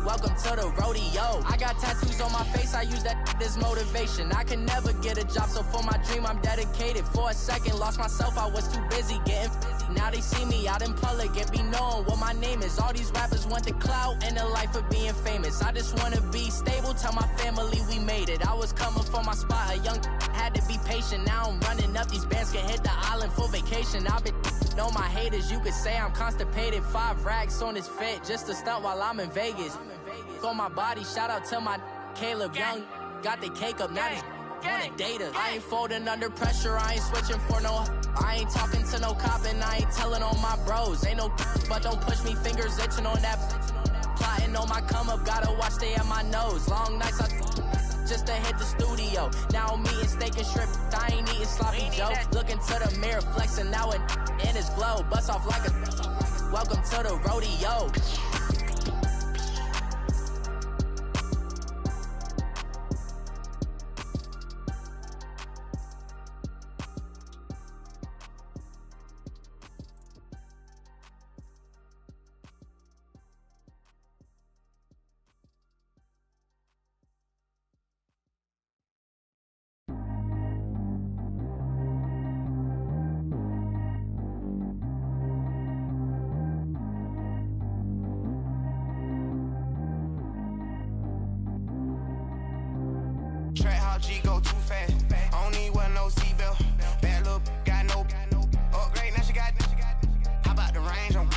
welcome to the rodeo. I got tattoos on my face, I use that get this motivation. I can never get a job, so for my dream I'm dedicated. For a second, lost myself, I was too busy getting now they see me out in public and be known what my name is. All these rappers want the clout and the life of being famous. I just wanna be stable, tell my family we made it. I was coming from my spot, a young had to be patient. Now I'm running up, these bands can hit the island for vacation. I've been know my haters, you could say I'm constipated. 5 racks on his fit, just to stunt while I'm in Vegas. On my body, shout out to my Caleb Young. Got the cake up, now he's wanna date us. I ain't folding under pressure, I ain't switching for no. I ain't talking to no cop and I ain't telling on my bros. Ain't no but don't push me, fingers itching on that. Plotting on my come up, gotta watch stay at my nose. Long nights I just to hit the studio. Now I'm eating steak and shrimp, I ain't eating sloppy joe. Looking to the mirror, flexing now and in his glow. Bust off like a welcome to the rodeo. G go too fast. I don't need one no seatbelt. Bad look, got no upgrade. Now she got. How about the range on?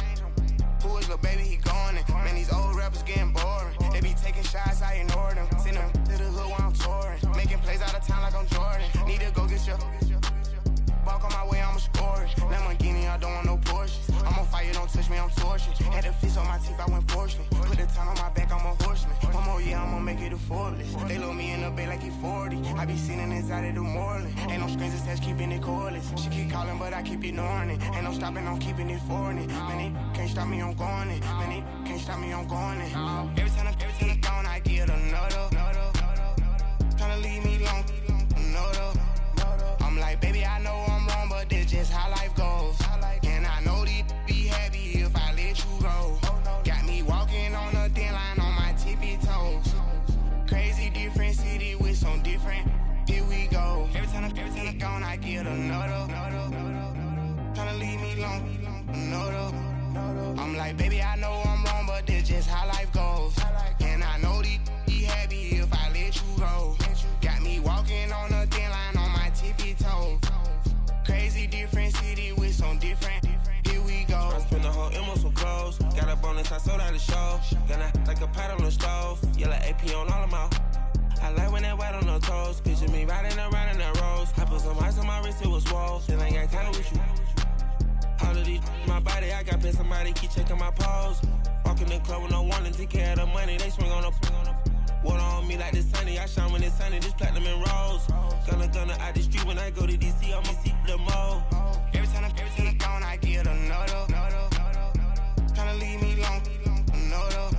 Who is little baby? He going in. Man, these old rappers getting boring. They be taking shots, I ignore them. Send them to the hood while I'm touring. Making plays out of town like I'm Jordan. Need to go get your. Walk on my way, I'ma score it. Lamborghini, I don't want no Porsches. I'm on fire, don't touch me, I'm tortured. Had the fish on my teeth, I went porcelain. Put the time on my back, I'm a horseman. One more year, I'ma make it affordless. They load me in the bay like he 40. I be sitting inside of the Moreland. Ain't no strings attached, keeping it cordless. She keep calling, but I keep ignoring it. Ain't no stopping, I'm keeping it for it. Man, they can't stop me, I'm going it. Man, they can't stop me, I'm going it. Every time I'm gone, I get another. Tryna leave me long, another. I'm like, baby, I know I'm wrong, but this just how life goes. And I know these be happy if I let you go. Got me walking on a thin line on my tippy toes. Crazy different city with some different. Here we go. Every time I'm gone, I get another. Tryna leave me long, another. I'm like, baby, I know I'm wrong, but this just how life goes. And I know these be happy if I let you go. Got me walking on a thin line on my tippy toes. Crazy different city with some different. Here we go. I spent the whole M on some clothes. Got a bonus, I sold out the show. Gonna like a pot on the stove. Yellow AP on all of my. I like when that white on the toes. Picture me riding around in that rose. I put some ice on my wrist, it was swole. Then I got kinda with you. All of these my body, I got pissed. Somebody keep checking my pose. Walk in the club with no one and take care of the money. They swing on the. Water on me like the sunny. I shine when it's sunny. This platinum and rose. Gonna out the street when I go to DC. I'ma see the mall. Every time I'm gone, I get another. Tryna leave me long, another.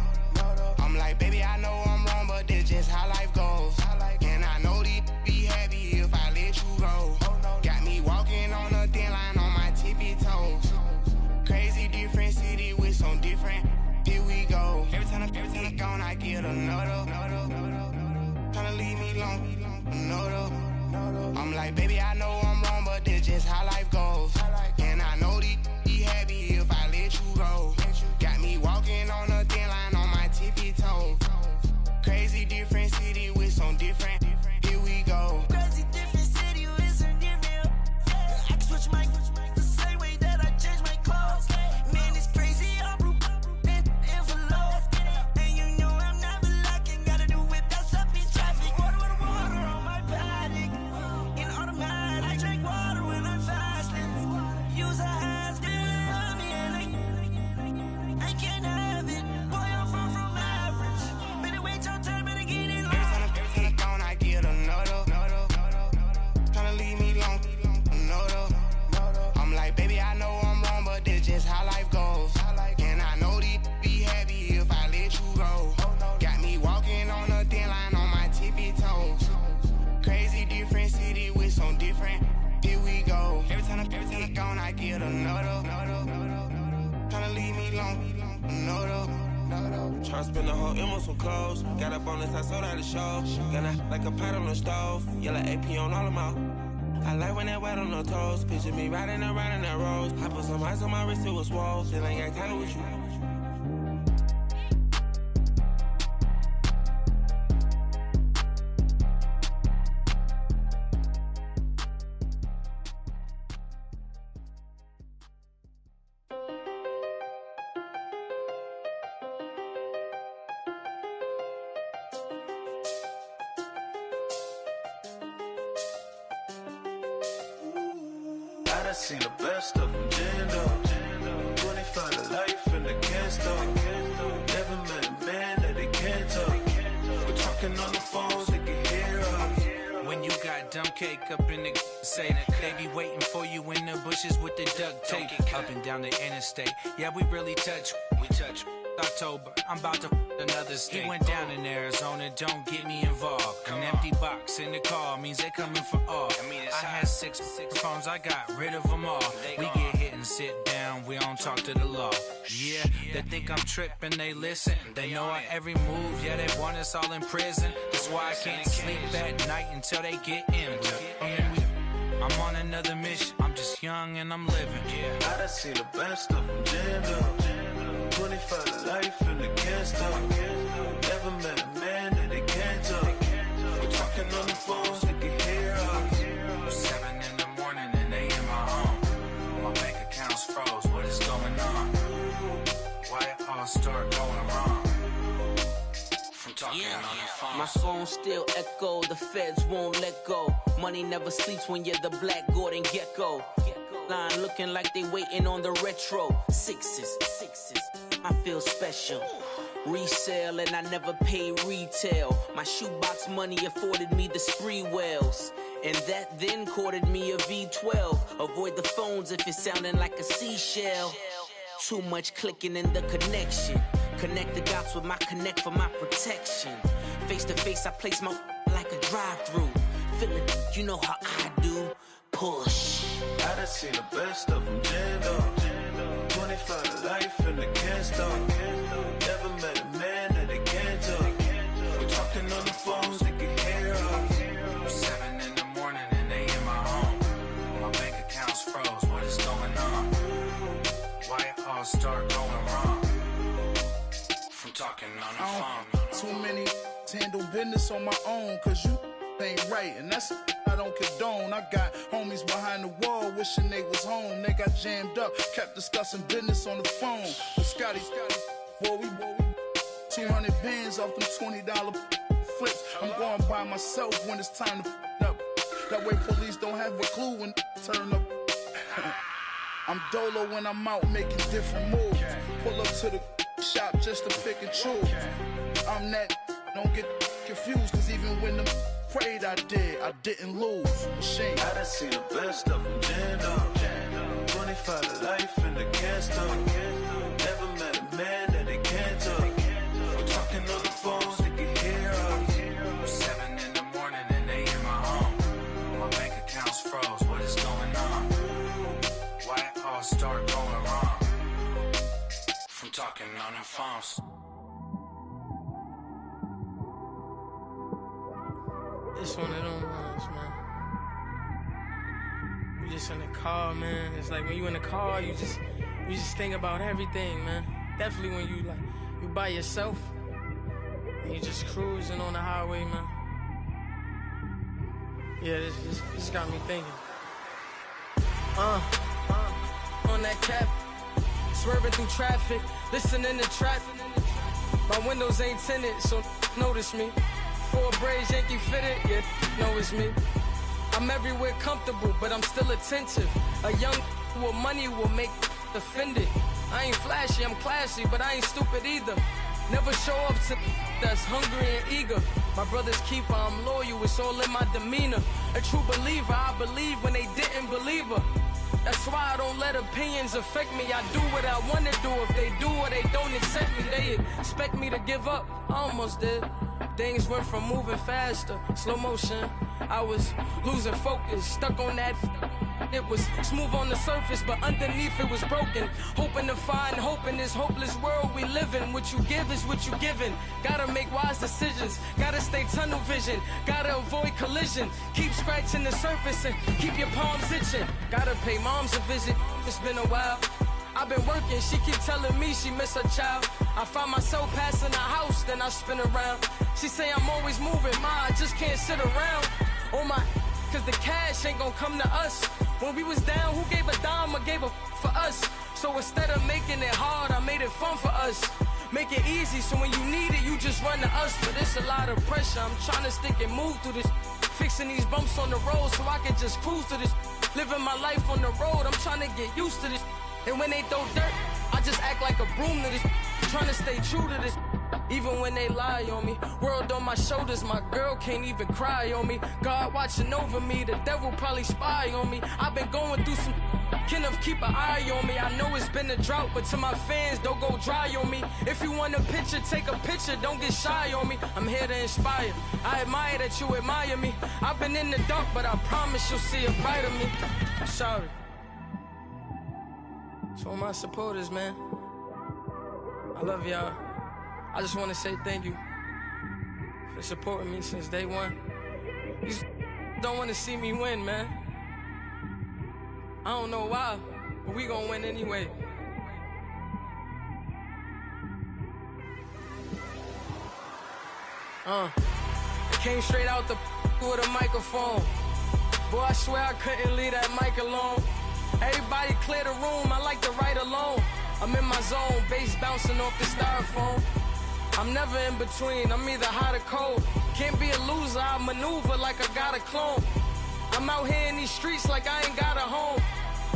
I'm like, baby, I know I'm wrong, but this just how life goes. And I know these be happy if I let you go. Got me walking on a thin line on my tippy toes. Crazy different city with some different. Here we go. Every time I'm gone, I get another. Tryna leave me long, another. I'm like, baby, I know I'm wrong, but this Tryna spend the whole M on some clothes. Got up on this, I sold out the show. Gonna like a pot on the stove. Yellow AP on all of my. I like when that wet on the toes. Picture me riding around in that rose. I put some ice on my wrist, it was swole. Still ain't got time with you. I done seen the best of them, Jando. 25 to life in the can't stop. Never met a man that they can't talk. We're talking on the phones, they can hear us. When you got dumb cake up in the say that they be waiting for you in the bushes with the duct tape. Up and down the interstate. Yeah, we really touch. We touch. October, I'm about to another state. He went down in Arizona, don't get me involved. An empty box in the car means they coming for all. I had six phones, I got rid of them all. We get hit and sit down, we don't talk to the law. Yeah, they think I'm tripping, they listen. They know our every move, yeah, they want us all in prison. That's why I can't sleep at night until they get in. I'm on another mission, I'm just young and I'm living. I done seen the best of them, Jando. 25 to life and they can't stop. Never met a man that they can't talk. We're talking on the phones, they can hear us. 7 in the morning and they in my home. My bank account's froze, what is going on? Why it all start going wrong? From talking on the phone. My phone still echo, the feds won't let go. Money never sleeps when you're the black Gordon Gecko. Line looking like they waiting on the retro. Sixes, I feel special. Resale and I never pay retail. My shoebox money afforded me the spree wells. And that then courted me a V12. Avoid the phones if it's sounding like a seashell. Too much clicking in the connection. Connect the dots with my connect for my protection. Face to face I place my like a drive-through. Feeling, you know how I do. Push. I done seen the best of them, Jando. 25 to life and they can't stop. Never met a man that they can't talk. We're talking on the phones, they can hear us. 7 in the morning and they in my home. My bank account's froze, what is going on? Why it all start going wrong? From talking on the phone. Too many handle business on my own, cause you ain't right, and that's I don't condone. I got homies behind the wall wishing they was home. They got jammed up, kept discussing business on the phone. But Scotty, boy, we 200 bands off them $20 flips. I'm going by myself when it's time to up. That way police don't have a clue when turn up. I'm dolo when I'm out making different moves. Pull up to the shop just to pick and choose. I'm that, don't get confused, cause even when the prayed I didn't lose. Shame. I done seen the best of them, Jando. 25 to life and they can't stop. Never met a man that they can't talk. We're talking on the phones, they can hear us. 7 in the morning and they in my home. My bank account's froze, what is going on? Why it all start going wrong? From talking on the phones. It's one of them ones, man. You just in the car, man. It's like when you in the car, you just think about everything, man. Definitely when you by yourself and you just cruising on the highway, man. Yeah, this got me thinking. On that cap, swerving through traffic, listening to trap. My windows ain't tinted, so notice me. 4 braids, Yankee fitted, yeah, know it's me. I'm everywhere comfortable, but I'm still attentive. A young with money will make offended. I ain't flashy, I'm classy, but I ain't stupid either. Never show up to that's hungry and eager. My brother's keeper, I'm loyal, it's all in my demeanor. A true believer, I believe when they didn't believe her. That's why I don't let opinions affect me. I do what I want to do. If they do or they don't accept me, they expect me to give up. I almost did. Things went from moving faster, slow motion. I was losing focus, stuck on that. It was smooth on the surface, but underneath it was broken. Hoping to find hope in this hopeless world we live in. What you give is what you given. Gotta make wise decisions, gotta stay tunnel vision, gotta avoid collision. Keep scratching the surface and keep your palms itching. Gotta pay moms a visit, it's been a while. I've been working, she keep telling me she miss her child. I find myself passing the house, then I spin around. She say I'm always moving, ma, I just can't sit around. Oh my, cause the cash ain't gon' come to us. When we was down, who gave a dime or gave a for us? So instead of making it hard, I made it fun for us. Make it easy, so when you need it, you just run to us. But it's a lot of pressure, I'm trying to stick and move through this. Fixing these bumps on the road so I can just cruise to this. Living my life on the road, I'm trying to get used to this. And when they throw dirt, I just act like a broom to this. Trying to stay true to this. Even when they lie on me, world on my shoulders, my girl can't even cry on me. God watching over me, the devil probably spy on me. I've been going through some, Kenneth keep an eye on me. I know it's been a drought, but to my fans, don't go dry on me. If you want a picture, take a picture, don't get shy on me. I'm here to inspire, I admire that you admire me. I've been in the dark, but I promise you'll see a brighter me. I'm sorry. To all my supporters, man, I love y'all. I just want to say thank you for supporting me since day one. You don't want to see me win, man. I don't know why, but we gonna win anyway. I came straight out the with a microphone. Boy, I swear I couldn't leave that mic alone. Everybody clear the room, I like to write alone. I'm in my zone, bass bouncing off the styrofoam. I'm never in between, I'm either hot or cold. Can't be a loser, I maneuver like I got a clone. I'm out here in these streets like I ain't got a home.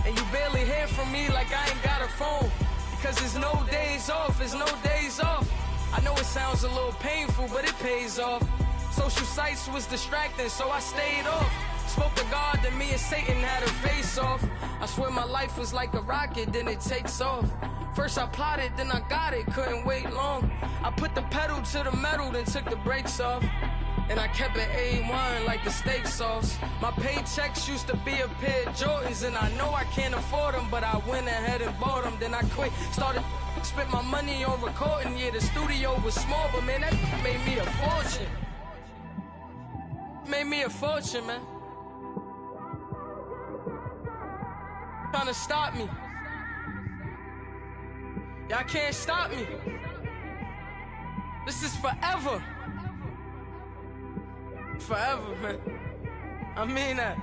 And you barely hear from me like I ain't got a phone. Because there's no days off, there's no days off. I know it sounds a little painful, but it pays off. Social sites was distracting, so I stayed off. Spoke to God, then me and Satan had a face off. I swear my life was like a rocket, then it takes off. First I plotted, then I got it, couldn't wait long. I put the pedal to the metal, then took the brakes off. And I kept it A1 like the steak sauce. My paychecks used to be a pair of Jordans, and I know I can't afford them, but I went ahead and bought them. Then I quit, started spent my money on recording. Yeah, the studio was small, but man, that made me a fortune. Made me a fortune, man. Trying to stop me. Y'all can't stop me. This is forever. Forever, man. I mean that.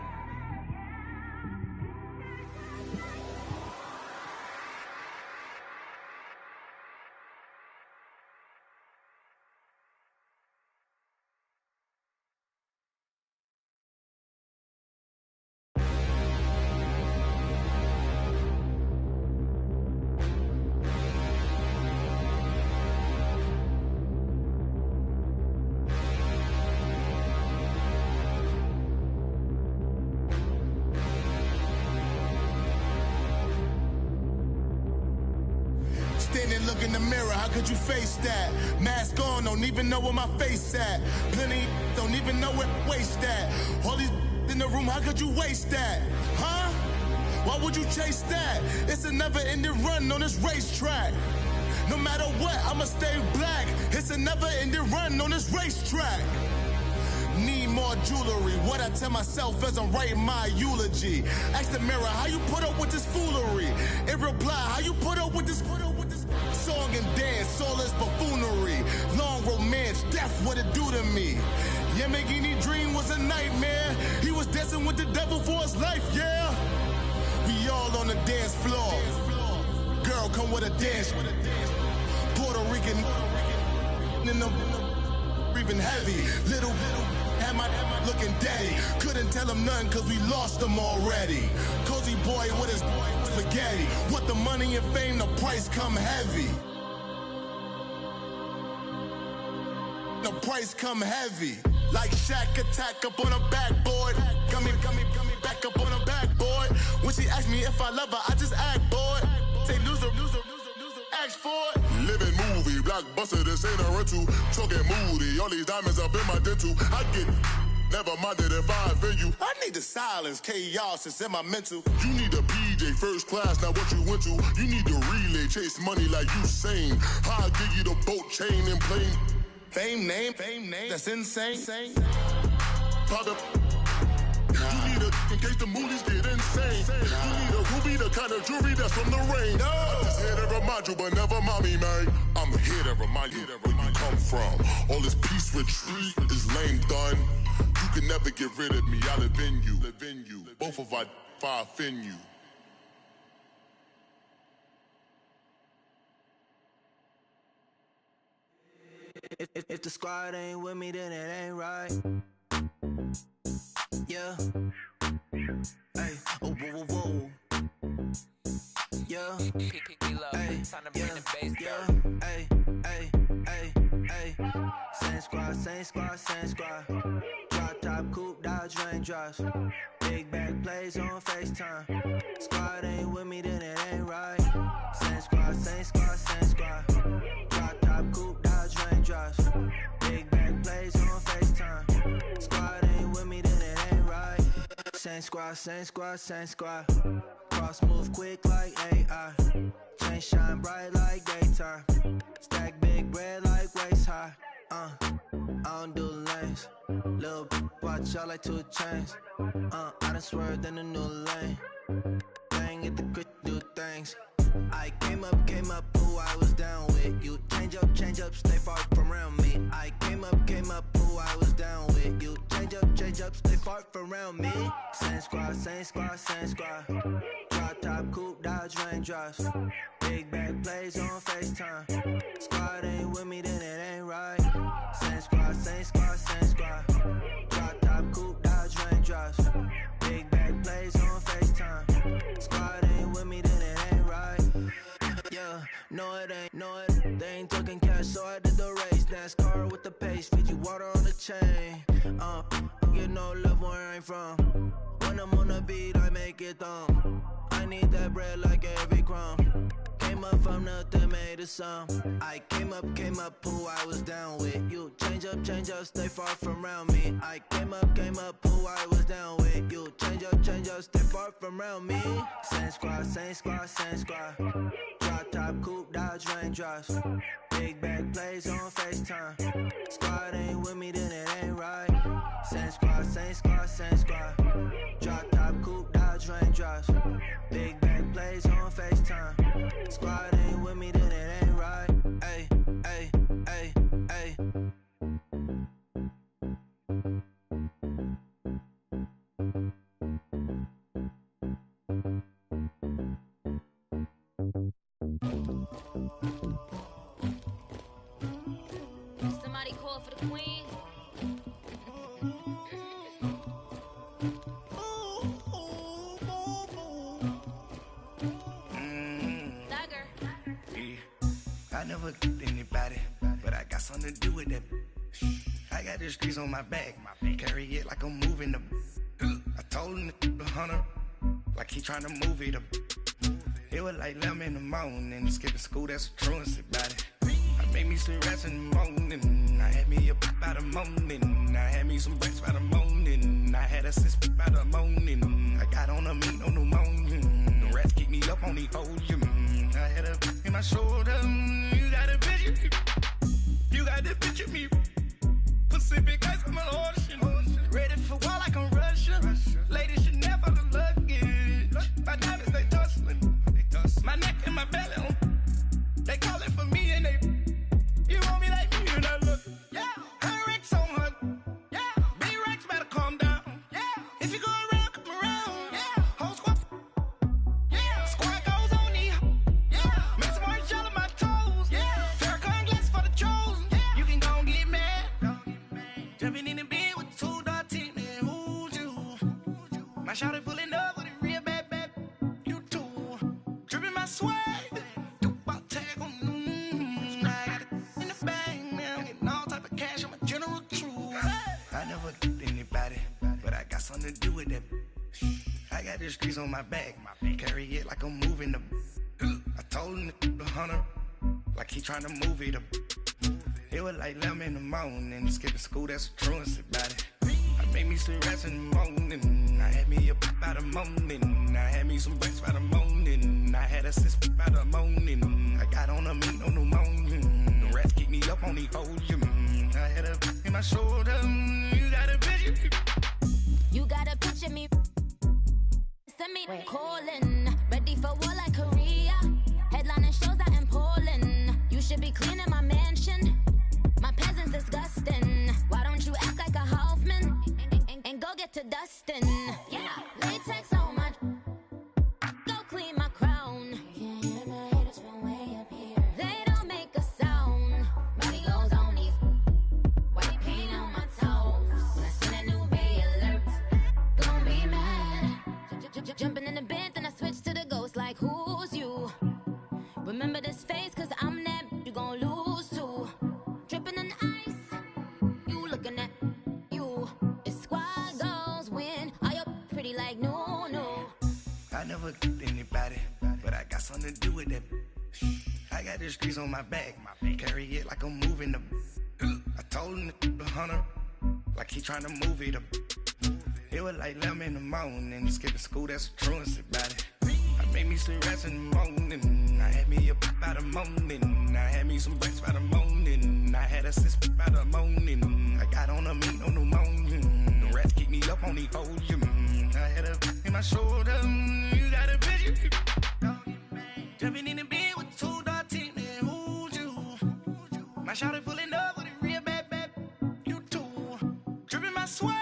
Look in the mirror, how could you face that? Mask on, don't even know where my face at. Plenty don't even know where waste at. All these in the room, how could you waste that? Huh? Why would you chase that? It's a never-ending run on this racetrack. No matter what, I'ma stay black. It's a never-ending run on this racetrack. Need more jewelry, what I tell myself as I'm writing my eulogy. Ask the mirror, how you put up with this foolery? It reply, how you put up with this song and dance, all this buffoonery. Long romance, death, what it do to me? Yeah, making me dream was a nightmare. He was dancing with the devil for his life, yeah. We all on the dance floor. Girl, come with a dance. Puerto Rican in the breathing heavy. Little had my looking daddy. Couldn't tell him nothing cause we lost him already. Cozy boy with his spaghetti. With the money and fame, the price come heavy. The price come heavy. Like Shaq attack up on a backboard. Got me back up on a backboard. When she asked me if I love her, I just act bored. Say loser, ask for it. Living movie, blockbuster, this ain't a rental. Talking moody, all these diamonds up in my dental. I get never minded if I offend you. I need the silence, chaos is in my mental. You need a PJ first class, not what you went to. You need the relay, chase money like you sane. I'll give you the boat chain and plane. Fame name, that's insane. Private. You need a in case the movies get insane. You need a ruby, the kind of jewelry that's from the rain. I'm just here to remind you, but never mind me, man. I'm here to remind you where you come from. All this peace retreat is lame done. You can never get rid of me. I live in you. Both of our offend you. If the squad ain't with me, then it ain't right. Yeah. Hey. Oh, whoa, whoa, whoa. Yeah. Hey. Yeah. Hey. Hey. Hey. Hey. Same squad. Drop top, coupe, Dodge Raindrops. Big back plays on FaceTime. Squad ain't with me, then it ain't right. Same squad. Drop top, coupe, Dodge Raindrops. Big back plays on FaceTime. Squad ain't with me, then it ain't right. Same squad. Cross move quick like AI. Chain shine bright like daytime. Stack big bread like waist high. I don't do lanes. Lil' watch out like 2 chains. I done swerved in a new lane. Bang at the crit, do things. I came up, who I was down with. You change up, stay far from around me. I came up, who I was down with. You change up, stay far from around me. Same squad. Drop top, coupe, Dodge Raindrops. Big back plays on FaceTime. Squad ain't with me, then it ain't right. Same squad. Drop top, coupe, Dodge Raindrops. Big back plays on FaceTime. Squad ain't with me, then it ain't right. Yeah, no it ain't. They ain't talking cash, so I did the race. NASCAR with the pace, feed you water on the chain. Get no love where I'm from. When I'm on the beat, I make it thumb. I need that bread like every crumb. Came up from nothing, made a sum. I came up, who I was down with. You change up, stay far from around me. I came up, who I was down with. You change up, stay far from around me. Same squad. Drop top, coupe, Dodge Raindrops. Big back plays on FaceTime. Squad ain't with me, then it ain't right. Same squad. Drop top, coupe, Dodge Raindrops. Big back plays on FaceTime. Squad ain't with me, then it ain't right. Ay. Somebody call for the queen. I never did anybody, but I got something to do with that. I got the streets on my back, carry it like I'm moving the. I told him the hunter, like he trying to move it up. It was like 11 in the morning, skipping school, that's a truancy about it. I made me some rats in the morning, I had me a pop by the morning, I had me some rats by the morning, I had a sis by the morning, I got on a meat on the morning, the rats keep me up on the podium, I had a in my shoulder, you got a picture, you got the picture me, Pacific ice on my ocean, ready for war like I'm Russian, ladies should never the luggage, my diamonds they tussling, my neck and my belly on, they calling for me and they, you want me like me and I look, yeah, her Rex on her, yeah, B-Rex better calm down, yeah, if you go around, come around, yeah, whole squad, yeah, squad goes on the, yeah, make some orange gel on my toes, yeah, Farrakhan glass for the chosen, yeah, you can go and get mad, jumping in the bed with 2 dark teeth, man, who's you, my shawty pulling up with a real bad, you too, dripping my swag, something to do with that. I got the streets on my back, carry it like I'm moving the. I told him the hunter, like he trying to move it up. It was like 11 in the morning. Skipping school, that's the truancy about it. I made me some rest in the morning. I had me a pop by the morning. I had me some breaks by the morning. I had a sis by the morning. I got on a meat on the morning. The rats keep me up on the podium. I had a in my shoulder. You got a picture. You got a picture me. Send me calling. Ready for war like Korea. Headlining shows out in Poland. You should be cleaning my mansion. My peasants disgusting. Why don't you act like a Hoffman and go get to dustin'? Yeah, latex on my. Go clean my crown. Can't hear my haters from way up here. They don't make a sound. Body goes on these. White paint on my toes. When I send a new bay alert, gon' be mad. Jumping in the bed, then I switch to the ghost like who's you? Remember this face, cause I'm that you gon' lose too. Dripping in ice, you looking at you. It's squad goals win. Are you pretty like no? I never did anybody, but I got something to do with that. I got the streets on my back, carry it like I'm moving the. I told him the hunter, like he trying to move it up. It was like 11 in the morning. Skipping school, that's the truancy about it. I made me some rest in the morning. I had me a pop by the morning. I had me some breaks by the morning. I had a sis by the morning. I got on a meat on the morning. The rats keep me up on the podium. I had a in my shoulder. You got a picture. Jumping in the bed with 2 dark teeth, man. Who's you? My shawty pulling up with a real bad. You too. Dripping my swag.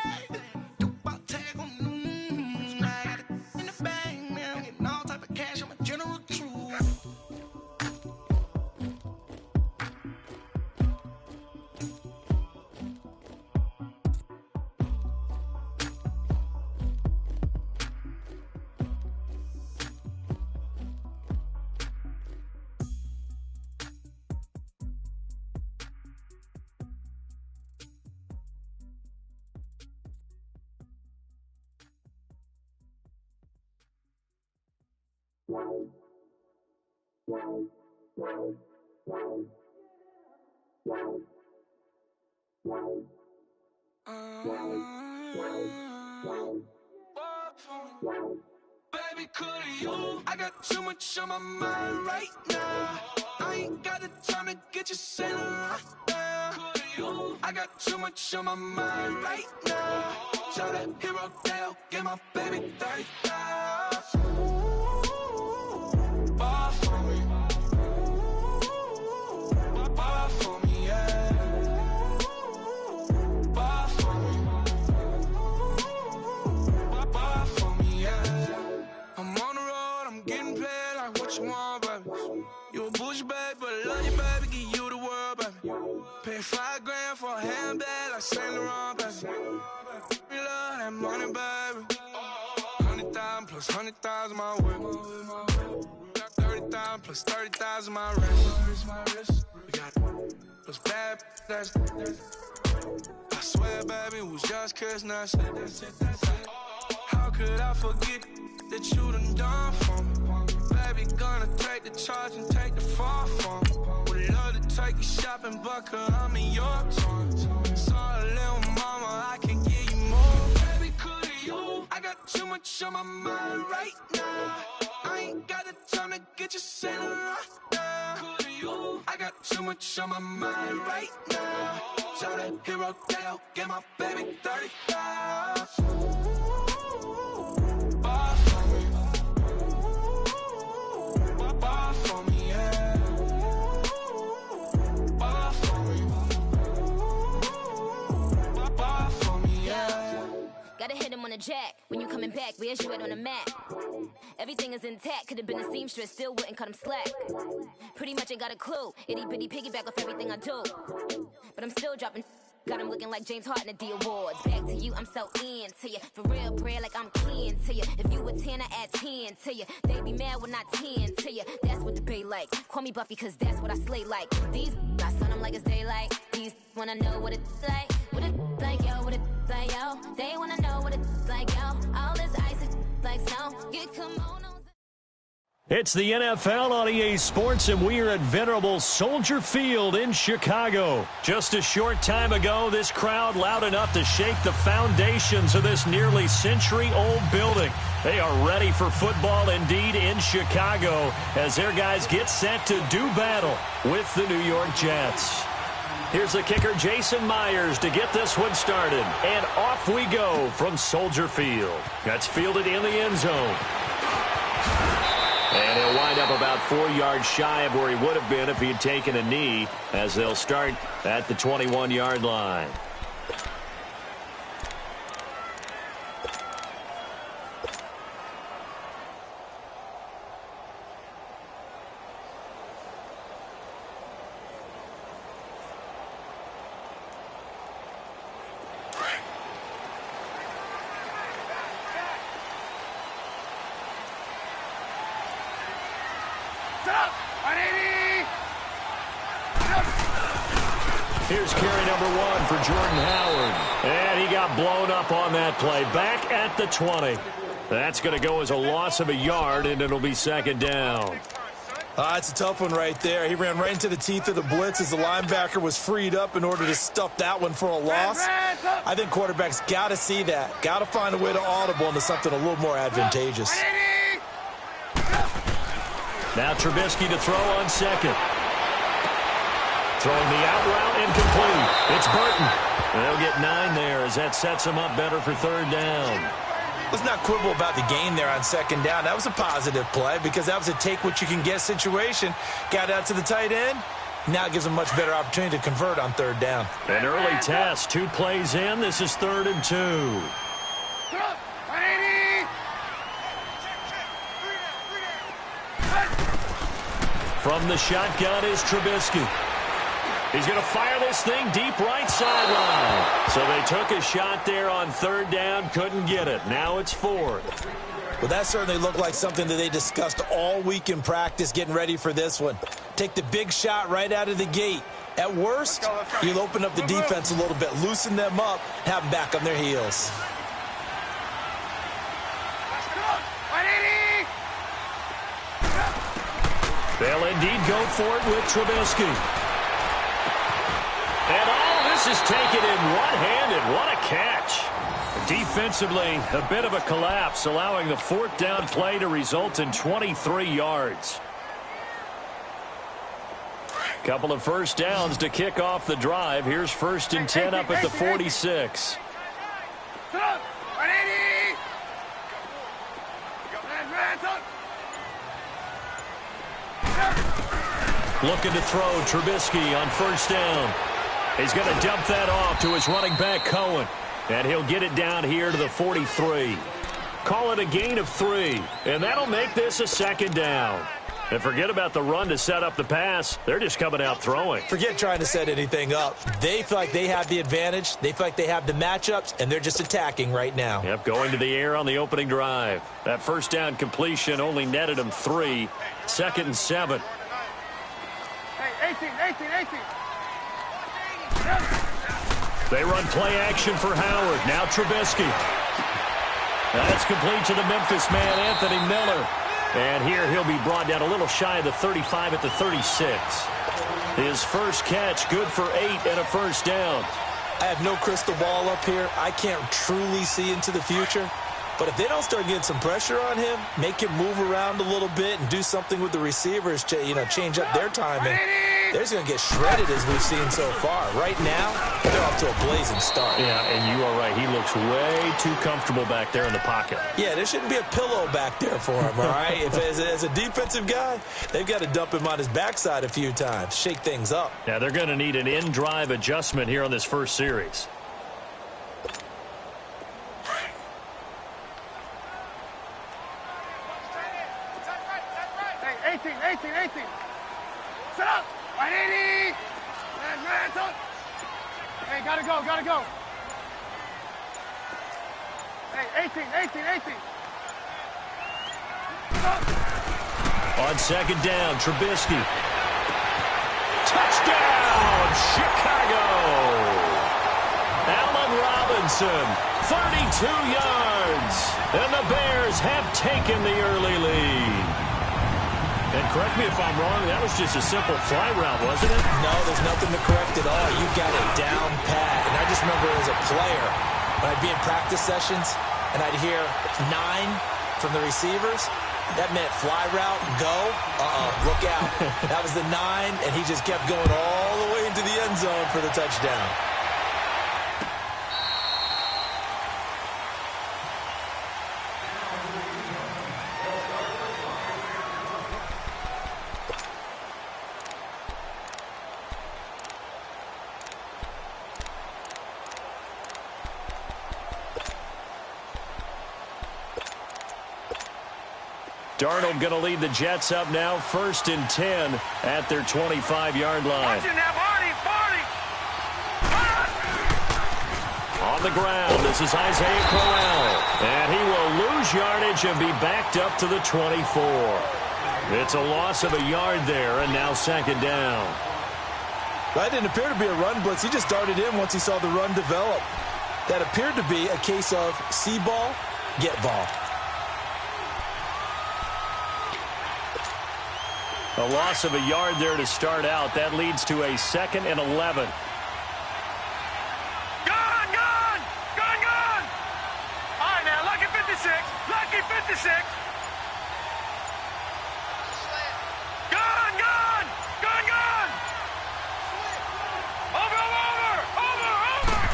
Baby, could you? I got too much on my mind right now. I ain't got the time to get you sailing right now. I got too much on my mind right now. Tell that hero Dale, get my baby 30,000. Bar for me. Bar for me, yeah. Bar for me. Bar for me, yeah. I'm on the road, I'm getting paid like what you want, baby. You a bougie, baby, but I love you, baby. Give you the world, baby. Pay $5 grand for a handbag like Saint Laurent, baby. We love that money, baby. 100,000 plus 100,000 my whip. 30,000 plus 30,000 my wrist. We got plus bad, that's. I swear, baby, it was just kiss, that's it. How could I forget that you done for me? Baby, gonna take the charge and take the fall from me. Would love to take you shopping, but I'm in your town. Sorry, little mama, I can give you more. Baby, could you? I got too much on my mind right now. I ain't got the time to get you sailing right now. Could you? I got too much on my mind right now. Tell that hero Dale, get my baby 30,000. Bar for me. Bar for me, yeah. Bar for me. Bar for me, yeah. Gotta hit him on the jack. When you coming back, where's you at on the map? Everything is intact. Could've been a seamstress, still wouldn't cut him slack. Pretty much ain't got a clue. Itty bitty piggyback off everything I do. But I'm still dropping. Got him looking like James Harden at the awards. Back to you, I'm so into you. For real, bread, like I'm kin to you. If you a 10, I add 10 to you. They be mad when I 10 to you. That's what the bay like. Call me Buffy, cause that's what I slay like. These, I son them like it's daylight. These wanna know what it's like. What it like, yo, what it like, yo. They wanna know what it's like, yo. All this ice is like snow. Get kimonos. It's the NFL on EA Sports, and we are at venerable Soldier Field in Chicago. Just a short time ago, this crowd loud enough to shake the foundations of this nearly century-old building. They are ready for football indeed in Chicago as their guys get set to do battle with the New York Jets. Here's the kicker, Jason Myers, to get this one started. And off we go from Soldier Field. That's fielded in the end zone. And he'll wind up about 4 yards shy of where he would have been if he had taken a knee, as they'll start at the 21-yard line. Here's carry number 1 for Jordan Howard. And he got blown up on that play. Back at the 20. That's going to go as a loss of a yard, and it'll be second down. It's a tough one right there. He ran right into the teeth of the blitz as the linebacker was freed up in order to stuff that one for a loss. I think quarterbacks got to see that. Got to find a way to audible into something a little more advantageous. Now Trubisky to throw on second. Throwing the out route incomplete. It's Burton. They'll get 9 there as that sets them up better for third down. Let's not quibble about the gain there on second down. That was a positive play because that was a take-what-you-can-get situation. Got out to the tight end. Now it gives them a much better opportunity to convert on third down. An early test. 2 plays in. This is 3rd and 2. From the shotgun is Trubisky. He's going to fire this thing deep right sideline. So they took a shot there on third down, couldn't get it. Now it's 4th. Well, that certainly looked like something that they discussed all week in practice getting ready for this one. Take the big shot right out of the gate. At worst, you'll open up the defense a little bit, loosen them up, have them back on their heels. They'll indeed go for it with Trubisky. And all this is taken in one-handed. What a catch. Defensively, a bit of a collapse, allowing the 4th down play to result in 23 yards. Couple of first downs to kick off the drive. Here's 1st and 10 up at the 46. Looking to throw Trubisky on 1st down. He's going to dump that off to his running back, Cohen. And he'll get it down here to the 43. Call it a gain of 3. And that'll make this a 2nd down. And forget about the run to set up the pass. They're just coming out throwing. Forget trying to set anything up. They feel like they have the advantage. They feel like they have the matchups, and they're just attacking right now. Yep, going to the air on the opening drive. That 1st down completion only netted them 3. 2nd and 7. Hey, 18. They run play action for Howard. Now Trubisky. That's complete to the Memphis man, Anthony Miller. And here he'll be brought down a little shy of the 35 at the 36. His first catch, good for 8 and a 1st down. I have no crystal ball up here. I can't truly see into the future. But if they don't start getting some pressure on him, make him move around a little bit and do something with the receivers to, change up their timing, they're just going to get shredded as we've seen so far. Right now, they're off to a blazing start. Yeah, and you are right. He looks way too comfortable back there in the pocket. Yeah, there shouldn't be a pillow back there for him, all right? If as a defensive guy, they've got to dump him on his backside a few times, shake things up. Yeah, they're going to need an in-drive adjustment here on this first series. Hey, 18. Set up. 180. Hey, gotta go. Hey, 18. On 2nd down, Trubisky. Touchdown, Chicago. Allen Robinson, 32 yards. And the Bears have taken the early lead. And correct me if I'm wrong, that was just a simple fly route, wasn't it? No, there's nothing to correct at all. You got it down pat. And I just remember as a player, when I'd be in practice sessions and I'd hear 9 from the receivers, that meant fly route, go, look out. That was the 9, and he just kept going all the way into the end zone for the touchdown. Darnold going to lead the Jets up now, 1st and 10 at their 25-yard line. On the ground, this is Isaiah Crowell. And he will lose yardage and be backed up to the 24. It's a loss of a yard there, and now 2nd down. That didn't appear to be a run blitz. He just darted in once he saw the run develop. That appeared to be a case of see ball, get ball. A loss of a yard there to start out. That leads to a 2nd and 11. All right, now, lucky 56. Lucky 56. Gone. Over.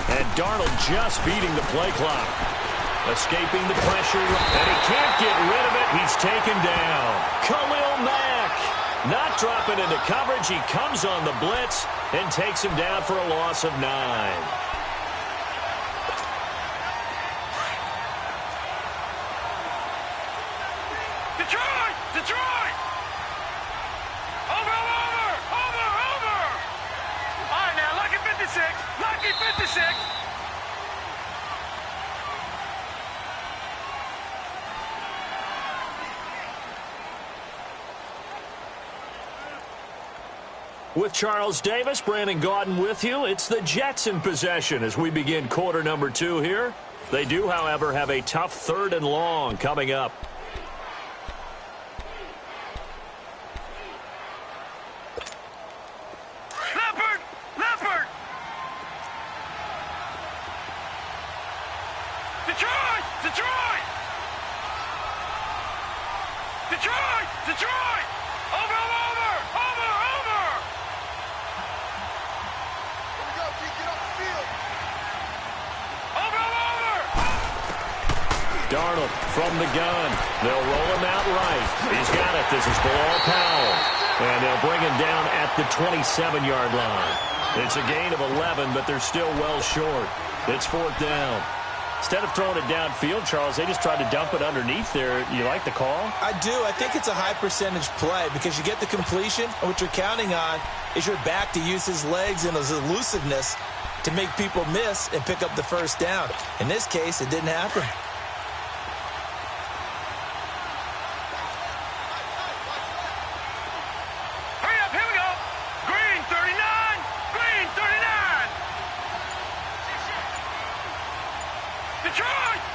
And Darnold just beating the play clock. Escaping the pressure, and he can't get rid of it. He's taken down. Khalil Mack not dropping into coverage. He comes on the blitz and takes him down for a loss of 9. Detroit! Over! All right, now, lucky 56. Lucky 56. With Charles Davis, Brandon Gaudin with you. It's the Jets in possession as we begin quarter number 2 here. They do, however, have a tough 3rd and long coming up. Leopard! Detroit! Over! Darnold from the gun. They'll roll him out right. He's got it. This is Bilal Powell. And they'll bring him down at the 27-yard line. It's a gain of 11, but they're still well short. It's 4th down. Instead of throwing it downfield, Charles, they just tried to dump it underneath there. You like the call? I do. I think it's a high-percentage play because you get the completion, and what you're counting on is your back to use his legs and his elusiveness to make people miss and pick up the 1st down. In this case, it didn't happen.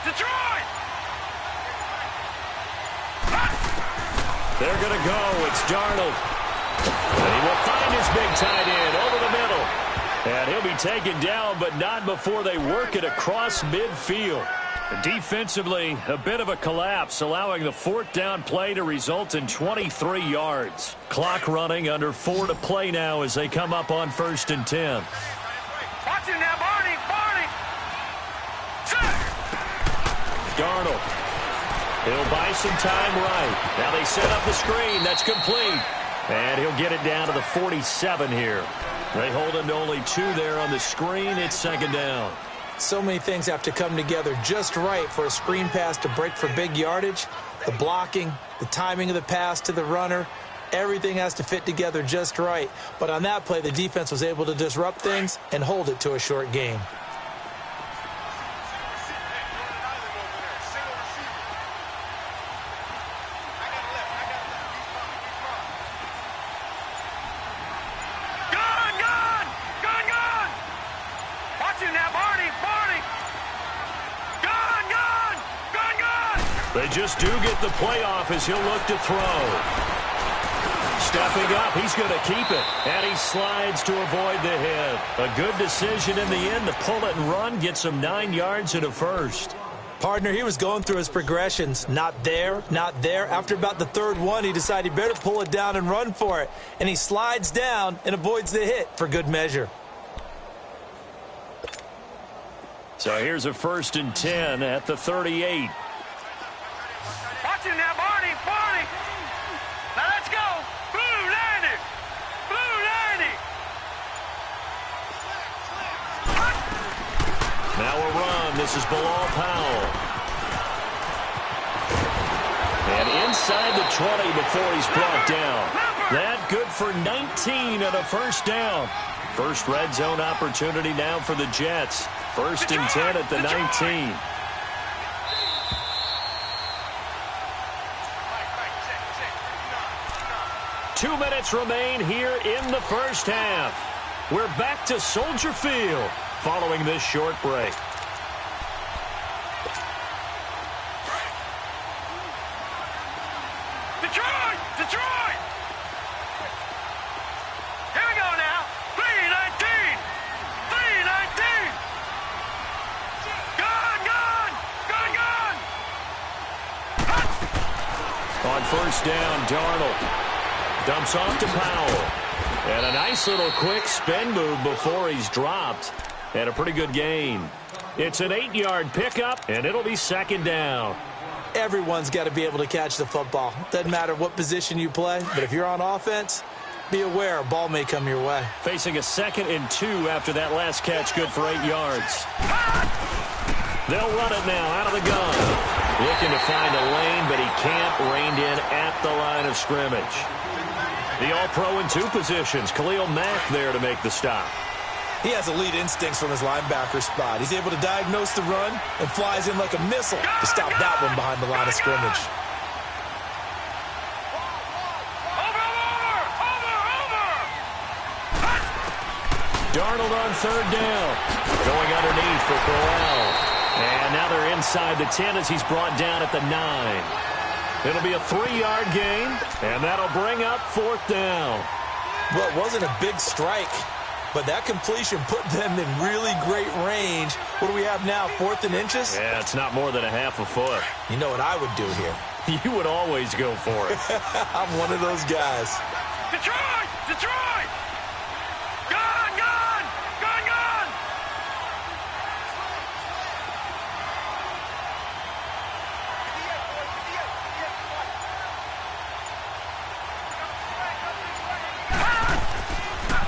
Detroit! They're going to go. It's Darnold. And he will find his big tight end over the middle. And he'll be taken down, but not before they work it across midfield. Defensively, a bit of a collapse, allowing the 4th down play to result in 23 yards. Clock running, under 4 to play now as they come up on 1st and 10. Watch him now, Barney! Darnold. He'll buy some time right. Now they set up the screen. That's complete. And he'll get it down to the 47 here. They hold him to only 2 there on the screen. It's 2nd down. So many things have to come together just right for a screen pass to break for big yardage. The blocking, the timing of the pass to the runner, everything has to fit together just right. But on that play, the defense was able to disrupt things and hold it to a short game. They just do get the playoff as he'll look to throw. Stepping up, he's going to keep it. And he slides to avoid the hit. A good decision in the end to pull it and run, gets him 9 yards and a first. Partner, he was going through his progressions. Not there, not there. After about the third one, he decided he better pull it down and run for it. And he slides down and avoids the hit for good measure. So here's a 1st and 10 at the 38. Watch him now, Barney. Now let's go. Blue 90. Blue 90. Now a run. This is Bilal Powell. And inside the 20 before he's brought down. That good for 19 and a first down. First red zone opportunity now for the Jets. 1st and 10 at the 19. Two minutes remain here in the first half. We're back to Soldier Field following this short break. Detroit! Here we go now. 319. 319. Gone. On first down, Darnold dumps off to Powell. And a nice little quick spin move before he's dropped. And a pretty good gain. It's an 8-yard pickup, and it'll be 2nd down. Everyone's got to be able to catch the football. Doesn't matter what position you play, but if you're on offense, be aware a ball may come your way. Facing a 2nd and 2 after that last catch, good for 8 yards. They'll run it now out of the gun. Looking to find a lane, but he can't. Reined in at the line of scrimmage. The All-Pro in 2 positions. Khalil Mack there to make the stop. He has elite instincts from his linebacker spot. He's able to diagnose the run and flies in like a missile to stop that one behind the line of scrimmage. Darnold on 3rd down. Going underneath for Corral. And now they're inside the 10 as he's brought down at the 9. It'll be a 3-yard gain, and that'll bring up 4th down. Well, it wasn't a big strike, but that completion put them in really great range. What do we have now, 4th and inches? Yeah, it's not more than a half a foot. You know what I would do here? You would always go for it. I'm one of those guys. Detroit! Detroit! Gone! Gone! Gone! Gone!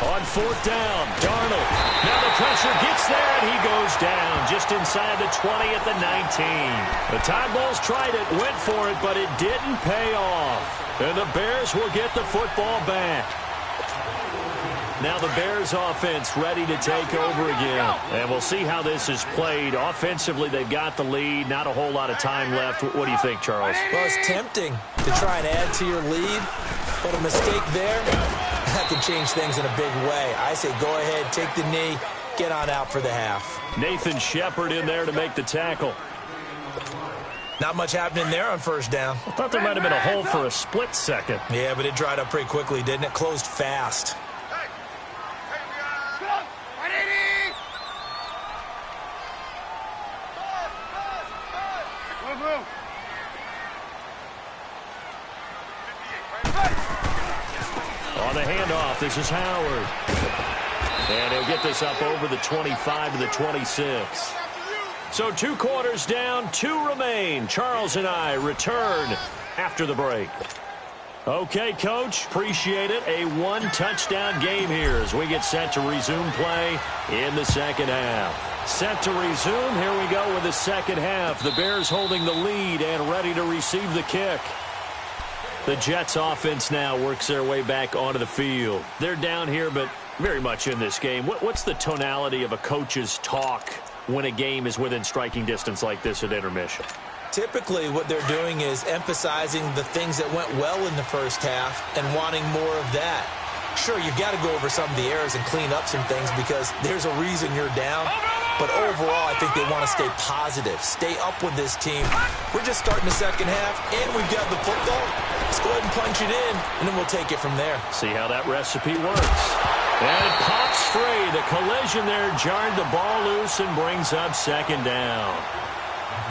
On 4th down, Darnold. Now the pressure gets there, and he goes down just inside the 20 at the 19. The Tide Bulls tried it, went for it, but it didn't pay off. And the Bears will get the football back. Now the Bears offense ready to take over again. And we'll see how this is played. Offensively, they've got the lead. Not a whole lot of time left. What do you think, Charles? Well, it's tempting to try and add to your lead, but a mistake there, that can change things in a big way. I say go ahead, take the knee, get on out for the half. Nathan Shepard in there to make the tackle. Not much happening there on 1st down. I thought there might have been a hole for a split second. Yeah, but it dried up pretty quickly, didn't it? Closed fast. On the handoff, this is Howard. And he'll get this up over the 25 to the 26. So 2 quarters down, 2 remain. Charles and I return after the break. Okay, Coach, appreciate it. A 1-touchdown game here as we get set to resume play in the 2nd half. Set to resume. Here we go with the 2nd half. The Bears holding the lead and ready to receive the kick. The Jets offense now works their way back onto the field. They're down here, but very much in this game. What's the tonality of a coach's talk when a game is within striking distance like this at intermission? Typically, what they're doing is emphasizing the things that went well in the 1st half and wanting more of that. Sure, you've got to go over some of the errors and clean up some things because there's a reason you're down. But overall, I think they want to stay positive, stay up with this team. We're just starting the second half, and we've got the football. Let's go ahead and punch it in, and then we'll take it from there. See how that recipe works. And it pops free. The collision there jarred the ball loose and brings up second down.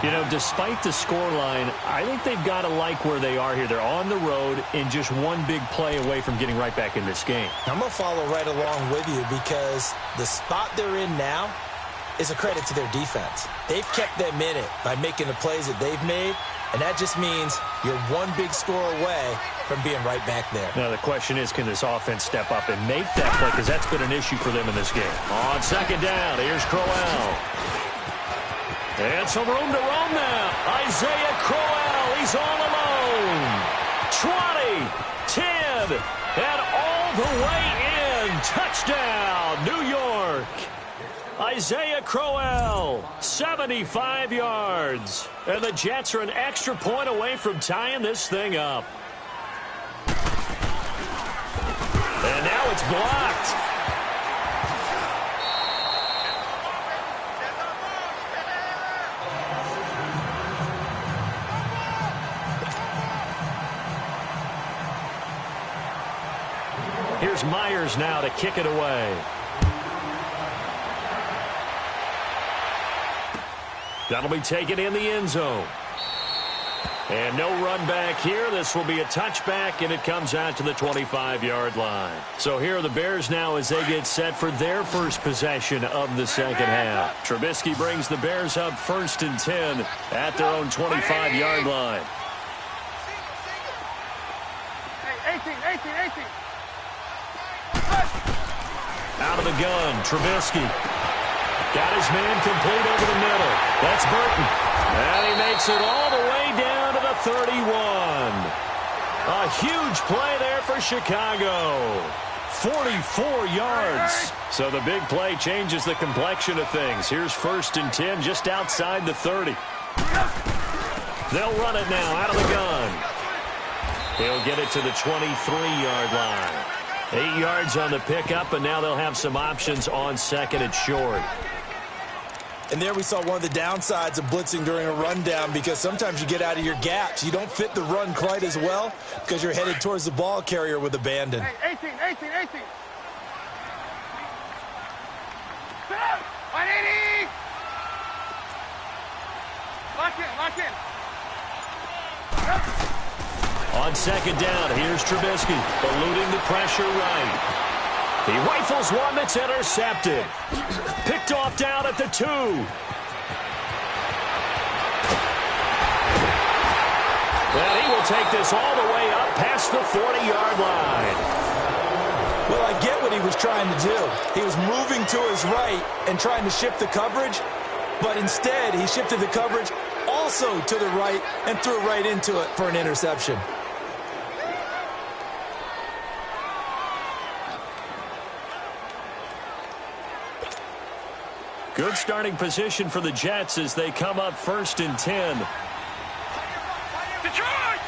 You know, despite the scoreline, I think they've got to like where they are here. They're on the road and just one big play away from getting right back in this game. I'm going to follow right along with you because the spot they're in now is a credit to their defense. They've kept them in it by making the plays that they've made, and that just means you're one big score away from being right back there. Now, the question is, can this offense step up and make that play? Because that's been an issue for them in this game. On second down, here's Crowell. And some room to roam now. Isaiah Crowell, he's all alone. 20, 10, and all the way in. Touchdown, New York. Isaiah Crowell, 75 yards. And the Jets are an extra point away from tying this thing up. And now it's blocked. Here's Myers now to kick it away. That'll be taken in the end zone. And no run back here. This will be a touchback, and it comes out to the 25-yard line. So here are the Bears now as they get set for their first possession of the second half. Trubisky brings the Bears up 1st and 10 at their own 25-yard line. 18. Out of the gun, Trubisky. Got his man complete over the middle. That's Burton. And he makes it all the way down to the 31. A huge play there for Chicago. 44 yards. So the big play changes the complexion of things. Here's 1st and 10 just outside the 30. They'll run it now out of the gun. He'll get it to the 23-yard line. 8 yards on the pickup, and now they'll have some options on second and short. And there we saw one of the downsides of blitzing during a rundown because sometimes you get out of your gaps. You don't fit the run quite as well because you're headed towards the ball carrier with abandon. Hey, 18. 180. Lock in. On second down, here's Trubisky, eluding the pressure right. He rifles one that's intercepted. Picked off down at the 2. And he will take this all the way up past the 40-yard line. Well, I get what he was trying to do. He was moving to his right and trying to shift the coverage, but instead he shifted the coverage also to the right and threw right into it for an interception. Good starting position for the Jets as they come up 1st and 10. Detroit!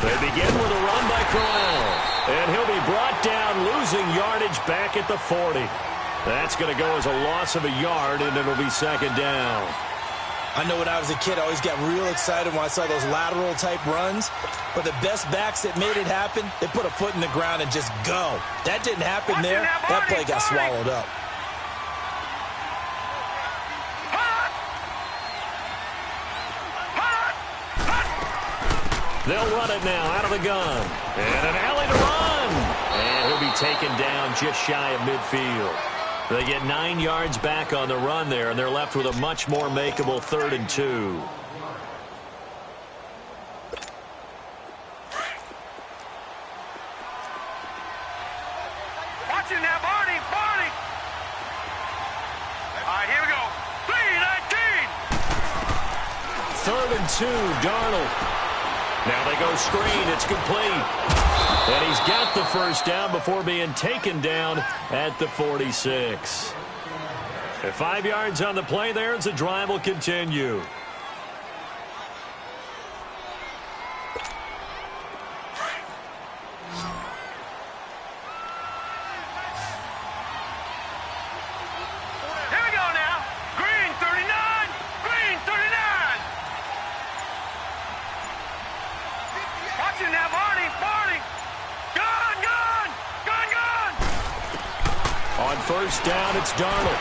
They begin with a run by Crowell. And he'll be brought down, losing yardage back at the 40. That's going to go as a loss of a yard, and it'll be second down. I know when I was a kid, I always got real excited when I saw those lateral-type runs. But the best backs that made it happen, they put a foot in the ground and just go. That didn't happen there. That play got swallowed up. They'll run it now out of the gun. And an alley to run. And he'll be taken down just shy of midfield. They get 9 yards back on the run there, and they're left with a much more makeable 3rd and 2. Watch it now, Barney! All right, here we go. 3-19. 3rd and 2, Darnold. Now they go screen. It's complete. And he's got the first down before being taken down at the 46. At 5 yards on the play there as the drive will continue. First down, it's Darnold.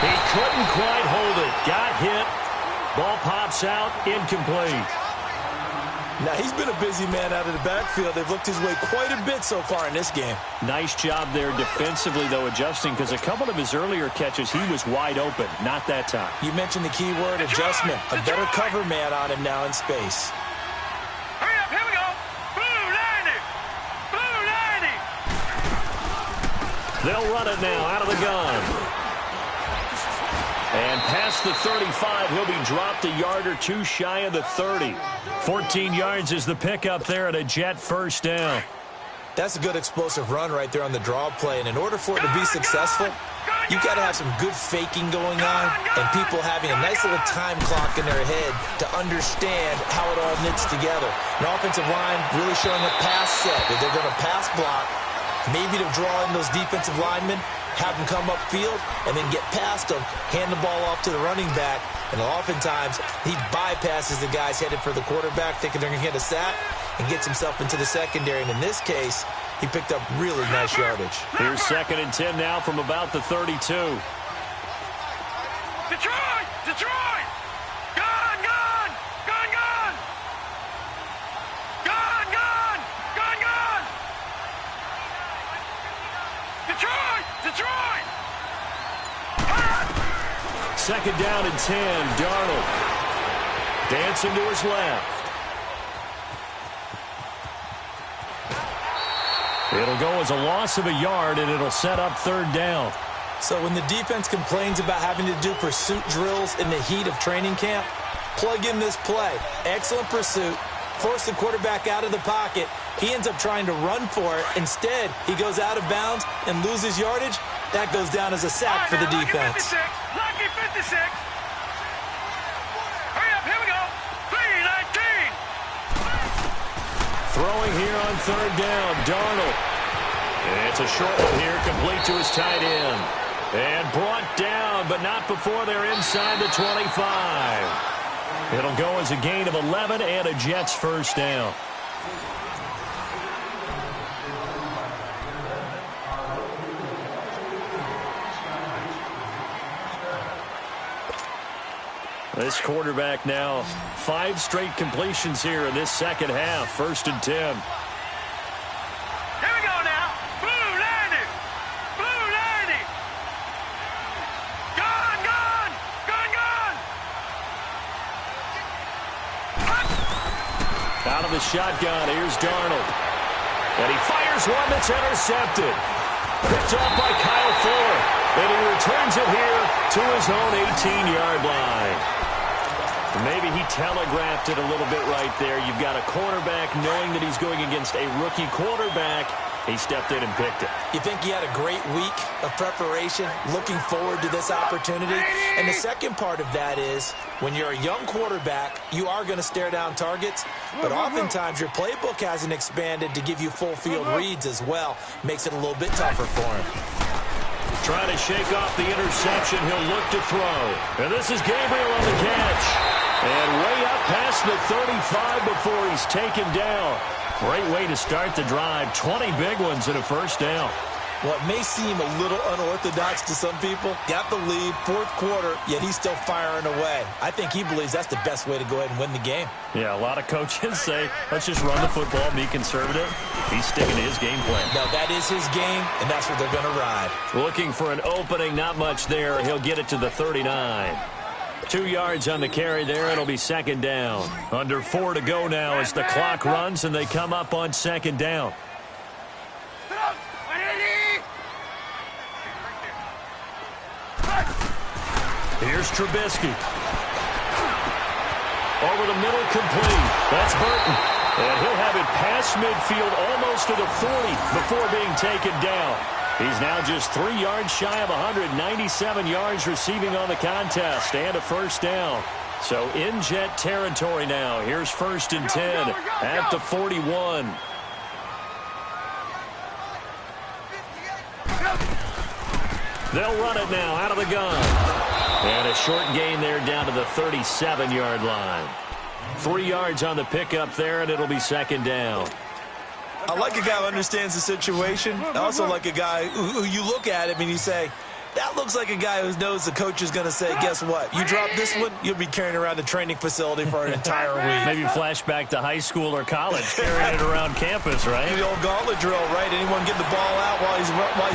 He couldn't quite hold it. Got hit. Ball pops out, incomplete. Now, he's been a busy man out of the backfield. They've looked his way quite a bit so far in this game. Nice job there defensively, though, adjusting, because a couple of his earlier catches, he was wide open. Not that time. You mentioned the key word, adjustment. A better cover man on him now in space. Hurry up, here we go. Blue 90. Blue 90. They'll run it now out of the gun. And past the 35, he'll be dropped a yard or two shy of the 30. 14 yards is the pickup there at a Jet first down. That's a good explosive run right there on the draw play. And in order for it to be successful, you've got to have some good faking going on and people having a nice little time clock in their head to understand how it all knits together. An offensive line really showing a pass set that they're going to pass block, maybe to draw in those defensive linemen, have them come upfield, and then get past them, hand the ball off to the running back, and oftentimes he bypasses the guys headed for the quarterback, thinking they're going to get a sack, and gets himself into the secondary. And in this case, he picked up really nice yardage. Here's 2nd and 10 now from about the 32. Detroit! Detroit! Gone, gone! Gone, gone! Gone, gone! Gone, gone! Detroit! Detroit! 2nd down and 10. Darnold dancing to his left. It'll go as a loss of a yard, and it'll set up 3rd down. So when the defense complains about having to do pursuit drills in the heat of training camp, plug in this play. Excellent pursuit. Force the quarterback out of the pocket. He ends up trying to run for it. Instead, he goes out of bounds and loses yardage. That goes down as a sack for the defense. Lucky 56. Hurry up, here we go. 3-19. Throwing here on 3rd down, Darnold. It's a short one here, complete to his tight end. And brought down, but not before they're inside the 25. It'll go as a gain of 11 and a Jets first down. This quarterback now, 5 straight completions here in this second half. 1st and 10. Here we go now. Blue 90. Blue 90. Gone, gone. Gone, gone. Out of the shotgun, here's Darnold. And he fires one that's intercepted. Picked off by Kyle Fuller. And he returns it here to his own 18-yard line. Maybe he telegraphed it a little bit right there. You've got a quarterback knowing that he's going against a rookie quarterback. He stepped in and picked it. You think he had a great week of preparation, looking forward to this opportunity? And the second part of that is, when you're a young quarterback, you are going to stare down targets, but oftentimes your playbook hasn't expanded to give you full field reads as well. Makes it a little bit tougher for him. Trying to shake off the interception. He'll look to throw. And this is Gabriel on the catch. And way up past the 35 before he's taken down. Great way to start the drive. 20 big ones and a first down. What may seem a little unorthodox to some people, got the lead, 4th quarter, yet he's still firing away. I think he believes that's the best way to go ahead and win the game. Yeah, a lot of coaches say, let's just run the football, be conservative. He's sticking to his game plan. No, that is his game, and that's what they're going to ride. Looking for an opening, not much there. He'll get it to the 39. 2 yards on the carry there. It'll be 2nd down. Under 4 to go now as the clock runs, and they come up on 2nd down. Here's Trubisky. Over the middle, complete. That's Burton. And he'll have it past midfield almost to the 40 before being taken down. He's now just 3 yards shy of 197 yards receiving on the contest and a first down. So in Jet territory now. Here's 1st and 10 at the 41. They'll run it now out of the gun. And a short gain there down to the 37-yard line. 3 yards on the pickup there, and it'll be 2nd down. I like a guy who understands the situation. I also like a guy who you look at him and you say, That looks like a guy who knows the coach is going to say, guess what? You drop this one, you'll be carrying around the training facility for an entire week. Maybe flashback to high school or college, carrying it around campus, right? The old gauntlet drill, right? Anyone get the ball out while he's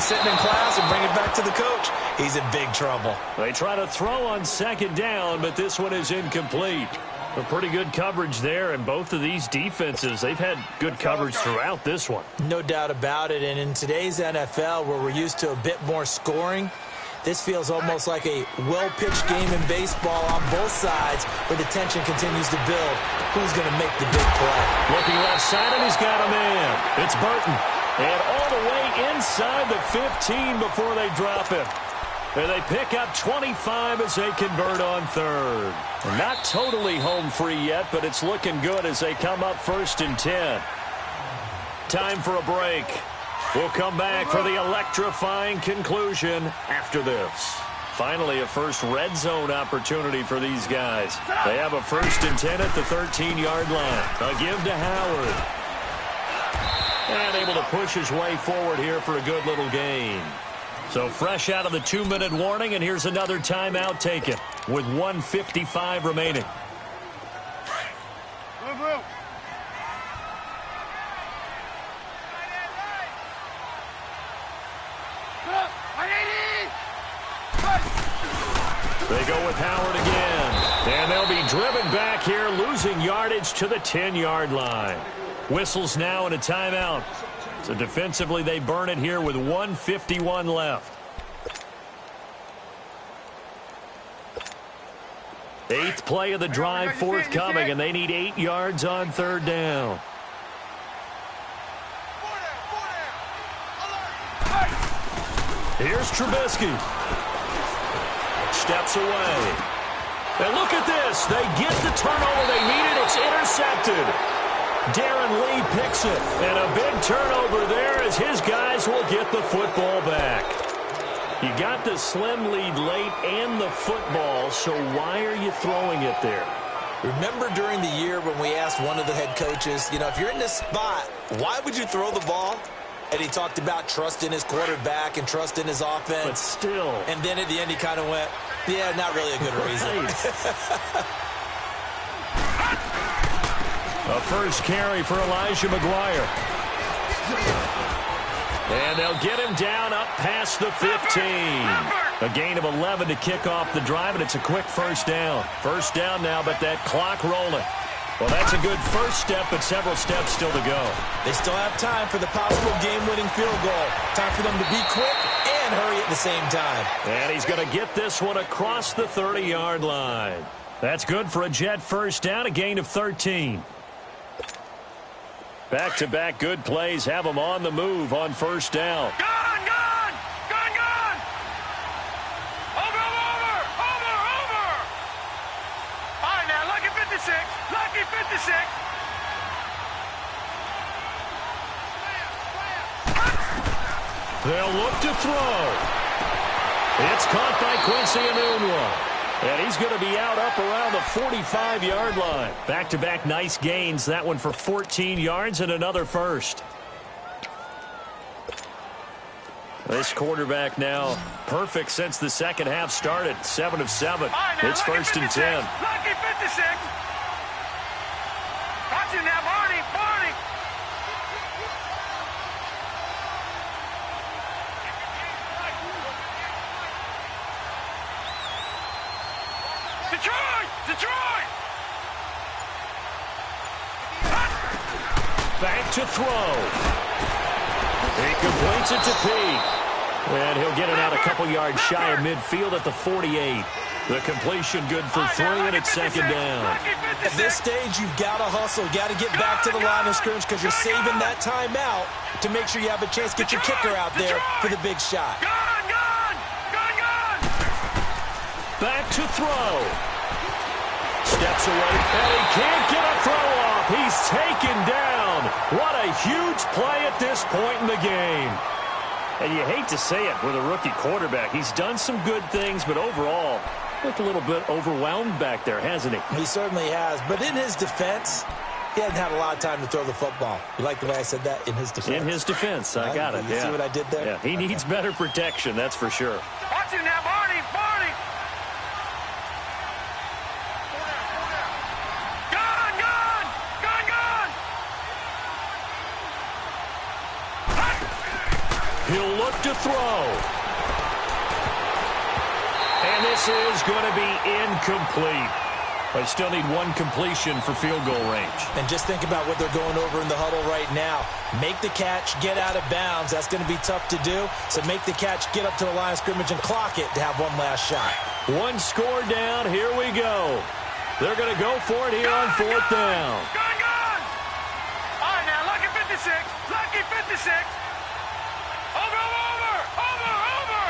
sitting in class and bring it back to the coach? He's in big trouble. They try to throw on second down, but this one is incomplete. A pretty good coverage there, and both of these defenses, they've had good coverage throughout this one. No doubt about it, and in today's NFL, where we're used to a bit more scoring, this feels almost like a well-pitched game in baseball on both sides, where the tension continues to build. Who's going to make the big play? Looking left side, and he's got a man. It's Burton. And all the way inside the 15 before they drop him. And they pick up 25 as they convert on third. Not totally home free yet, but it's looking good as they come up 1st and 10. Time for a break. We'll come back for the electrifying conclusion after this. Finally, a first red zone opportunity for these guys. They have a 1st and 10 at the 13-yard line. A give to Howard. And able to push his way forward here for a good little gain. So fresh out of the 2-minute warning, and here's another timeout taken with 1:55 remaining. They go with Howard again, and they'll be driven back here, losing yardage to the 10-yard line. Whistles now and a timeout. So defensively, they burn it here with 1:51 left. 8th play of the drive forthcoming, and they need 8 yards on third down. Here's Trubisky. Steps away. And look at this. They get the turnover they needed. It's intercepted. Darren Lee picks it, and a big turnover there as his guys will get the football back. You got the slim lead late and the football, so why are you throwing it there? Remember during the year when we asked one of the head coaches, if you're in this spot, why would you throw the ball? And he talked about trust in his quarterback and trust in his offense. But still. And then at the end he kind of went, yeah, not really a good reason. A first carry for Elijah McGuire. And they'll get him down up past the 15. A gain of 11 to kick off the drive, and it's a quick first down. First down now, but that clock rolling. Well, that's a good first step, but several steps still to go. They still have time for the possible game-winning field goal. Time for them to be quick and hurry at the same time. And he's going to get this one across the 30-yard line. That's good for a Jet first down, a gain of 13. Back-to-back good plays have them on the move on first down. Gone! Over! All right, now, lucky 56. Lucky 56. They'll look to throw. It's caught by Quincy Enunwa. And he's going to be out up around the 45-yard line. Back-to-back nice gains. That one for 14 yards and another first. This quarterback now perfect since the second half started. 7 of 7. It's 1st and 10. Lucky 56. Got you now, Barney. Detroit! Back to throw. He completes it to Peak. And he'll get it out a couple yards shy of midfield at the 48. The completion good for 3, and it's second down. At this stage, you've got to hustle. Got to get back to the line of scrimmage because you're saving that timeout to make sure you have a chance to get your kicker out there for the big shot. Back to throw. Steps away, and he can't get a throw off. He's taken down. What a huge play at this point in the game. And you hate to say it with a rookie quarterback. He's done some good things, but overall, looked a little bit overwhelmed back there, hasn't he? He certainly has. But in his defense, He hasn't had a lot of time to throw the football. You like the way I said that? In his defense? In his defense. I got it. You see what I did there? Yeah, he needs better protection, that's for sure. Watch him now, Barney! Barney! Gone! Gone! Gone! Gone! He'll look to throw. And this is going to be incomplete. They still need one completion for field goal range. And just think about what they're going over in the huddle right now. Make the catch, get out of bounds. That's going to be tough to do. So make the catch, get up to the line of scrimmage, and clock it to have one last shot. One score down. Here we go. They're going to go for it here on fourth down. Gone! Gone! All right, now, lucky 56. Lucky 56. Over, over, over, over.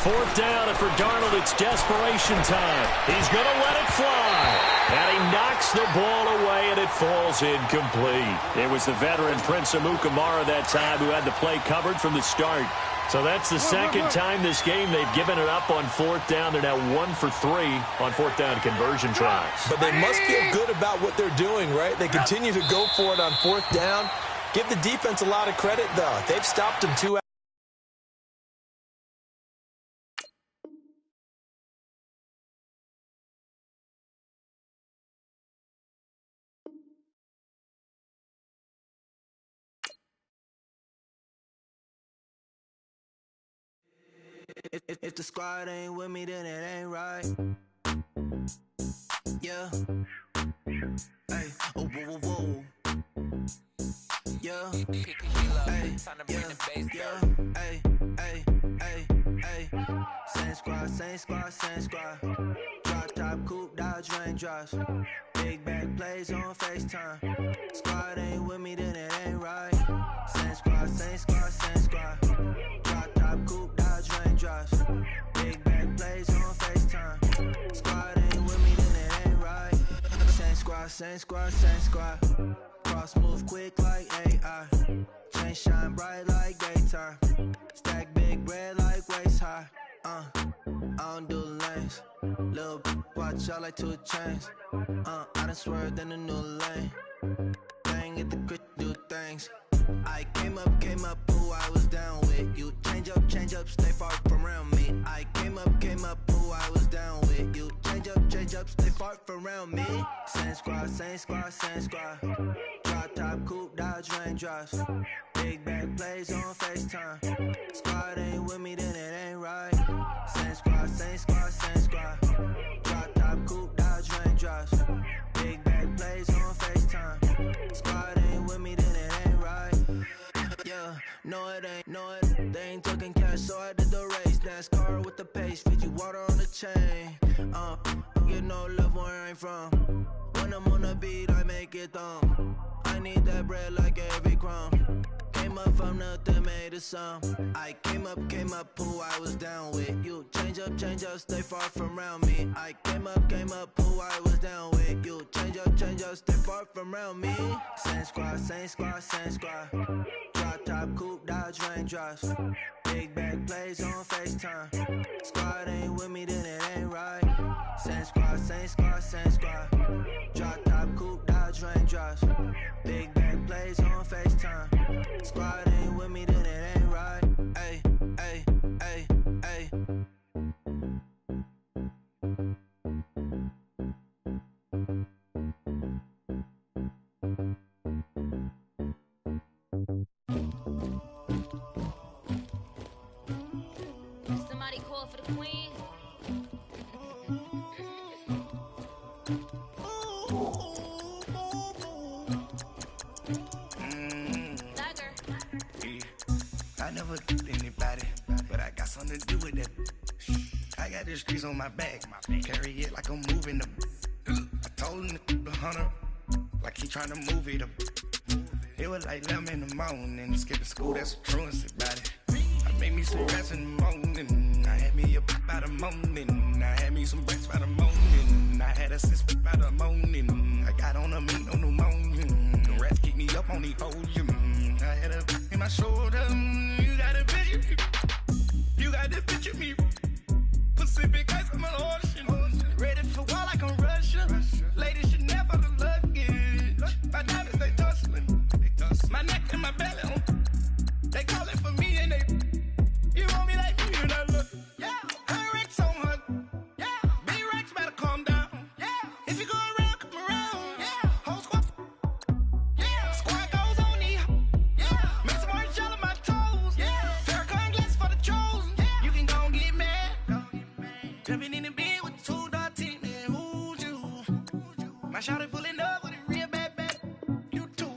Fourth down, and for Darnold, it's desperation time. He's going to let it fly. And he knocks the ball away, and it falls incomplete. It was the veteran Prince Amukamara that time who had the play covered from the start. So that's the second time this game they've given it up on fourth down. They're now 1 for 3 on fourth down conversion tries. But they must feel good about what they're doing, right? They continue to go for it on fourth down. Give the defense a lot of credit, though. They've stopped them 2 out. If the squad ain't with me, then it ain't right. Yeah. Hey. Oh, whoa, whoa, whoa. Yeah. Hey. Yeah. Hey. Hey. Hey. Hey. Same squad, same squad, same squad. Drop top, coupe, Dodge raindrops. Big bag plays on FaceTime. Squad ain't with me, then it ain't right. Same squad, same squad, same squad. Drop top, coupe, Dodge raindrops. Big bag plays on FaceTime. Squad ain't with me, then it ain't right. Same squad, same squad, same squad. Cross move quick like AI. Chain shine bright like daytime. Stack big bread like waist high. I don't do lanes. Little watch out like 2 chains. I done swerved in a new lane. Bang at the crit, do things. I came up, who I was down with. You change up, stay far from around me. I came up, who I was down with. You change up, stay far from around me. Same squad, same squad, same squad. Drop top, coupe, Dodge raindrops. Big bag plays on FaceTime. Squad ain't with me, then it ain't right. Same squad, same squad, same squad. Drop top, coupe, Dodge raindrops. Big bag plays on FaceTime. Squad ain't with me, then it ain't right. Yeah, no it ain't, they ain't talking cash, so I did the race. NASCAR with the pace, feed you water on the chain. Get no love where I ain't from. When I'm on the beat, I make it thumb. I need that bread like every crumb. Came up from nothing, made a sum. I came up, who I was down with. You change up, stay far from around me. I came up, who I was down with. You change up, stay far from around me. Same squad, same squad, same squad. Drop top, coupe, Dodge raindrops. Big bag plays on FaceTime. Squad ain't with me, then it ain't right. Same squad, same squad, same squad. Drop top, coupe, Dodge raindrops. Big bag plays on FaceTime. Squad ain't with me, then it ain't right. Ay, ay, ay, ay. Somebody call for the queen. I never did anybody, but I got something to do with that. I got the streets on my back, carry it like I'm moving the. I told him the 100, like he trying to move it up. It was like 11 in the morning, skipping school, that's a truancy about it. I made me some rats in the morning, I had me up by the morning. I had me some breaks by the morning, I had a six by the morning. I got on a meat on the morning, the rats keep me up on the podium. I had a in my shoulder, you got a picture me, you got to picture me. Pacific ice on my ocean. Jumping in the bed with 2 dark teeth, man, who's you? My shawty pulling up with a real bad, you too.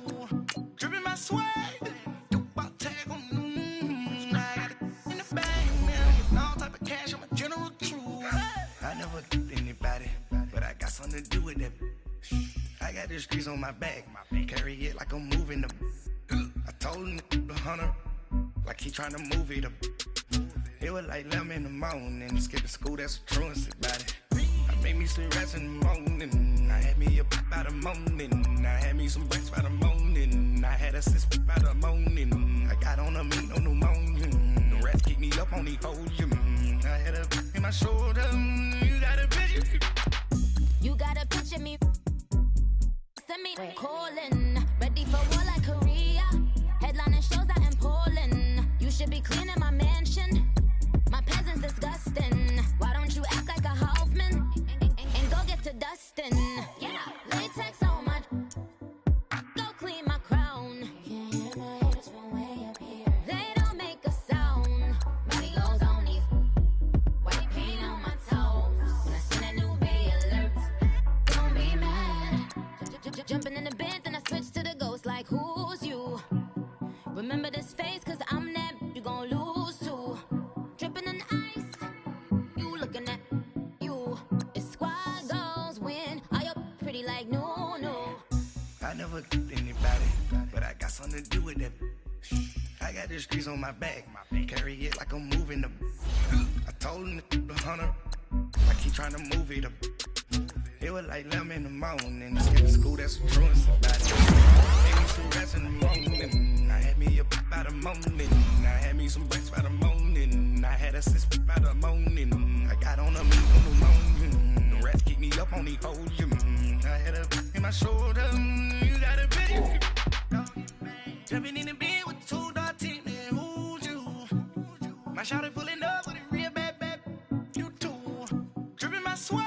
Dripping my swag, about tag on, I got it in the bag, man, getting all type of cash, I'm a general true. I never anybody, but I got something to do with that. I got the streets on my back, carry it like I'm moving the. I told him the hunter, like he trying to move it up. It was like 11 in the morning, skipping school, that's a truancy about it. I made me some rest in the morning, I had me up by the morning, I had me some breaks by the morning, I had a six by the morning, I got on a meat, no pneumonia, the rats keep me up on the podium, I had a in my shoulder, you got a picture. You got a picture me, send me calling, ready for war like Korea, headlining shows out in Poland, you should be cleaning my mansion. My peasant's disgusting. Why don't you act like a Hoffman and go get to dustin'? Yeah, latex on my. Go clean my crown. Can't hear my haters from way up here. They don't make a sound. Money goes on these. White paint on my toes. When I send a new bay alert, don't be mad. Jumping in the bed, then I switch to the ghost. Like who's you? Remember this face, 'cause I'm that you gon' lose to. Dripping in ice, you looking at you. It's squad goals win. Are you pretty like no? I never anybody, but I got something to do with that. I got the streets on my back, carry it like I'm moving the. I told him the hunter, like he trying to move it up. It was like 11 in the morning, skipping school, that's a truancy about it. Made me some rest in the morning, I had me up by the morning, I had me some breaks by the morning, I had a six by the morning, I got on a meat on the morning, the rats keep me up on the podium, I had a in my shoulder, you got a big. Jumping in the bed with 2 dark teeth, man, who's you? My shawty pulling up with a real bad, you too. Dripping my swag.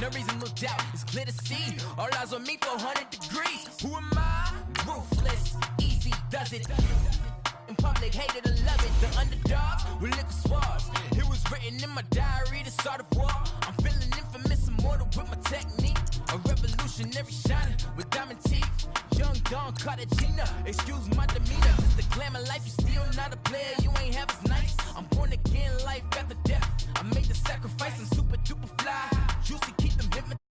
No reason to doubt, it's clear to see. All eyes on me, 400 degrees. Who am I? Ruthless, easy does it. In public, hated or love it. The underdogs with liquor swabs. It was written in my diary to start a war. I'm feeling infamous, immortal with my technique. A revolutionary shining with diamond teeth. Young Don Cartagena, excuse my demeanor. Just the glamour life, you still not a player, you ain't half as nice. I'm born again, life after death. I made the sacrifice, I'm super duper fly. Juicy, keep them hypnotized.